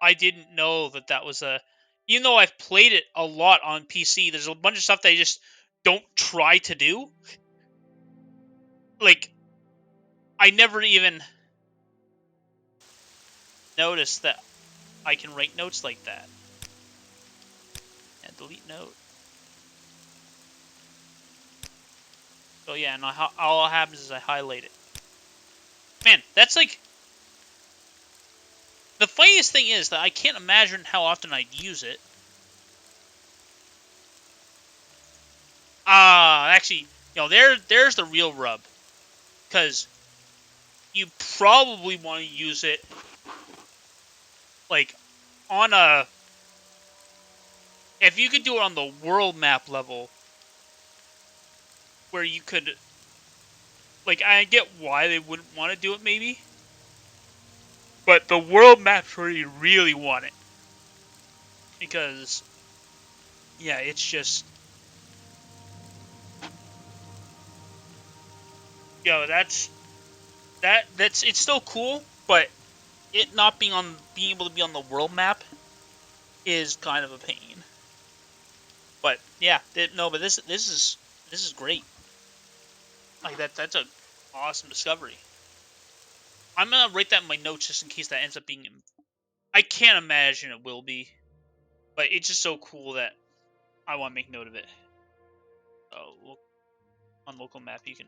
I didn't know that that was a even though I've played it a lot on PC, there's a bunch of stuff that I just don't try to do. Like, I never even noticed that I can write notes like that. And delete note. So yeah, and all that happens is I highlight it. Man, that's like... The funniest thing is that I can't imagine how often I'd use it. Actually, there's the real rub. Because you probably want to use it, like, on a... If you could do it on the world map level, where you could... Like, I get why they wouldn't want to do it, maybe. But the world maps where you really want it. Because, yeah, it's just... that's it's still cool, but it not being able to be on the world map is kind of a pain. But yeah, but this is great. Like that's a awesome discovery. I'm gonna write that in my notes just in case that ends up being... I can't imagine it will be, but it's just so cool that I want to make note of it. So on local map you can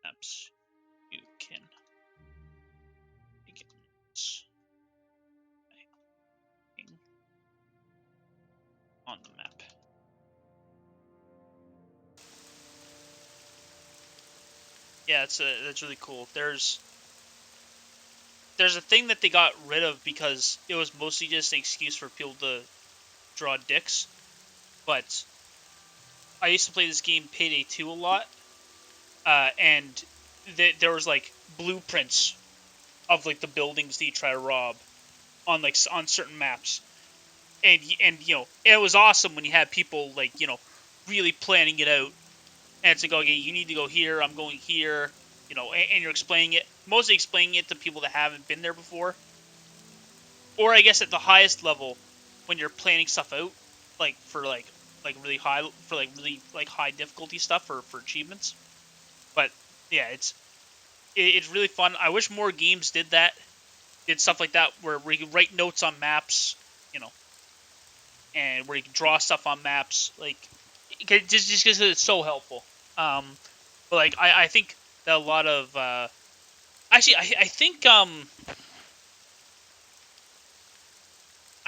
maps you can make it on the map. Yeah, that's really cool. There's a thing that they got rid of because it was mostly just an excuse for people to draw dicks. But I used to play this game Payday 2 a lot, and there was like blueprints of like the buildings that you try to rob on certain maps, and it was awesome when you had people like really planning it out, and it's like, okay, you need to go here, I'm going here, and you're mostly explaining it to people that haven't been there before. Or I guess at the highest level, when you're planning stuff out, like for really high difficulty stuff for achievements. But yeah, it's really fun. I wish more games did that, did stuff like that where you can write notes on maps, you know, and where you can draw stuff on maps, like just because it's so helpful. But like I think that a lot of actually I think I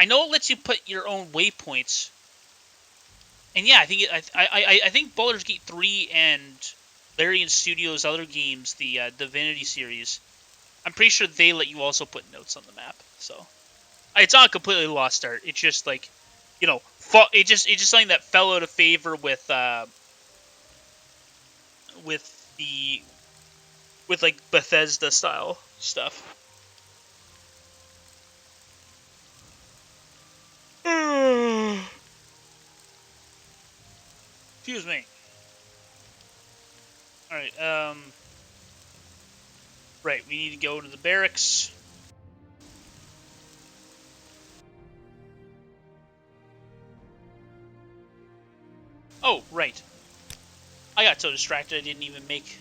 know it lets you put your own waypoints. And yeah, I think I think Baldur's Gate 3 and Larian Studios' other games, the Divinity series, I'm pretty sure they let you also put notes on the map. So it's not a completely lost art. It's just like, it's just something that fell out of favor with the with like Bethesda style stuff. Excuse me. All right. Right. We need to go to the barracks. Oh, right. I got so distracted I didn't even make...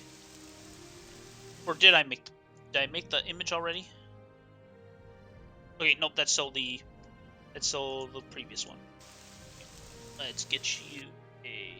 Or did I make... Did I make the image already? Okay, nope, that's still the previous one. Let's get you a...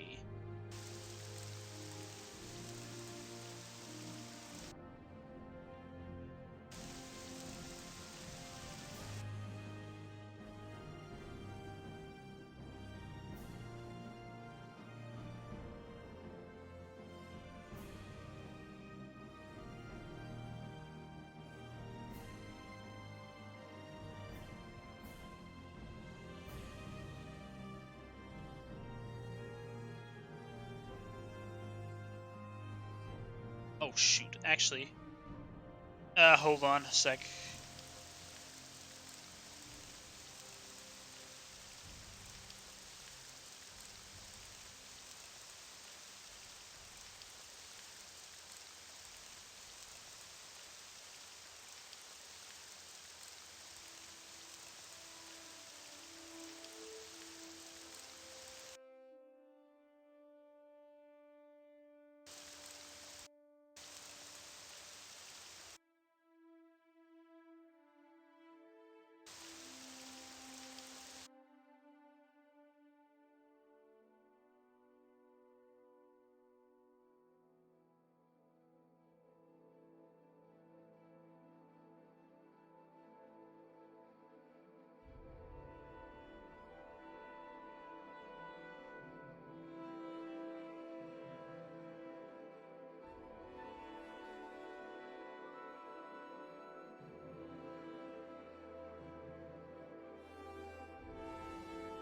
Oh, shoot. Actually... hold on a sec.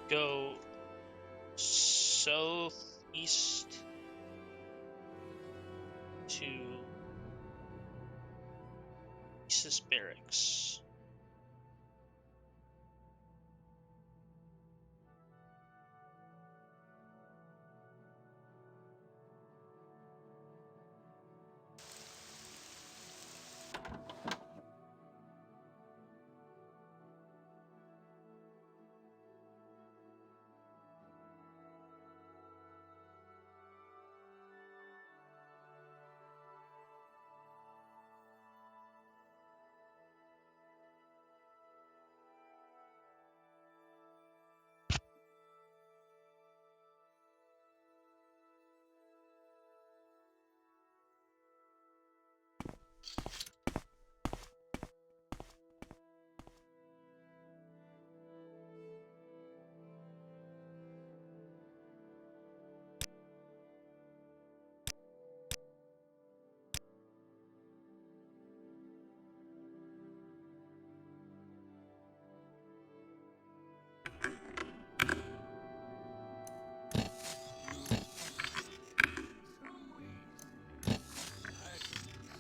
go southeast to Isis Barracks.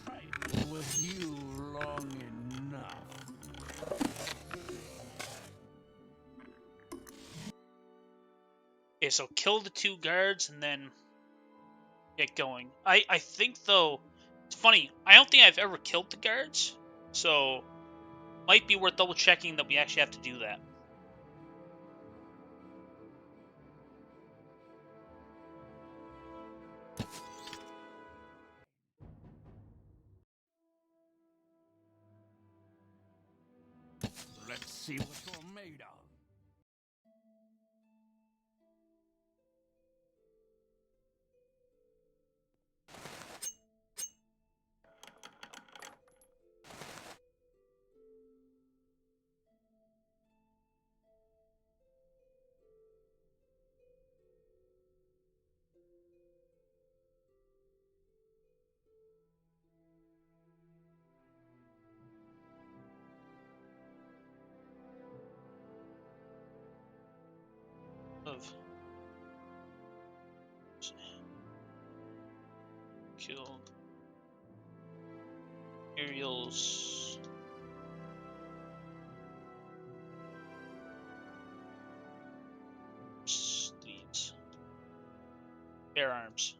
Fight with you long enough. Okay, so kill the 2 guards and then get going. I think, though, it's funny. I don't think I've ever killed the guards, so might be worth double checking that we actually have to do that. Let's see what you're made of. Of killed Imperials. These bear arms.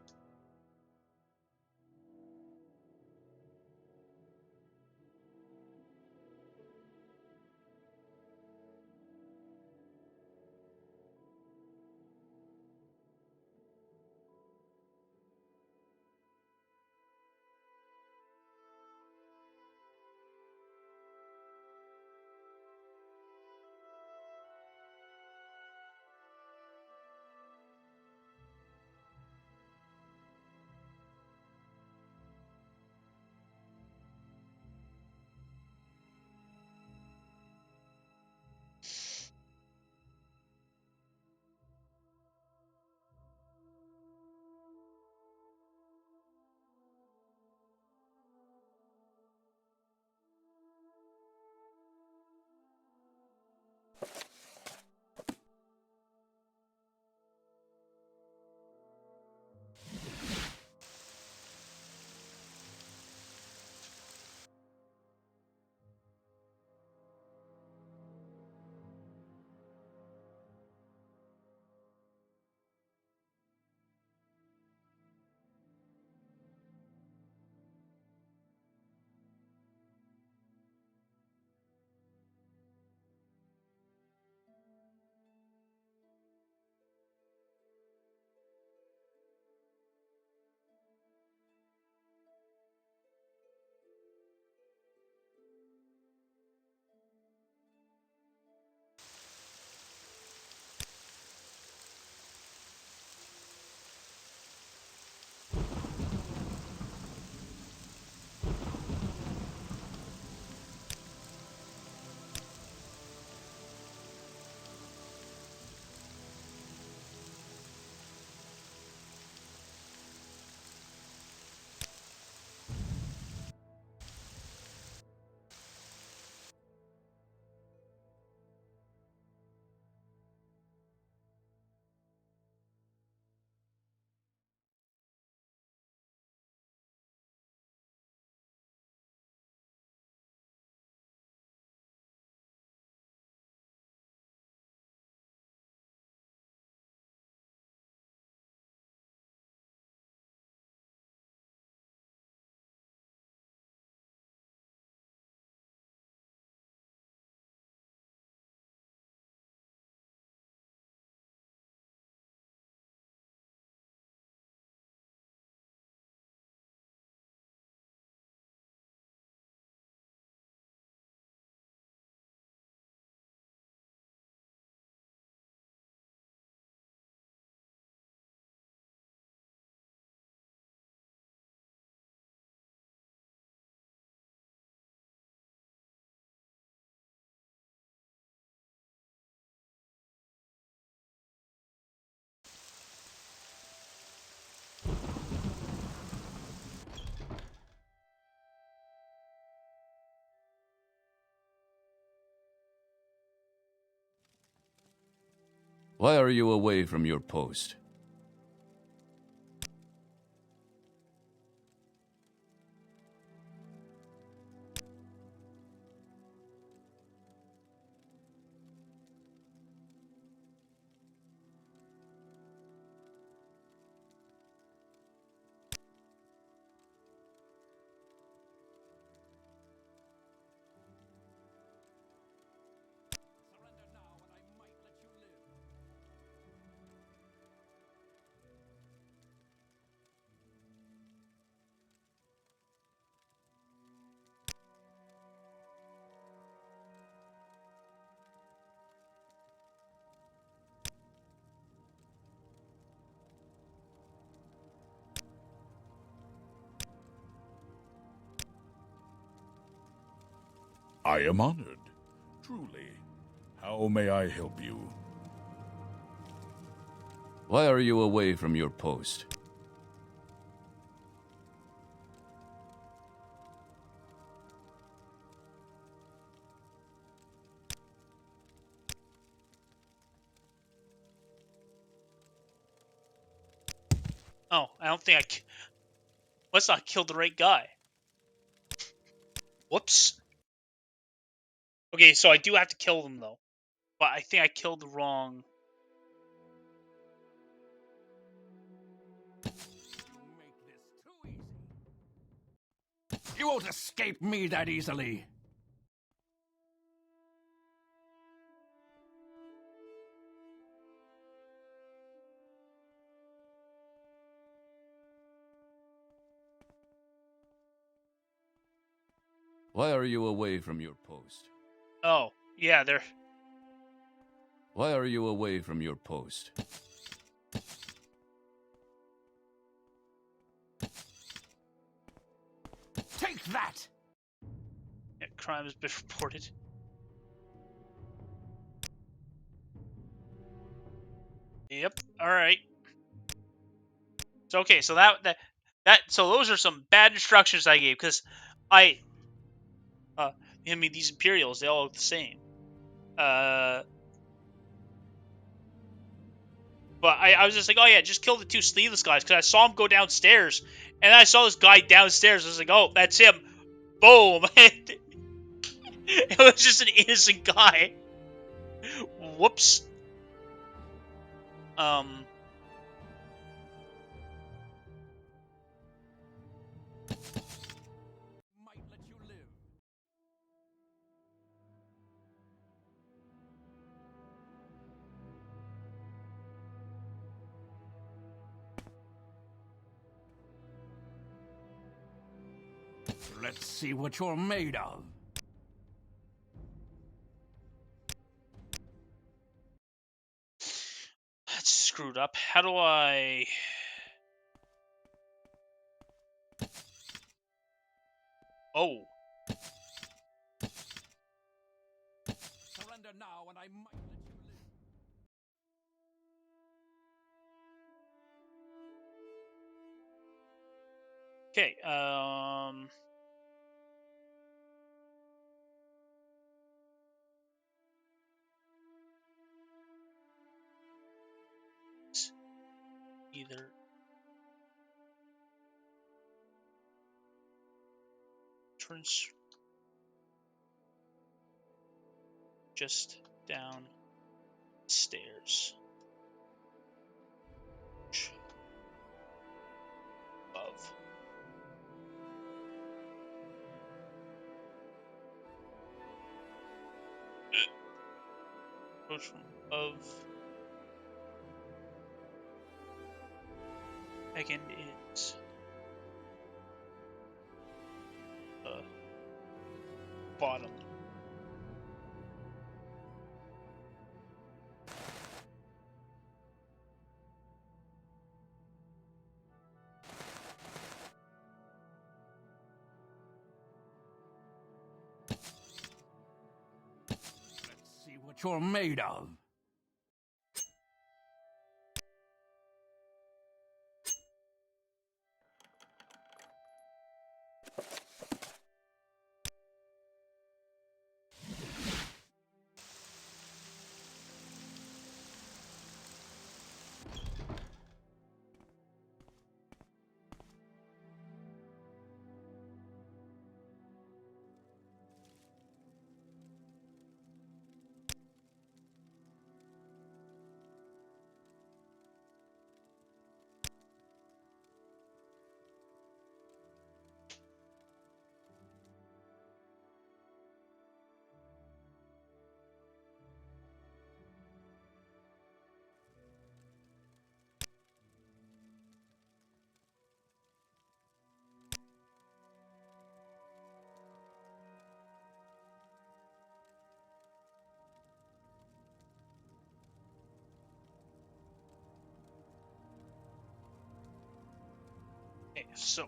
Why are you away from your post? Surrender now, and I might let you live. I am honored. Truly. How may I help you? Why are you away from your post? Oh, I don't think Let's not kill the right guy. Whoops. Okay, so I do have to kill them though. But I think I killed the wrong. You make this too easy. You won't escape me that easily. Why are you away from your post? Oh, yeah, they're. Why are you away from your post? Take that! Yeah, crime has been reported. Yep. All right. So okay, so so those are some bad instructions I gave because I uh I mean these Imperials they all look the same. Uh, but I was just like, oh yeah, just kill the two sleeveless guys because I saw him go downstairs and then I saw this guy downstairs. I was like, oh, that's him. Boom. It was just an innocent guy. Whoops. Um. Might let you live. Let's see what you're made of. That's screwed up. How do I? Oh. Surrender now, and I might let you live. Okay. Either. Turns just downstairs. Above. Approach from above. Second is bottom. Let's see what you're made of. Okay, so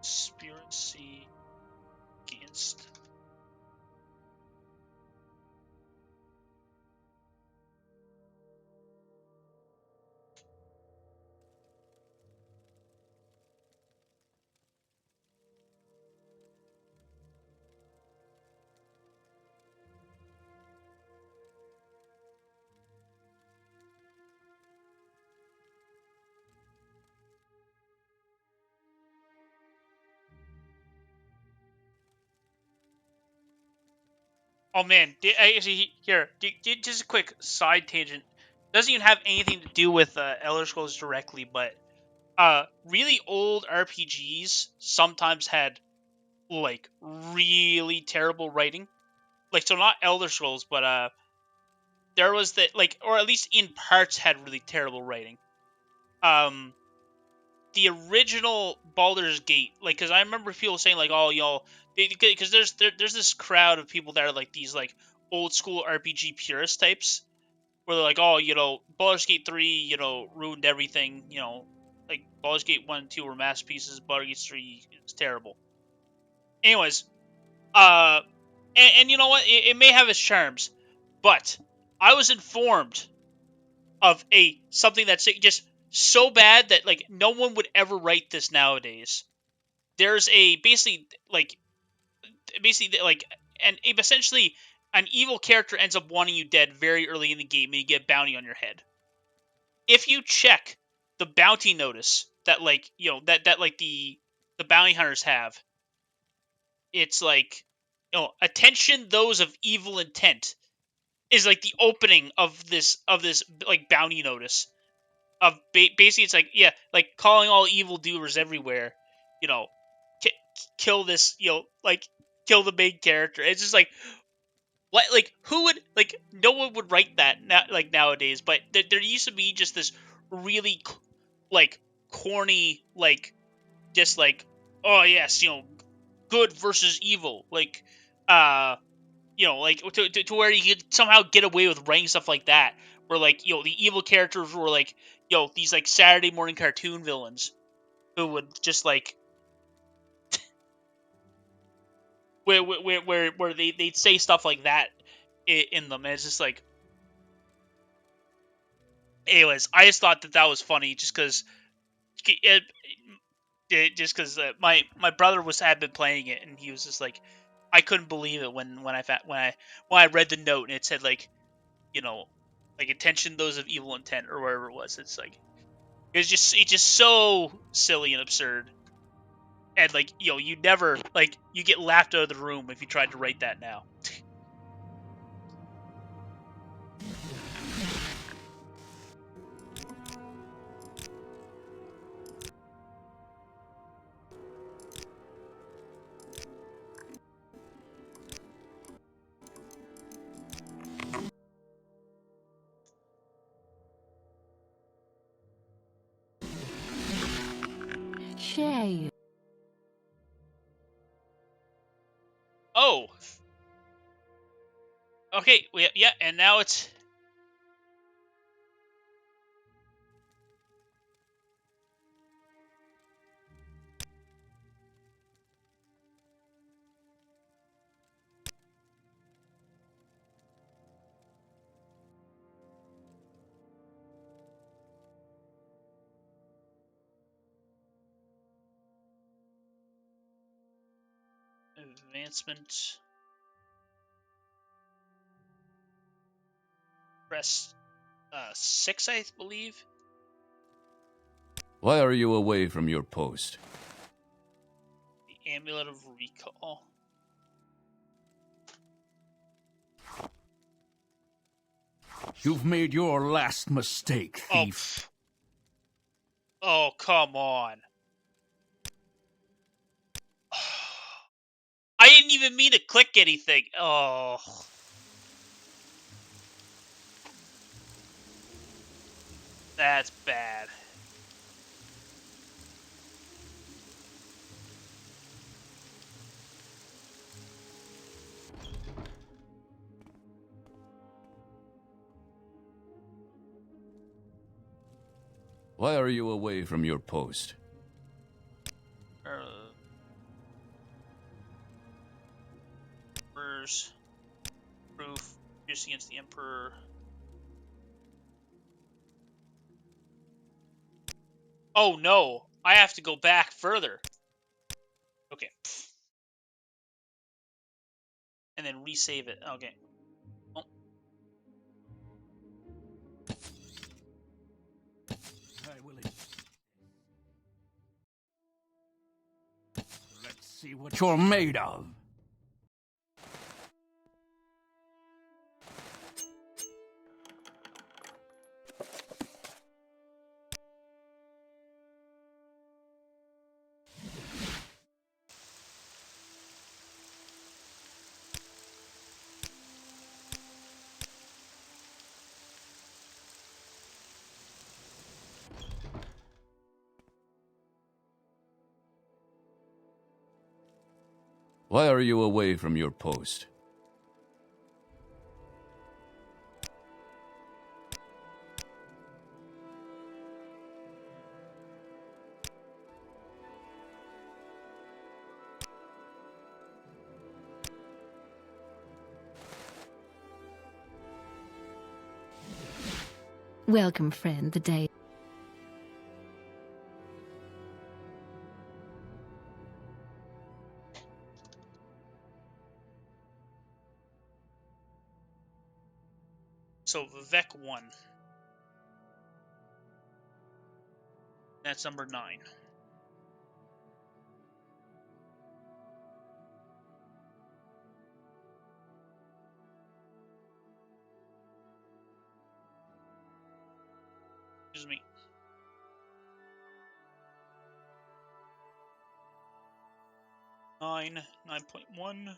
conspiracy against. Oh man, actually here, just a quick side tangent. Doesn't even have anything to do with Elder Scrolls directly, but really old RPGs sometimes had like really terrible writing. Like, so not Elder Scrolls, but there was that, like, or at least in parts had really terrible writing. The original Baldur's Gate, like, because I remember people saying like, oh, y'all, because there's this crowd of people that are like these like old school RPG purist types, where they're like, oh, Baldur's Gate 3, ruined everything, like Baldur's Gate 1 and 2 were masterpieces, Baldur's Gate 3 is terrible. Anyways, uh, and you know what? It may have its charms, but I was informed of something that's just so bad that like no one would ever write this nowadays. There's basically like and essentially an evil character ends up wanting you dead very early in the game, and you get a bounty on your head. If you check the bounty notice that like that like the bounty hunters have, it's like, attention those of evil intent is like the opening of this like bounty notice of basically it's like, yeah, like calling all evildoers everywhere, you know, k- kill this, like kill the main character. It's just like, what, like who would, like, no one would write that now, like nowadays. But there used to be just this really like corny, like, just like, oh yes, good versus evil, like, like to where you could somehow get away with writing stuff like that, where like, the evil characters were like, these like Saturday morning cartoon villains who would just like where they'd say stuff like that in them, and it's just like, anyways, I just thought that was funny just because my brother had been playing it, and he was just like, I couldn't believe it when I read the note and it said like, you know like, attention those of evil intent or whatever it was. It's like, it's just so silly and absurd. And like, you never, like, you get laughed out of the room if you tried to write that now. Shay. Oh, okay, yeah, and now it's advancement. Press 6, I believe. Why are you away from your post? The Amulet of Recall. You've made your last mistake, Oh, thief. oh, come on. I didn't even mean to click anything. Oh, that's bad. Why are you away from your post? Emperor's proof used against the Emperor. Oh no! I have to go back further. Okay. And then resave it. Okay. Oh. I will. Let's see what you're made of. Why are you away from your post? Welcome, friend, the day. So Vivek 1. That's number 9. Excuse me. Nine, 9.1.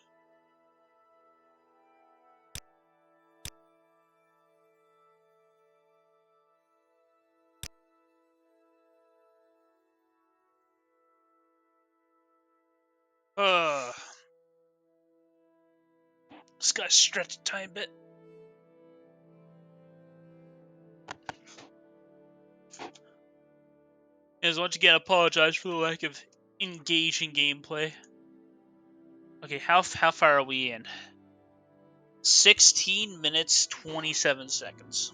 This guy's stretched a tiny bit. As once again, apologize for the lack of engaging gameplay. Okay, how far are we in? 16 minutes, 27 seconds.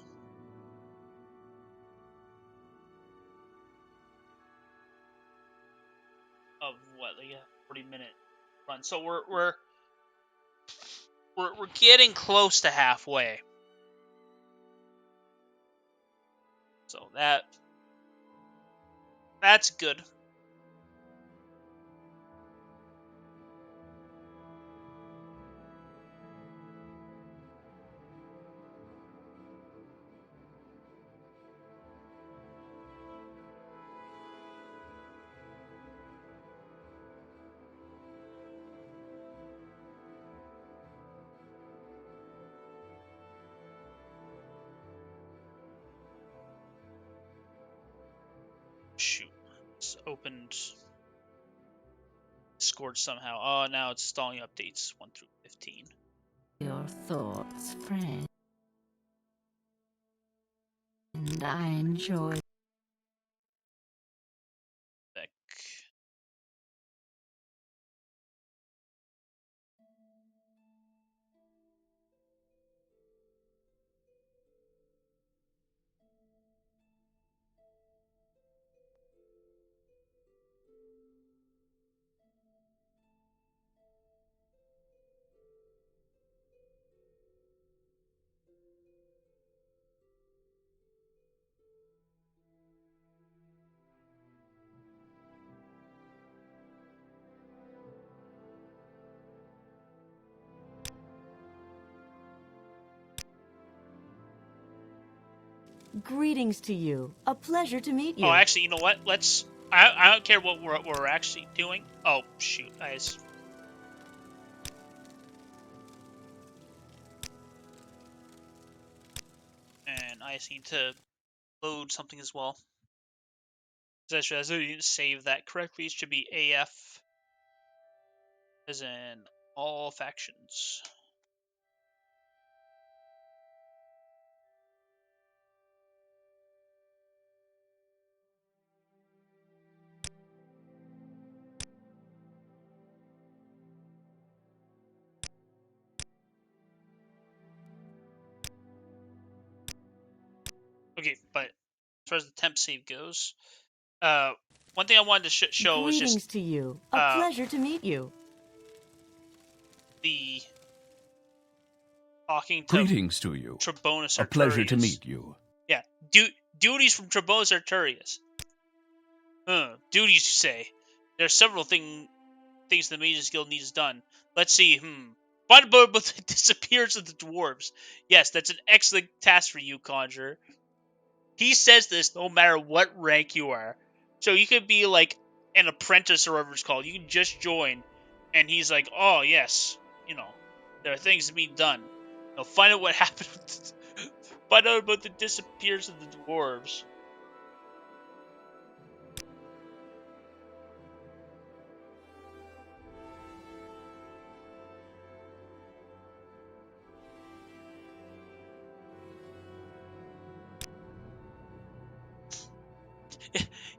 Of what, like a 40-minute run. So we're getting close to halfway. So that's good. Shoot. It's opened. Scored somehow. Oh, now it's installing updates 1 through 15. Your thoughts, friend. And I enjoy. Back. Greetings to you. A pleasure to meet you. Oh, actually, you know what? Let's. I don't care what we're actually doing. Oh shoot, and I just need to load something as well. Because I didn't save that correctly. It should be AF, as in all factions. Okay, but as far as the temp save goes, one thing I wanted to show was Greetings just to you. A pleasure to meet you. the talking to Greetings to you. Trebonus A pleasure to Arturius. meet you. Yeah, duties from Trebonus Arturius. Duties, you say? There are several things the Mages Guild needs done. Let's see. Find out about the disappearance of the dwarves. Yes, that's an excellent task for you, Conjurer. He says this no matter what rank you are. So you could be like an apprentice or whatever it's called. You can just join, and he's like, "Oh yes, there are things to be done. Now find out what happened. Find out about the disappearance of the dwarves."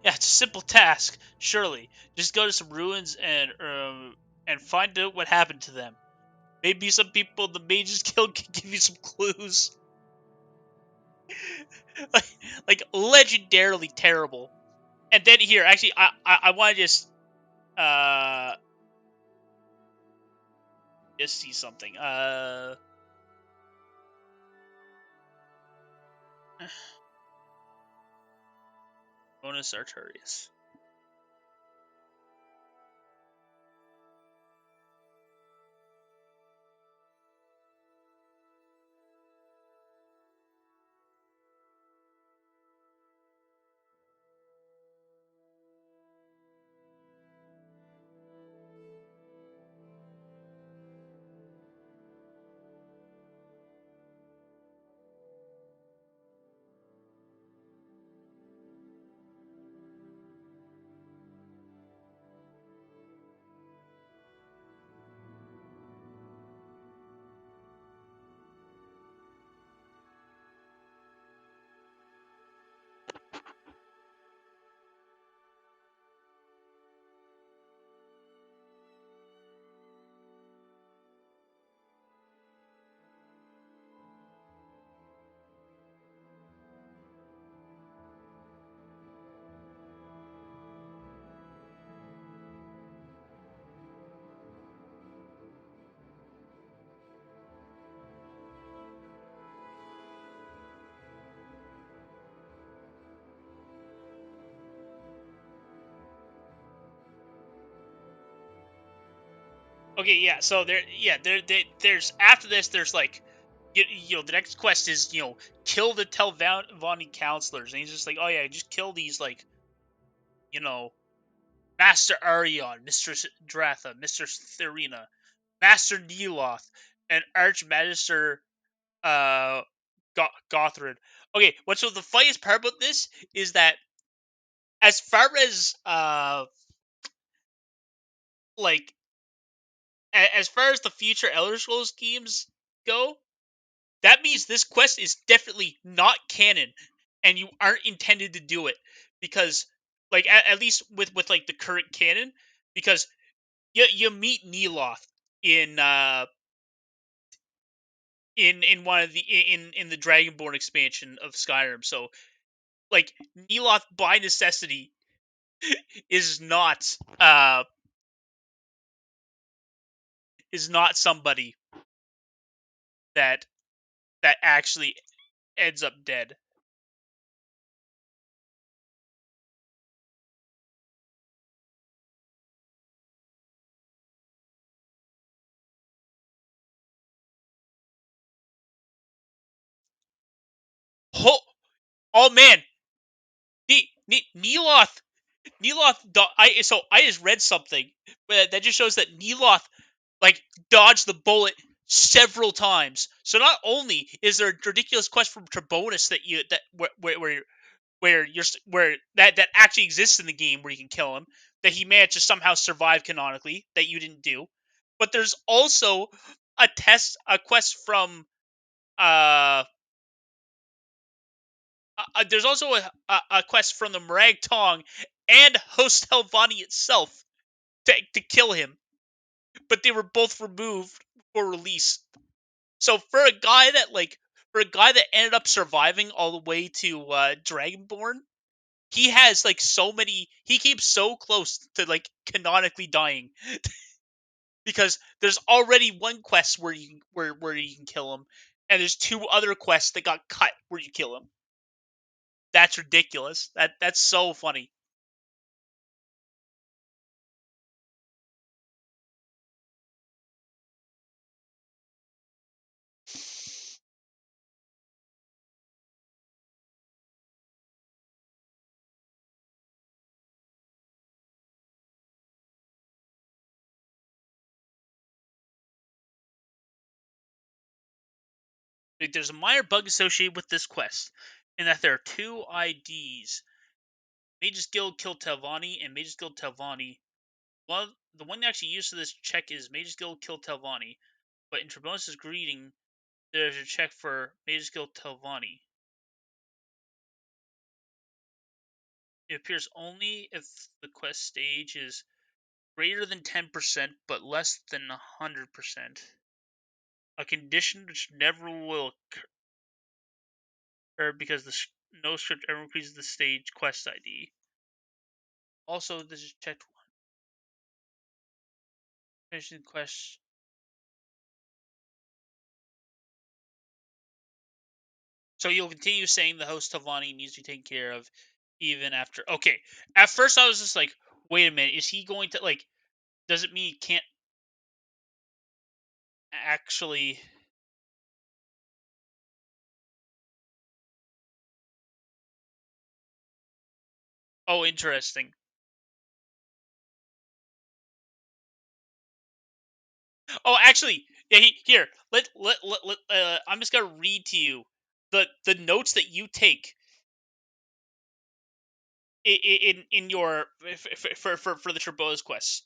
Yeah, it's a simple task. Surely, just go to some ruins and find out what happened to them. Maybe some people in the Mages Guild can give you some clues. like legendarily terrible. And then here, actually, I want to just see something. Bonus Arturius. Okay, yeah. So there's after this. There's like, the next quest is kill the Telvanni counselors, and he's just like, oh yeah, just kill these like, you know, Master Arion, Mistress Dratha, Mistress Therina, Master Neloth, and Archmagister Gothrid. Okay, what's the funniest part about this is that as far as like as far as the future Elder Scrolls games go, that means this quest is definitely not canon, and you aren't intended to do it because, like, at least with like the current canon, because you meet Neloth in in one of the in the Dragonborn expansion of Skyrim. So like Neloth by necessity is not somebody that actually ends up dead. Oh man, Neloth. I just read something that just shows that Neloth like dodged the bullet several times. So not only is there a ridiculous quest from Trebonus that where that actually exists in the game where you can kill him, that he managed to somehow survive canonically, that you didn't do, but there's also a quest from uh there's also a quest from the Morag Tong and Host Helvani itself to kill him, but they were both removed for release. So for a guy that like for a guy that ended up surviving all the way to Dragonborn, he has like so many. He keeps so close to like canonically dying because there's already one quest where you can kill him, and there's two other quests that got cut where you kill him. That's ridiculous. That's so funny. Like, there's a minor bug associated with this quest, in that there are two IDs: Mage's Guild Kill Telvanni and Mage's Guild Telvanni. Well, the one actually used for this check is Mage's Guild Kill Telvanni, but in Trebonus' greeting, there's a check for Mage's Guild Telvanni. It appears only if the quest stage is greater than 10% but less than 100%. A condition which never will occur because no script ever increases the stage quest ID. Also, this is checked. Finishing quest. So you'll continue saying the host Telvanni needs to be taken care of even after. Okay. At first, I was just like, wait a minute. Is he going to, like, does it mean he can't actually. Oh, interesting. Oh, actually, yeah. Here, I'm just gonna read to you the notes that you take in your for the Trebos quests.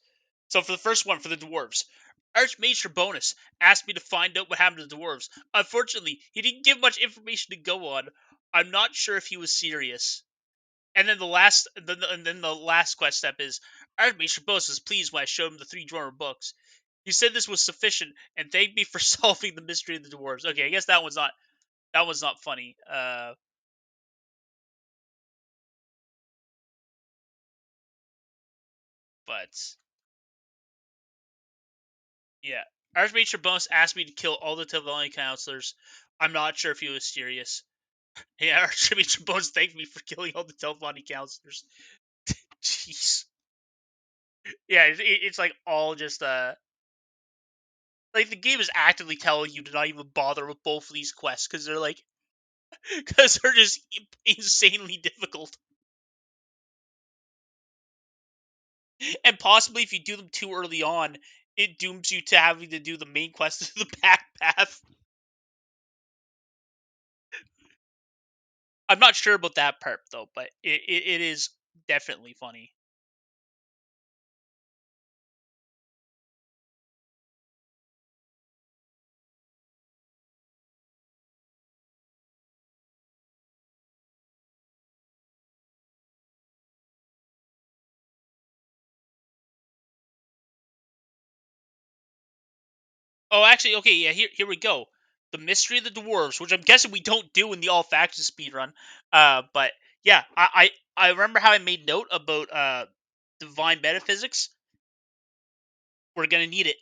So for the first one, for the dwarves, Archmage Trebonus asked me to find out what happened to the dwarves. Unfortunately, he didn't give much information to go on. I'm not sure if he was serious. And then the last quest step is Archmage Trebonus was pleased when I showed him the three drawer books. He said this was sufficient and thanked me for solving the mystery of the dwarves. Okay, I guess that one's not funny. But yeah, Archmage Trebonus asked me to kill all the Telvanni counselors. I'm not sure if he was serious. Yeah, Archmage Trebonus thanked me for killing all the Telvanni counselors. Jeez. Yeah, it's like all just like the game is actively telling you to not even bother with both of these quests because they're just insanely difficult. And possibly if you do them too early on, it dooms you to having to do the main quest through the back path. I'm not sure about that part though, but it is definitely funny. Oh, actually, okay, yeah, here we go. The Mystery of the Dwarves, which I'm guessing we don't do in the all factions speedrun. But yeah, I remember how I made note about divine metaphysics. We're gonna need it.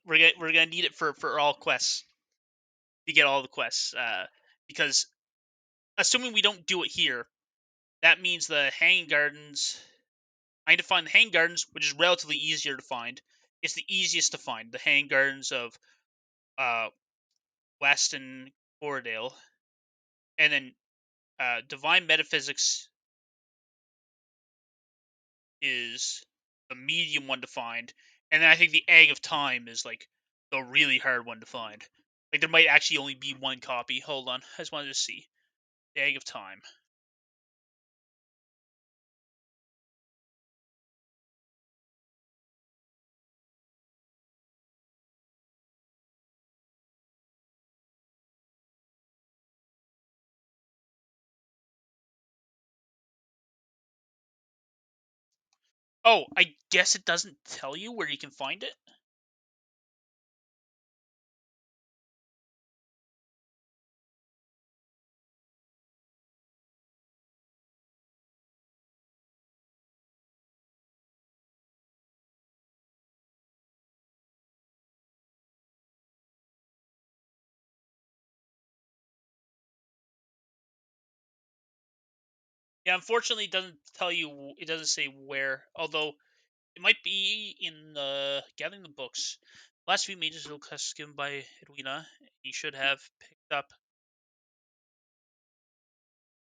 We're gonna need it for all quests to get all the quests. Because assuming we don't do it here, that means the Hanging Gardens. I need to find the Hanging Gardens, which is relatively easier to find. It's the easiest to find. The Hanging Gardens of West and Cordale. And then divine metaphysics is the medium one to find, and then I think the egg of time is like the really hard one to find. Like there might actually only be one copy. Hold on, I just wanted to see the egg of time. Oh, I guess it doesn't tell you where you can find it. Yeah, unfortunately, it doesn't tell you. It doesn't say where. Although it might be in the gathering the books. Last few mages will quests given by Edwina. You should have picked up.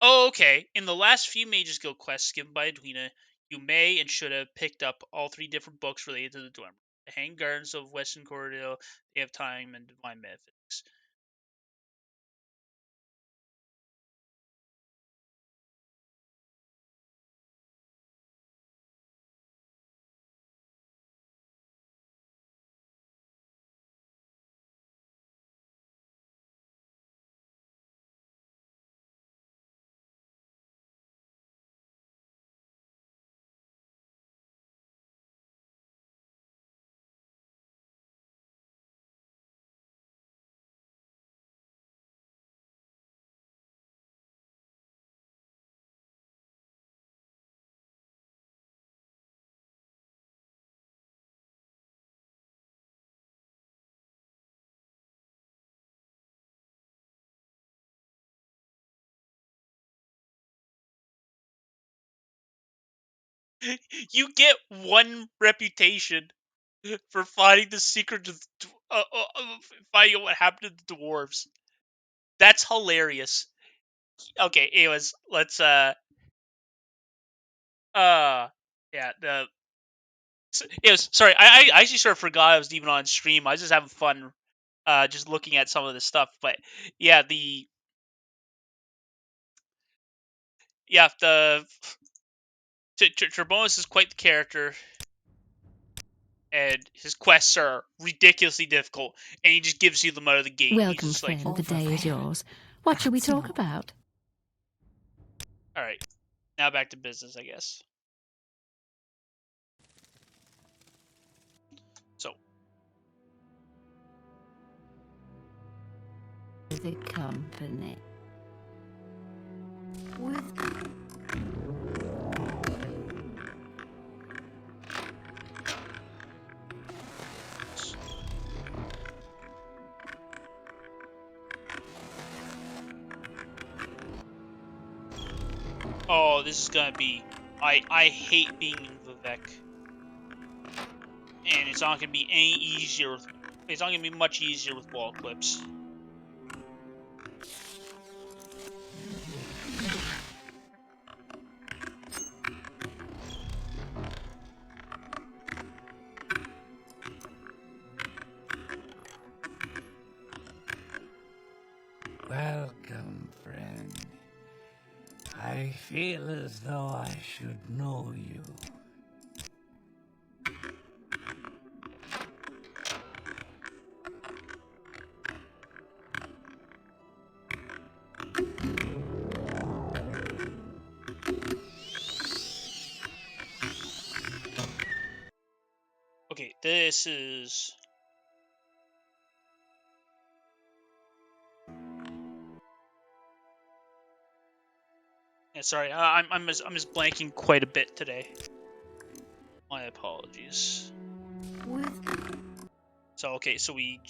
Oh, okay. In the last few Mages Guild quests given by Edwina, you may and should have picked up all 3 different books related to the Dwemer. The Hanged Gardens of Western Corridor, They Have Time, and Divine Metaphysics. You get 1 reputation for finding the secret of finding out what happened to the dwarves. That's hilarious. Okay, anyways, let's yeah, sorry, I actually sort of forgot I was even on stream. I was just having fun just looking at some of this stuff. But yeah, the Trebonus is quite the character, and his quests are ridiculously difficult, and he just gives you them out of the gate. He's Welcome, just like, friend. The day is yours. What shall we That's talk all. about? all right, now back to business, I guess. So, The company. With oh, this is gonna be. I hate being Vivek, and it's not gonna be any easier. It's not gonna be much easier with wall clips. Welcome, friend. I feel as though I should know you. Okay, this is. Yeah, sorry, I'm just blanking quite a bit today. My apologies. So okay, so we.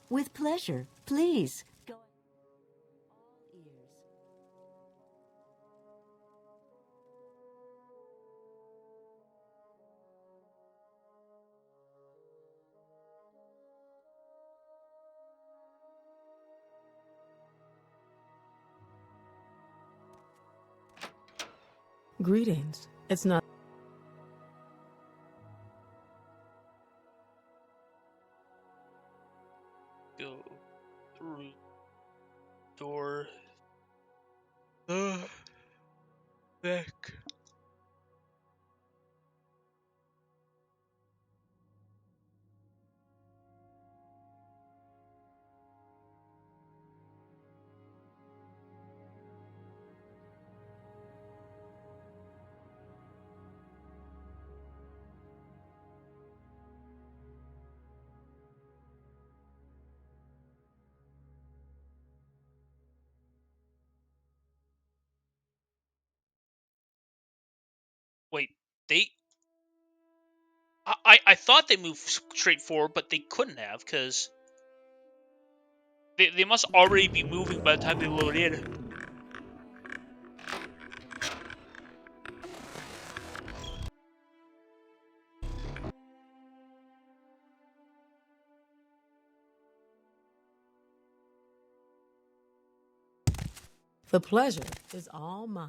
with pleasure, please. Go all ears. Greetings. It's not. Go through door. Back. They, I thought they moved straight forward, but they couldn't have because they must already be moving by the time they load in. The pleasure is all mine.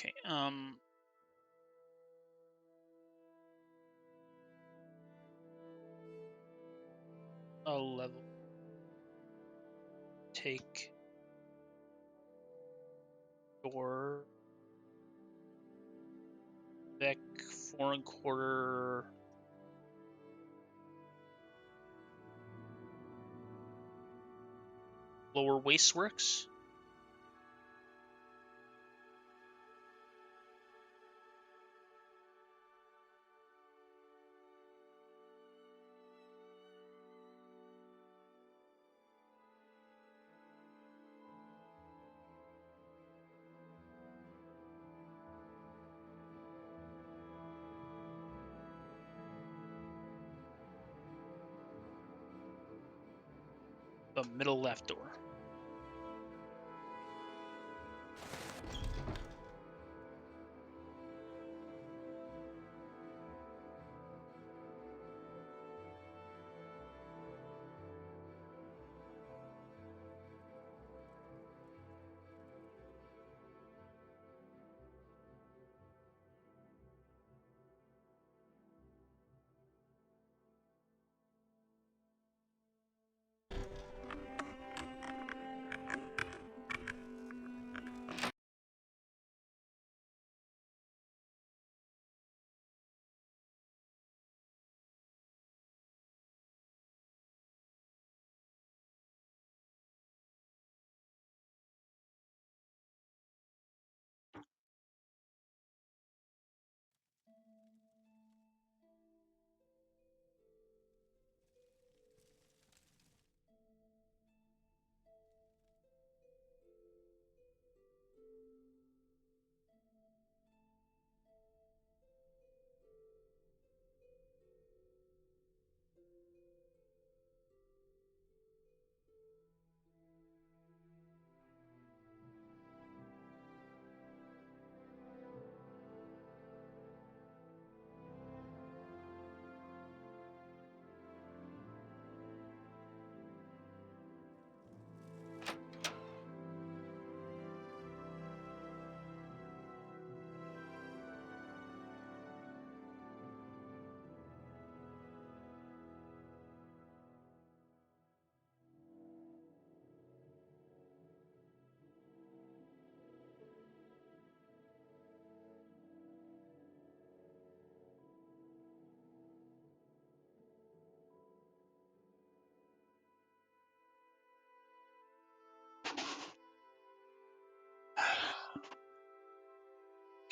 Okay. A level. Take your deck 4 1/4. Lower Wasteworks. The middle left door.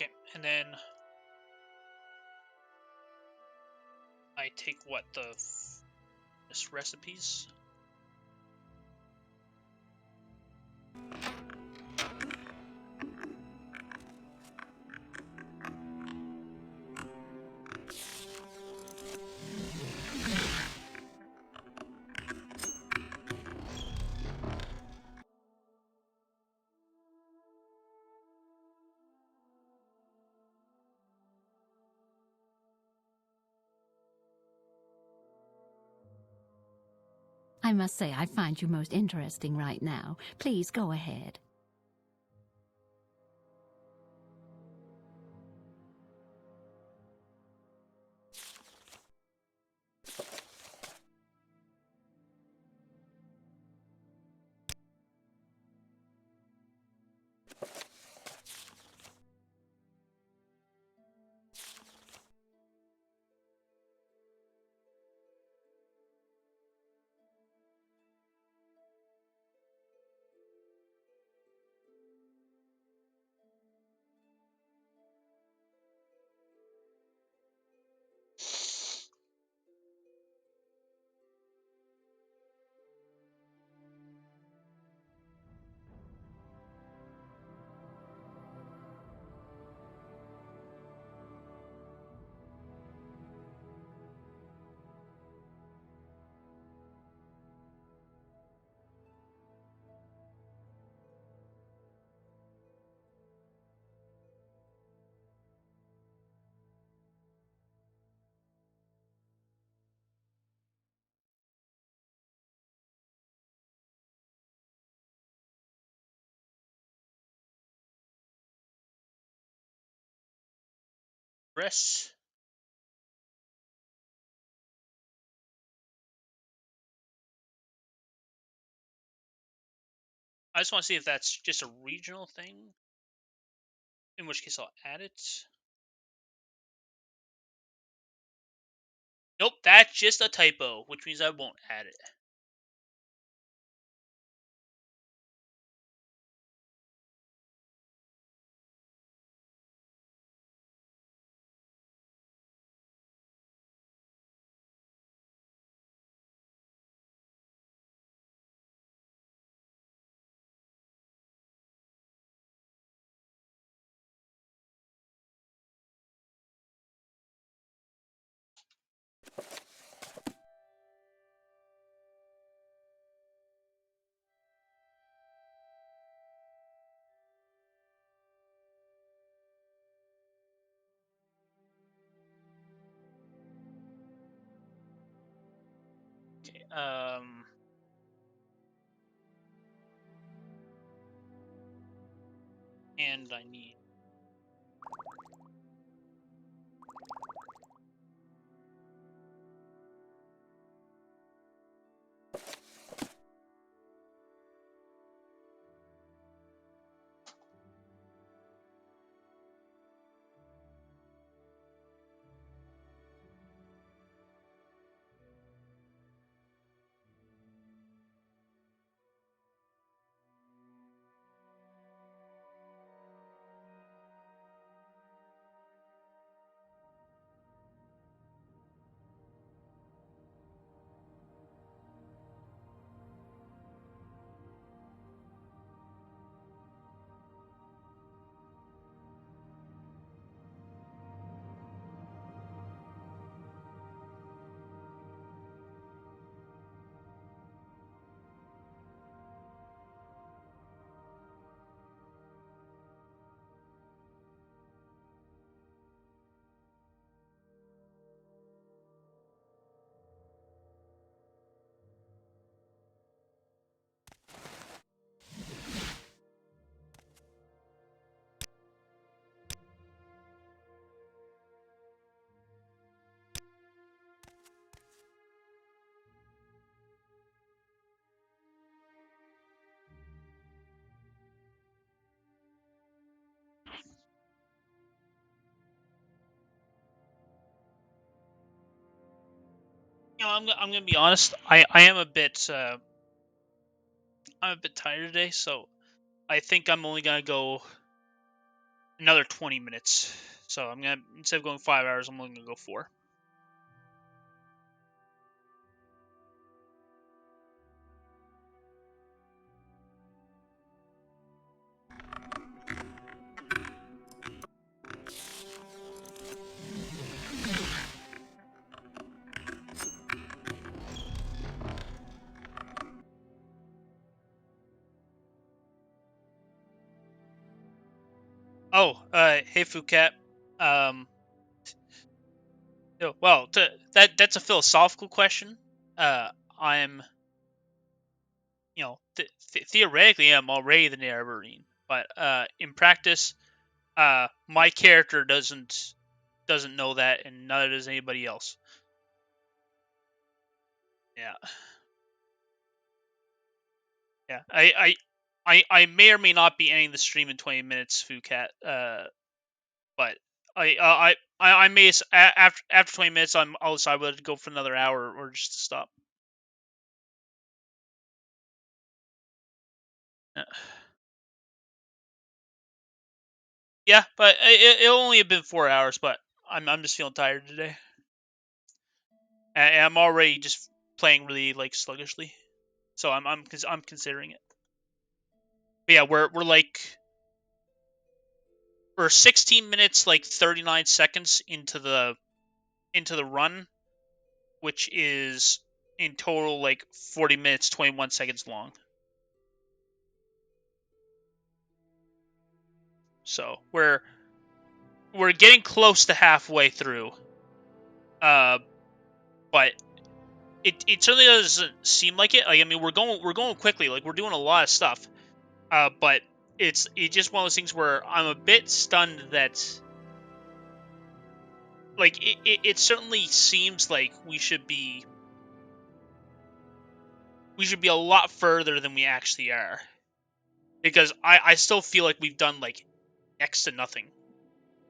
Okay, and then I take what this recipes. I must say I find you most interesting right now. Please go ahead. Press. I just want to see if that's just a regional thing. In which case I'll add it. Nope, that's just a typo, which means I won't add it. Okay, and I need... I'm gonna be honest. I am a bit I'm a bit tired today, so I think I'm only gonna go another 20 minutes. So I'm gonna, instead of going 5 hours, I'm only gonna go 4. Oh, hey Phuket. Um, well, that's a philosophical question. I'm theoretically I'm already the Nerevarine, but in practice, my character doesn't know that, and neither does anybody else. Yeah. Yeah. I may or may not be ending the stream in 20 minutes, Fucat. But I may after 20 minutes I'll decide whether to go for another hour or just to stop. Yeah, but it'll only have been 4 hours, but I'm just feeling tired today. And I'm already just playing really like sluggishly. So I'm considering it. But yeah, we're 16 minutes like 39 seconds into the run, which is in total like 40 minutes 21 seconds long. So we're getting close to halfway through. But it certainly doesn't seem like it. Like, I mean, we're going quickly. Like, we're doing a lot of stuff. But it's just one of those things where I'm a bit stunned that, like, it certainly seems like we should be a lot further than we actually are. Because I still feel like we've done like next to nothing.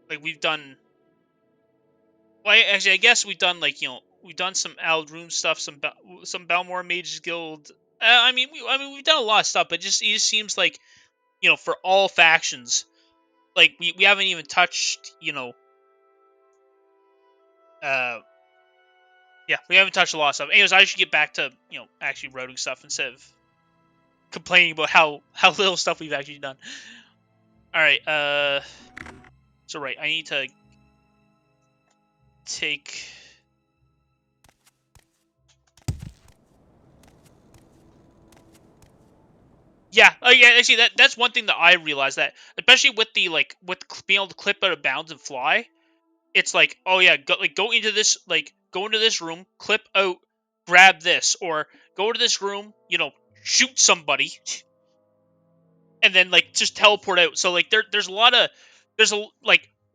Like, we've done, well, actually I guess we've done like, we've done some Aldrune stuff, some Balmor Mages Guild. I mean we've done a lot of stuff, but it just seems like, for all factions, like we haven't even touched, yeah, we haven't touched a lot of stuff. Anyways, I should get back to, actually roading stuff instead of complaining about how little stuff we've actually done. All right, so right, I need to take. Yeah, yeah. Actually, that's one thing that I realized, that especially with the with being able to clip out of bounds and fly, it's like, oh yeah, go into this room, clip out, grab this, or go to this room, shoot somebody, and then like just teleport out. So like there's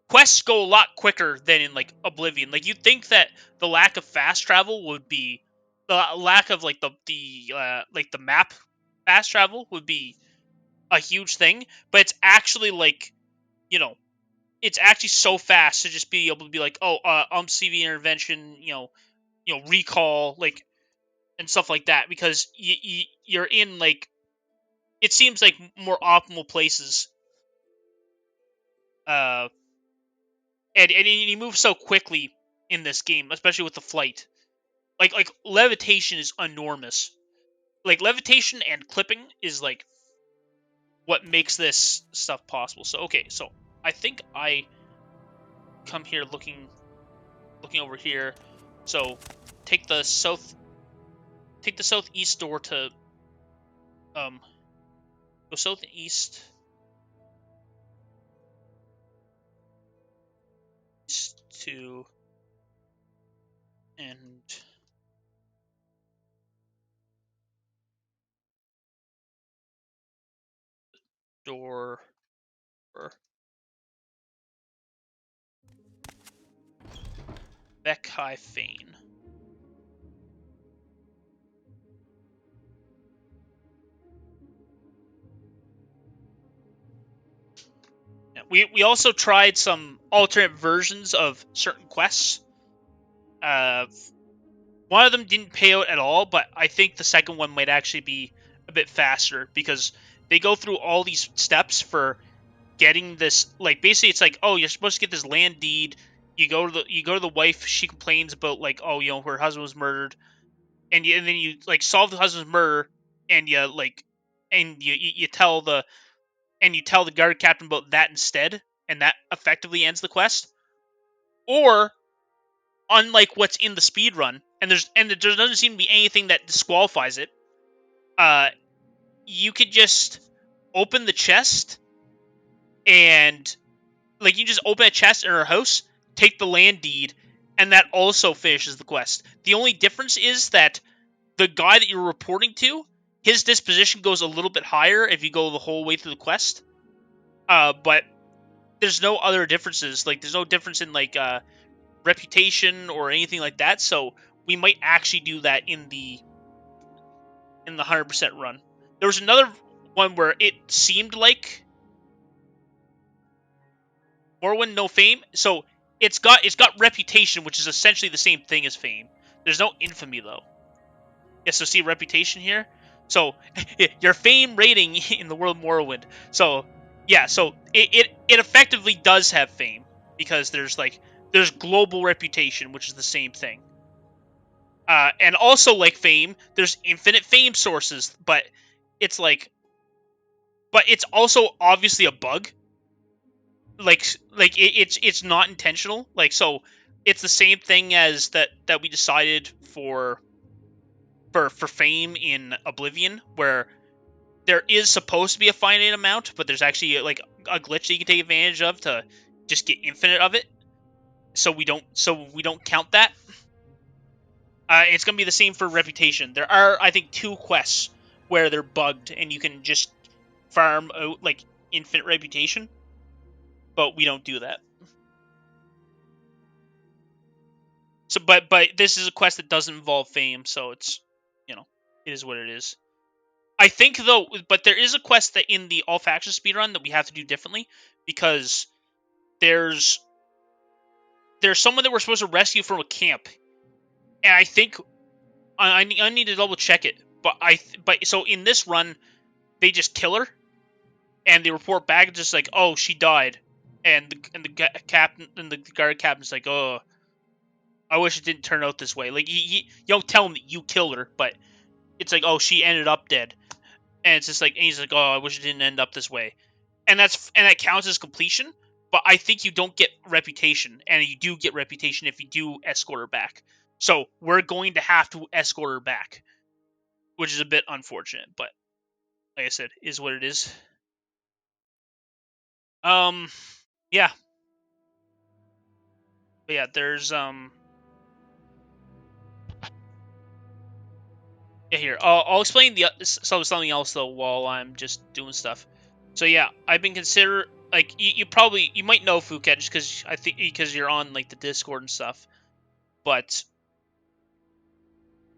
quests go a lot quicker than in like Oblivion. Like, you'd think that the lack of fast travel would be the lack of like the map fast travel would be a huge thing, but it's actually like, it's actually so fast to just be able to be like, oh, CV intervention, recall, like, and stuff like that, because you're in like, it seems like more optimal places, and you move so quickly in this game, especially with the flight. Like levitation is enormous. Like, levitation and clipping is like what makes this stuff possible. So okay, so I think I come here looking over here. So take the southeast door to go southeast to and door or Beck-High Fane. We also tried some alternate versions of certain quests. One of them didn't pay out at all, but I think the second one might actually be a bit faster, because they go through all these steps for getting this. Like, basically, it's like, oh, you're supposed to get this land deed. You go to the wife. She complains about like, oh, her husband was murdered, and then you like solve the husband's murder, and you tell the guard captain about that instead, and that effectively ends the quest. Or, unlike what's in the speed run, and there doesn't seem to be anything that disqualifies it, you could just open the chest, and like, you just open a chest in her house, take the land deed, and that also finishes the quest. The only difference is that the guy that you're reporting to his disposition goes a little bit higher if you go the whole way through the quest. But there's no other differences. Like, there's no difference in like reputation or anything like that. So we might actually do that in the 100% run. There was another one where it seemed like Morrowind no fame. So it's got reputation, which is essentially the same thing as fame. There's no infamy though. Yeah, so see reputation here. So your fame rating in the world of Morrowind. So yeah, so it effectively does have fame because there's global reputation, which is the same thing. And also like fame, there's infinite fame sources, but it's like, but it's also obviously a bug. It's not intentional. Like, so it's the same thing as that we decided for fame in Oblivion, where there is supposed to be a finite amount, but there's actually like a glitch that you can take advantage of to just get infinite of it. So we don't count that. It's gonna be the same for reputation. There are, I think, 2 quests where they're bugged and you can just farm out like infinite reputation, but we don't do that. So, but this is a quest that doesn't involve fame, so it's, it is what it is. I think though, but there is a quest that in the all faction speedrun that we have to do differently because there's someone that we're supposed to rescue from a camp, and I think I need to double check it. But so in this run, they just kill her, and they report back just like, oh, she died, and the captain and the guard captain's like, oh, I wish it didn't turn out this way. Like, you don't tell him that you killed her, but it's like, oh, she ended up dead, and it's just like, and he's like, oh, I wish it didn't end up this way, and that counts as completion. But I think you don't get reputation, and you do get reputation if you do escort her back. So we're going to have to escort her back, which is a bit unfortunate, but like I said, is what it is. Yeah. But yeah, there's yeah, here. I'll explain something else though while I'm just doing stuff. So yeah, I've been consider like you might know Phuket just because you're on like the Discord and stuff, but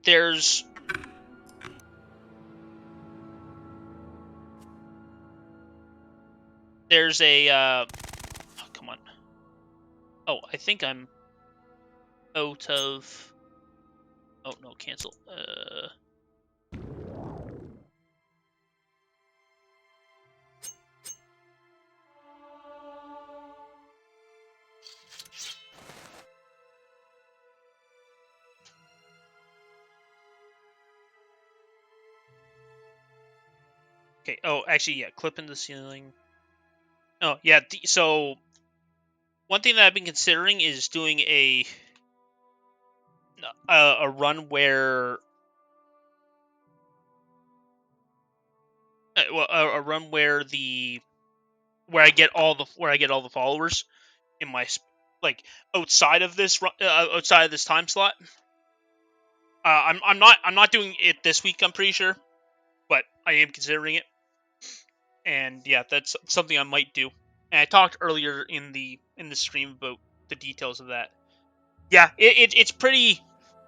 there's a oh, come on. Oh, I think I'm out of. Oh no, cancel. Okay. Oh, actually, yeah. Clip in the ceiling. Oh, yeah. So one thing that I've been considering is doing a run where a run where I get all the followers in my like outside of this time slot. I'm not doing it this week, I'm pretty sure, but I am considering it. And yeah, that's something I might do. And I talked earlier in the stream about the details of that. Yeah, it's pretty.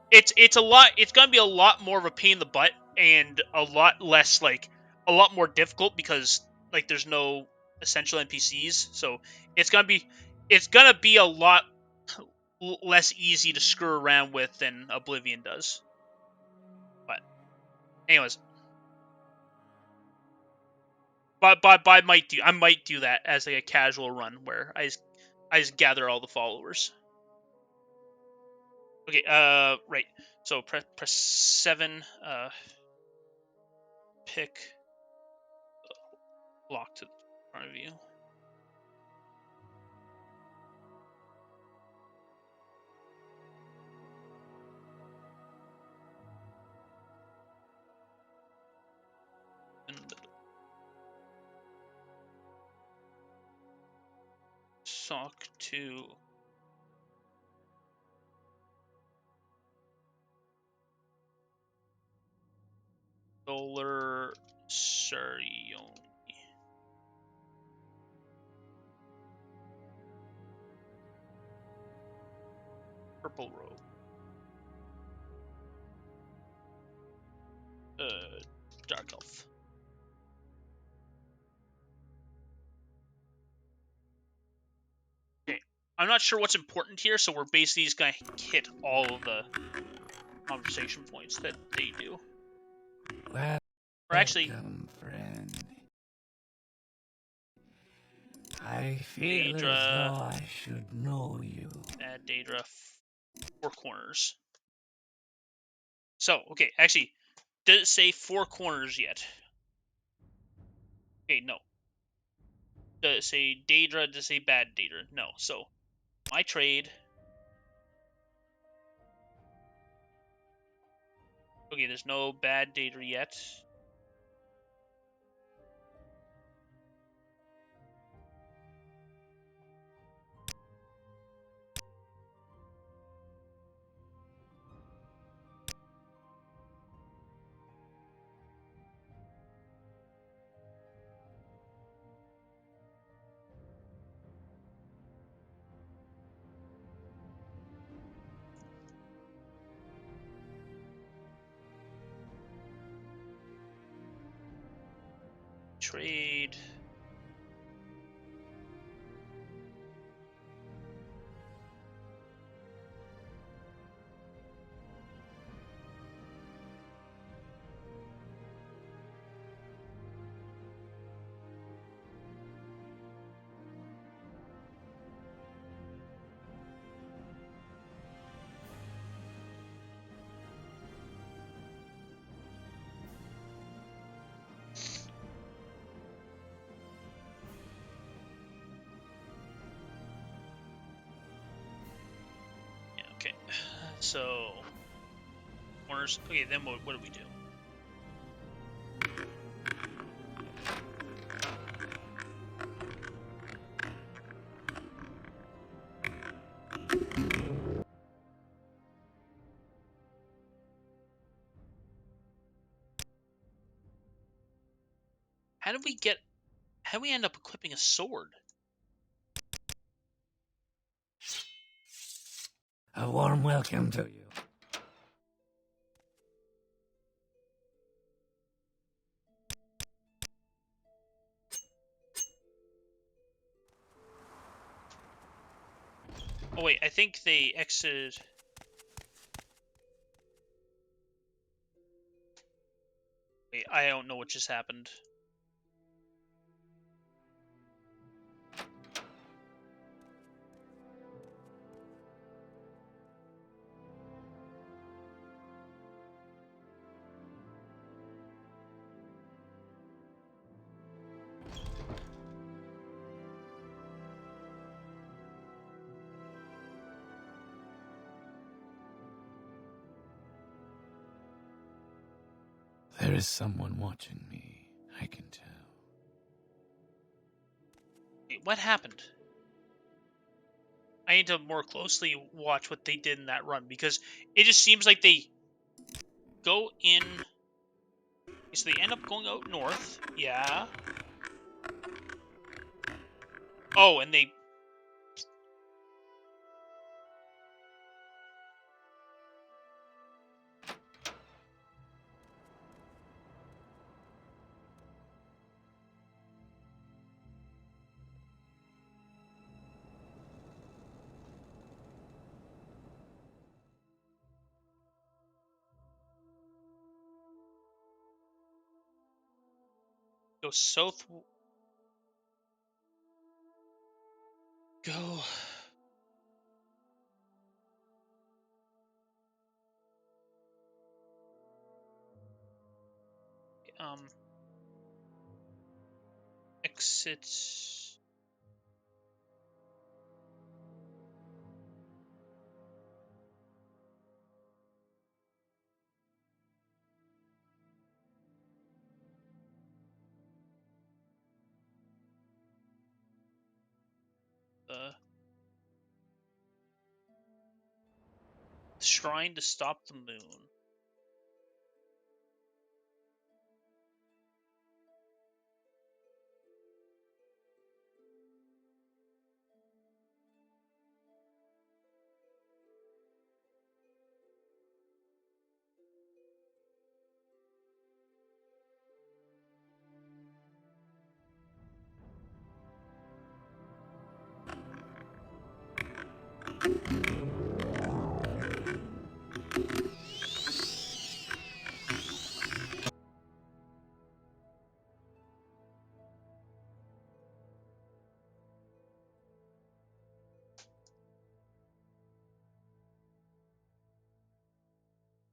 It's a lot. It's gonna be a lot more of a pain in the butt and a lot less a lot more difficult because like there's no essential NPCs. So it's gonna be a lot less easy to screw around with than Oblivion does. But anyways, but I might do that as like a casual run where I just gather all the followers. Okay, right. So press 7, pick block to the front of you. And sock to Solar Sarioni. Purple robe. Dark elf. Okay. I'm not sure what's important here, so we're basically just gonna hit all of the conversation points that they do. Well, Or actually, welcome, friend. I feel as Daedra, though I should know you. add Daedra, 4 corners. So, okay, actually, does it say 4 corners yet? Okay, no. Does it say Daedra? Does it say bad Daedra? No. So, my trade. Okay, there's no bad Daedra yet. Trade. Yeah, okay. So, corners. Okay, then what do we do? How do we end up equipping a sword? A warm welcome to you. Oh wait, I think they exited. Wait, I don't know what just happened. There is someone watching me, I can tell. Wait, what happened? I need to more closely watch what they did in that run because it just seems like they go in. So they end up going out north. Yeah. Oh, and they. Go south. Go. Um. Exit. The shrine to stop the moon.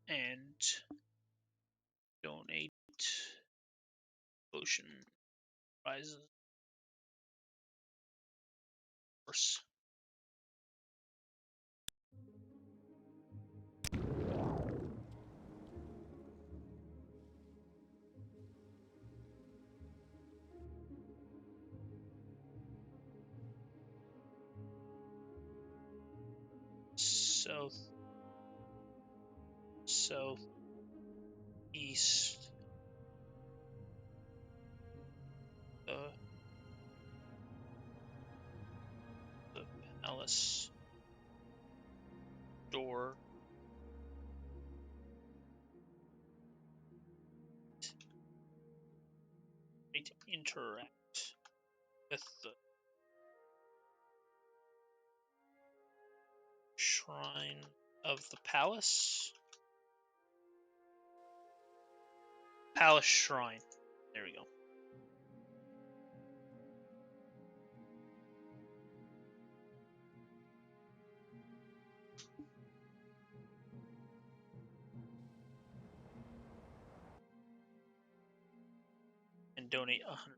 and donate ocean rises. Course. Southeast. The palace door. To interact with the shrine of the palace. Palace shrine. There we go. And donate 100.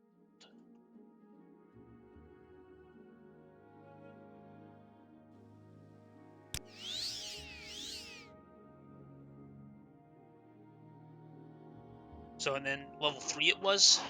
So, and then level 3 it was.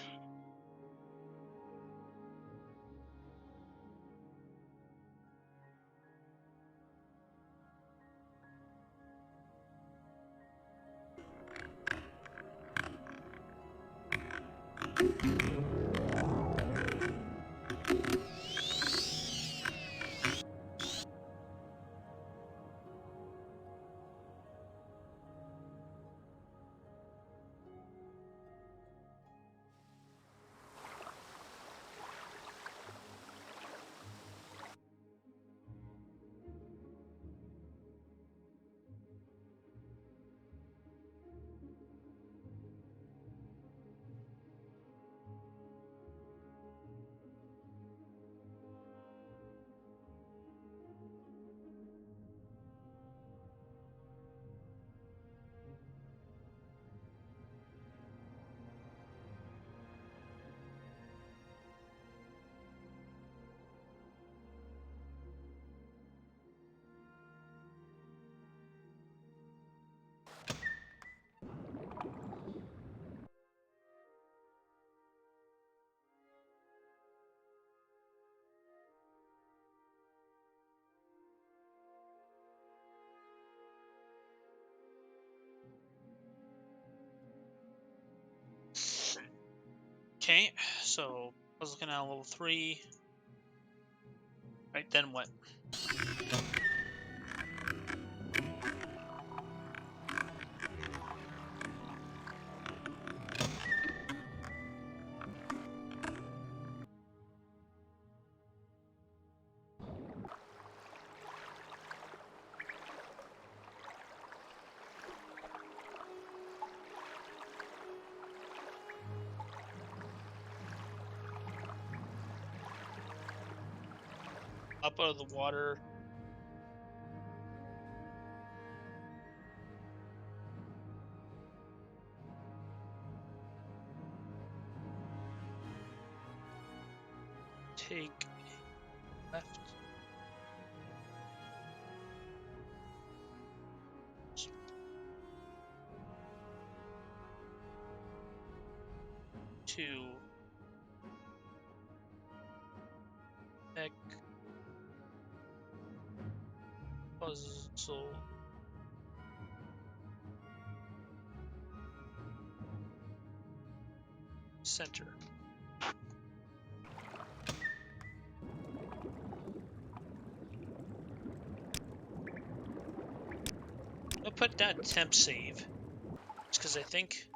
Okay, so I was looking at level 3. Right, then what? Up out of the water. Take left. To Tech Puzzle Center. I'll put that temp save. Just because I think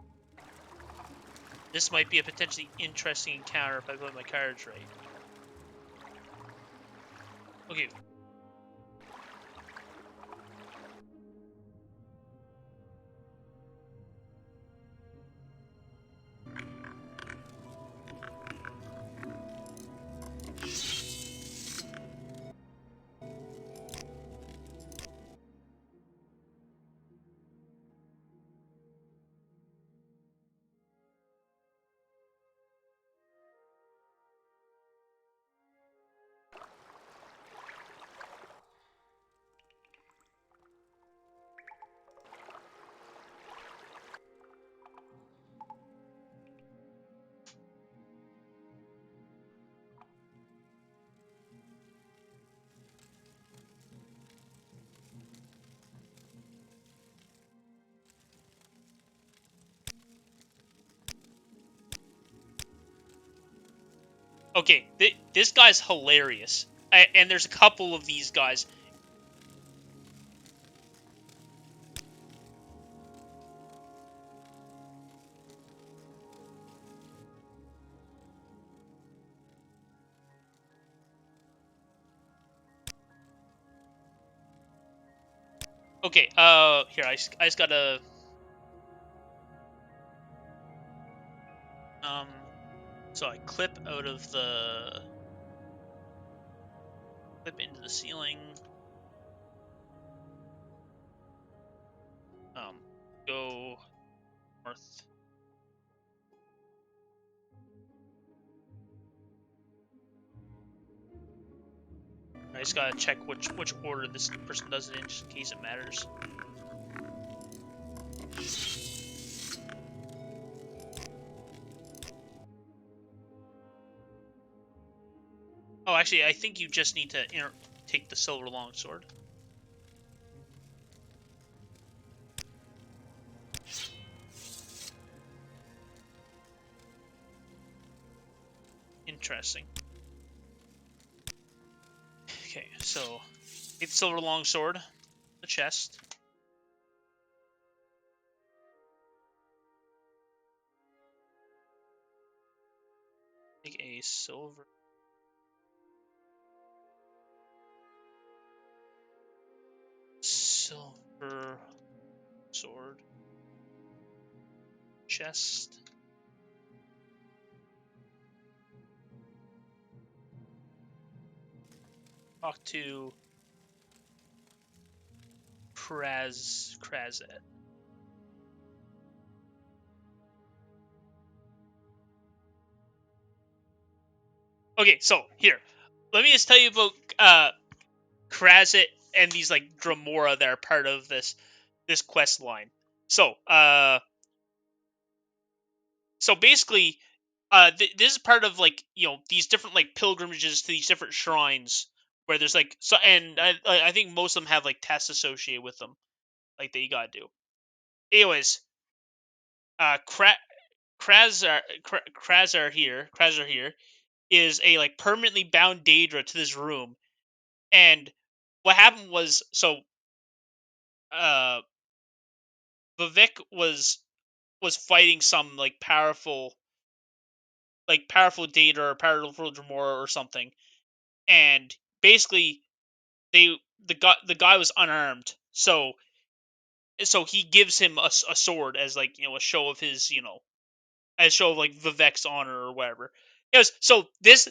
this might be a potentially interesting encounter if I put my cards right. Okay. Okay, this guy's hilarious. And there's a couple of these guys. Okay, here, I just gotta... So I clip out of the... Clip into the ceiling. Go north. I just gotta check which order this person does it in, just in case it matters. Oh, actually, I think you just need to take the silver longsword. Interesting. Okay, so take the silver longsword, the chest. Take a silver sword, chest. Talk to Krazet. Okay, so here, let me just tell you about Krazet and these like Dremora that are part of this quest line. So basically, this is part of like these different like pilgrimages to these different shrines where there's like and I think most of them have like tests associated with them, like that you gotta do. Anyways, Krazar here is a like permanently bound Daedra to this room, and what happened was uh Vivek was fighting some like powerful Daedra or powerful Dremora or something, and basically the guy was unarmed, so he gives him a sword as like a show of his as show of like Vivek's honor or whatever. Yes, so this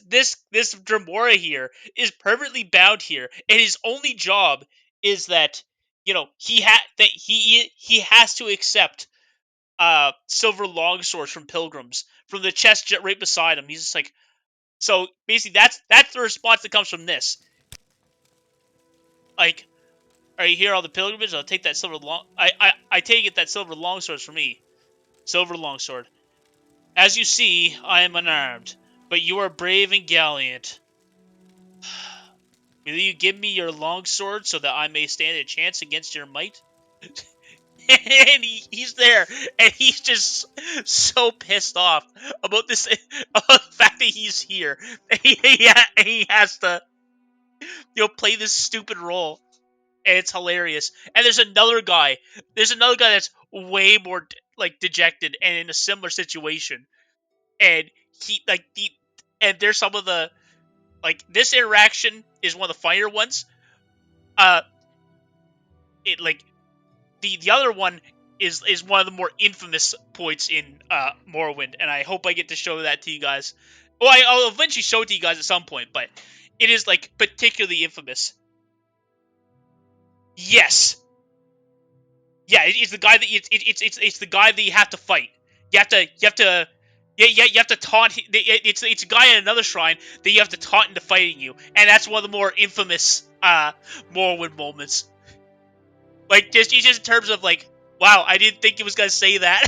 Dremora here is permanently bound here, and his only job is that he has to accept silver longswords from pilgrims from the chest right beside him. He's just like, so basically that's the response that comes from this. Like, are you here on the pilgrimage? I'll take that silver long. I take it that silver longsword's for me. Silver longsword. As you see, I am unarmed, but you are brave and gallant. Will you give me your longsword so that I may stand a chance against your might? And he's there, and he's just so pissed off about this, about the fact that he's here. He has to, play this stupid role, and it's hilarious. And there's another guy. That's way more like dejected and in a similar situation, and and there's some of the this interaction is one of the finer ones. Uh, it like the other one is one of the more infamous points in Morrowind, and I hope I get to show that to you guys. Well, I'll eventually show it to you guys at some point, but it is like particularly infamous. Yes, yeah, it's the guy that it's the guy that you have to fight. You have to. Yeah, you have to taunt. It's a guy in another shrine that you have to taunt into fighting you, and that's one of the more infamous Morrowind moments. Like just in terms of like, wow, I didn't think he was gonna say that.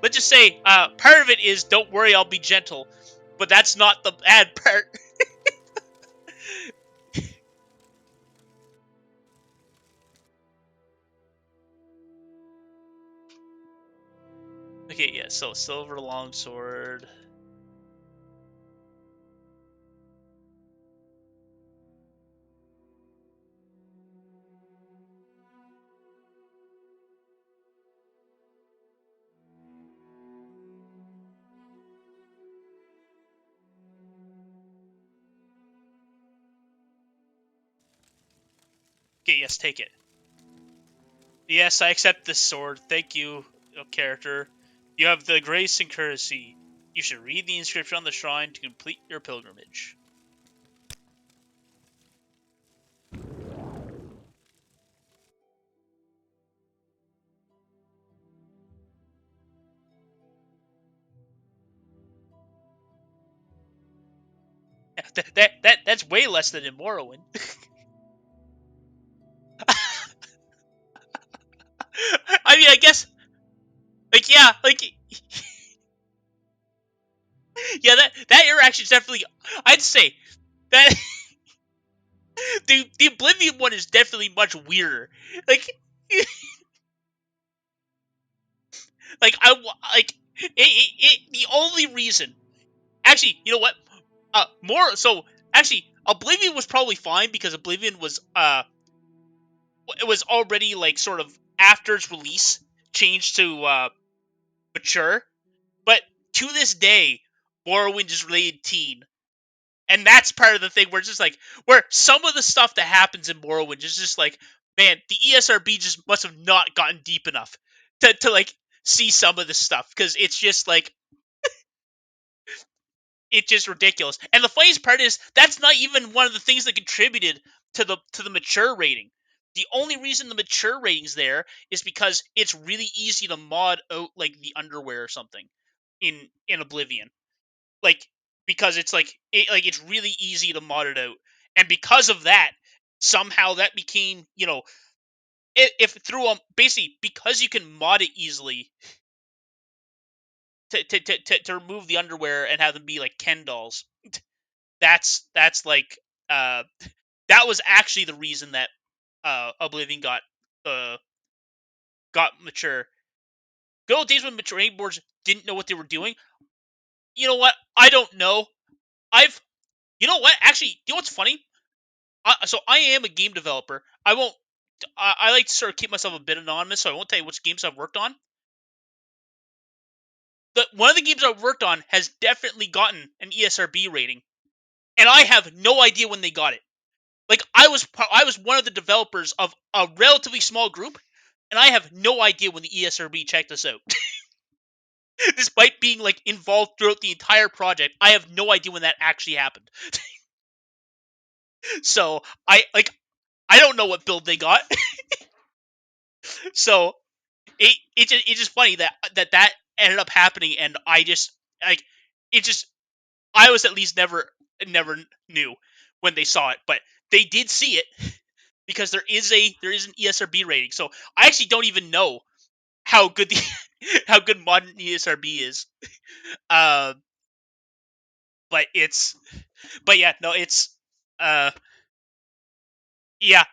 Let's just say, part of it is don't worry, I'll be gentle, but that's not the bad part. Okay, yeah. So silver longsword. Okay, yes, take it. Yes, I accept this sword. Thank you, character. You have the grace and courtesy. You should read the inscription on the shrine to complete your pilgrimage. That's way less than in Morrowind. I mean, I guess, like, yeah, like, yeah, that interaction is definitely. I'd say that the Oblivion one is definitely much weirder. Like, like like the only reason, actually, you know what? More so, actually, Oblivion was probably fine because Oblivion was it was already like sort of after its release changed to mature, but to this day, Morrowind is rated teen. And that's part of the thing where it's just like where some of the stuff that happens in Morrowind is just like, man, the ESRB just must have not gotten deep enough to like see some of this stuff because it's just like it's just ridiculous. And the funniest part is that's not even one of the things that contributed to the mature rating. The only reason the mature rating's there is because it's really easy to mod out like the underwear or something in Oblivion. Like because it's like it's really easy to mod it out. And because of that, somehow that became, if through basically because you can mod it easily to remove the underwear and have them be like Ken dolls. That's like uh that was actually the reason that Oblivion uh got mature. Good old days when mature game boards didn't know what they were doing. You know what? I don't know. I've you know what? Actually, you know what's funny? So I am a game developer. I won't. I like to sort of keep myself a bit anonymous, so I won't tell you which games I've worked on. But one of the games I've worked on has definitely gotten an ESRB rating, and I have no idea when they got it. Like I was one of the developers of a relatively small group, and I have no idea when the ESRB checked us out. Despite being like involved throughout the entire project, I have no idea when that actually happened. So I don't know what build they got. So it's just funny that ended up happening, and I just like it just I was at least never knew when they saw it, but they did see it because there is an ESRB rating. So I actually don't even know how good the how good modern ESRB is. Uh, but it's yeah, no, it's uh yeah,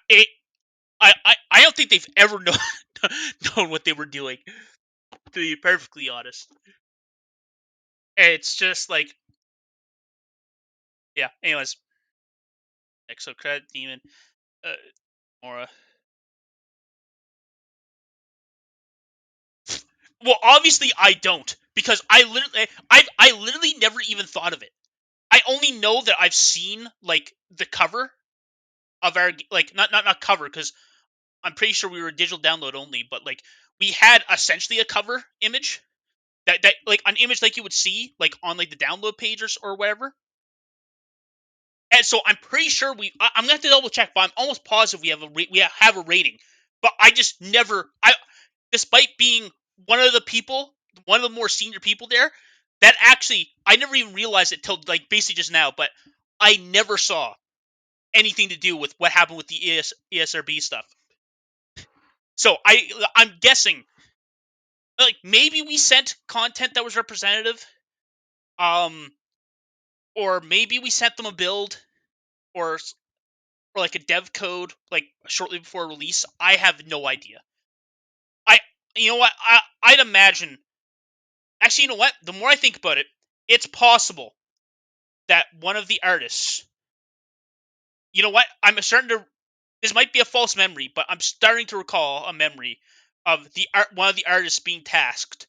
I don't think they've ever known what they were doing, to be perfectly honest. It's just like yeah. Anyways, Exocred Demon, uh, Mora. Well, obviously I don't because I literally never even thought of it. I only know that I've seen like the cover of our like not cover because I'm pretty sure we were digital download only, but like we had essentially a cover image that like an image like you would see like on like the download page or whatever. And so I'm pretty sure I'm gonna have to double check, but I'm almost positive we have a rating. But I just never despite being one of the people, one of the more senior people there, that actually I never even realized it till like basically just now. But I never saw anything to do with what happened with the ESRB stuff. So I'm guessing like maybe we sent content that was representative, um, or maybe we sent them a build or like a dev code like shortly before release. I have no idea. I you know what I'd imagine Actually, you know what? The more I think about it, it's possible that one of the artists. You know what? I'm starting to. This might be a false memory, but I'm starting to recall a memory of one of the artists being tasked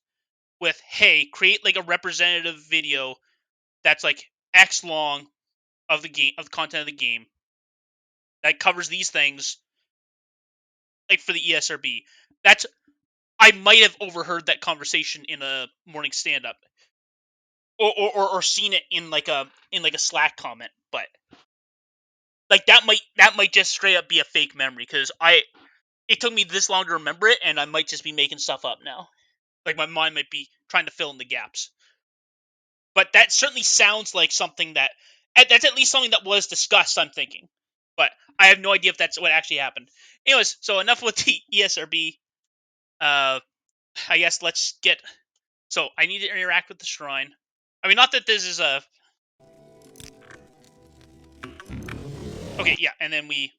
with, hey, create like a representative video that's like X long of the game, of the content of the game, that covers these things, like for the ESRB. That's I might have overheard that conversation in a morning stand up, or seen it in like a Slack comment, but like that might just straight up be a fake memory because it took me this long to remember it, and I might just be making stuff up now. Like my mind might be trying to fill in the gaps. But that certainly sounds like something that's at least something that was discussed, I'm thinking. But I have no idea if that's what actually happened. Anyways, so enough with the ESRB. I guess let's get. So I need to interact with the shrine. I mean, not that this is a. Okay, yeah, and then we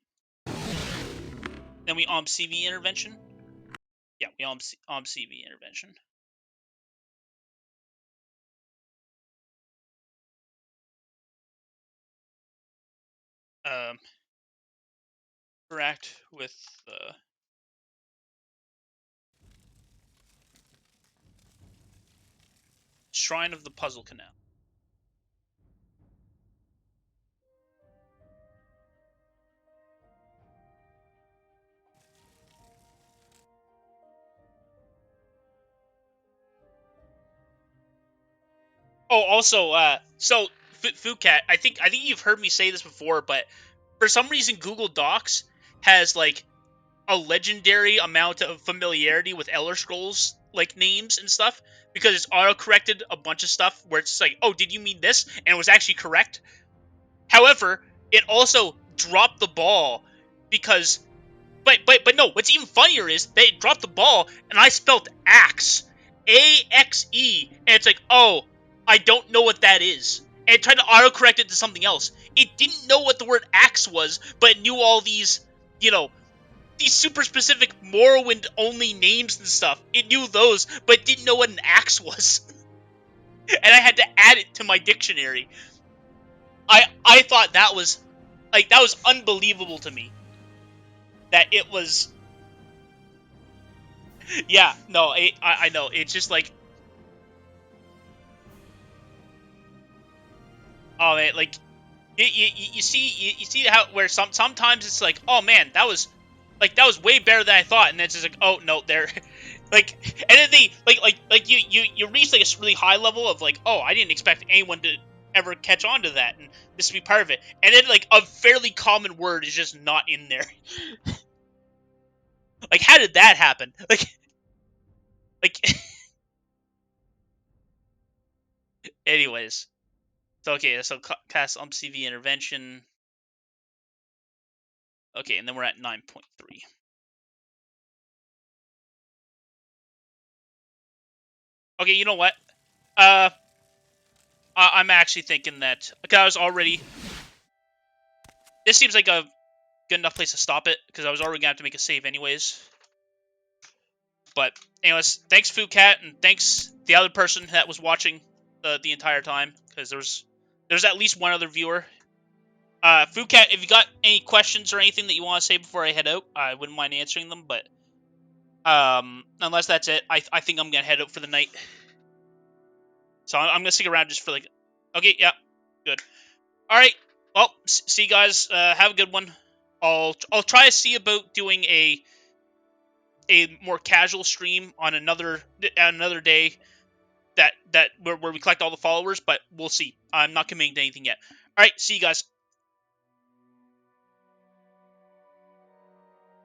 CV intervention. Yeah, we CV intervention. Interact with the. Shrine of the Puzzle Canal. Oh, also, so Fucat, I think you've heard me say this before, but for some reason Google Docs has like a legendary amount of familiarity with Elder Scrolls like names and stuff because it's auto-corrected a bunch of stuff where it's like, oh, did you mean this? And it was actually correct. However, it also dropped the ball because but no, what's even funnier is they dropped the ball and I spelled axe. AXE. And it's like, oh, I don't know what that is. And it tried to autocorrect it to something else. It didn't know what the word axe was, but it knew all these, these super specific Morrowind only names and stuff. It knew those, but didn't know what an axe was. And I had to add it to my dictionary. I thought that was unbelievable to me. That it was. Yeah, no, I know. It's just like, oh man, like you see how where sometimes it's like, oh man, that was way better than I thought, and then it's just like, oh no, they're like, and then they you reach like a really high level of like, oh, I didn't expect anyone to ever catch on to that, and this to be part of it, and then like a fairly common word is just not in there. Like, how did that happen? Like anyways. So okay, so cast CV intervention. Okay, and then we're at 9.3. Okay, you know what? I'm actually thinking that because I was already. This seems like a good enough place to stop it because I was already gonna have to make a save anyways. But anyways, thanks Fucat, and thanks the other person that was watching the entire time, because there's at least one other viewer. Fucat, if you got any questions or anything that you want to say before I head out, I wouldn't mind answering them. But unless that's it, I think I'm gonna head out for the night. So I'm gonna stick around just for like. Okay, yeah, good. All right. Well, see you guys. Have a good one. I'll try to see about doing a more casual stream on another day that where we collect all the followers, but we'll see. I'm not committing to anything yet. All right, see you guys.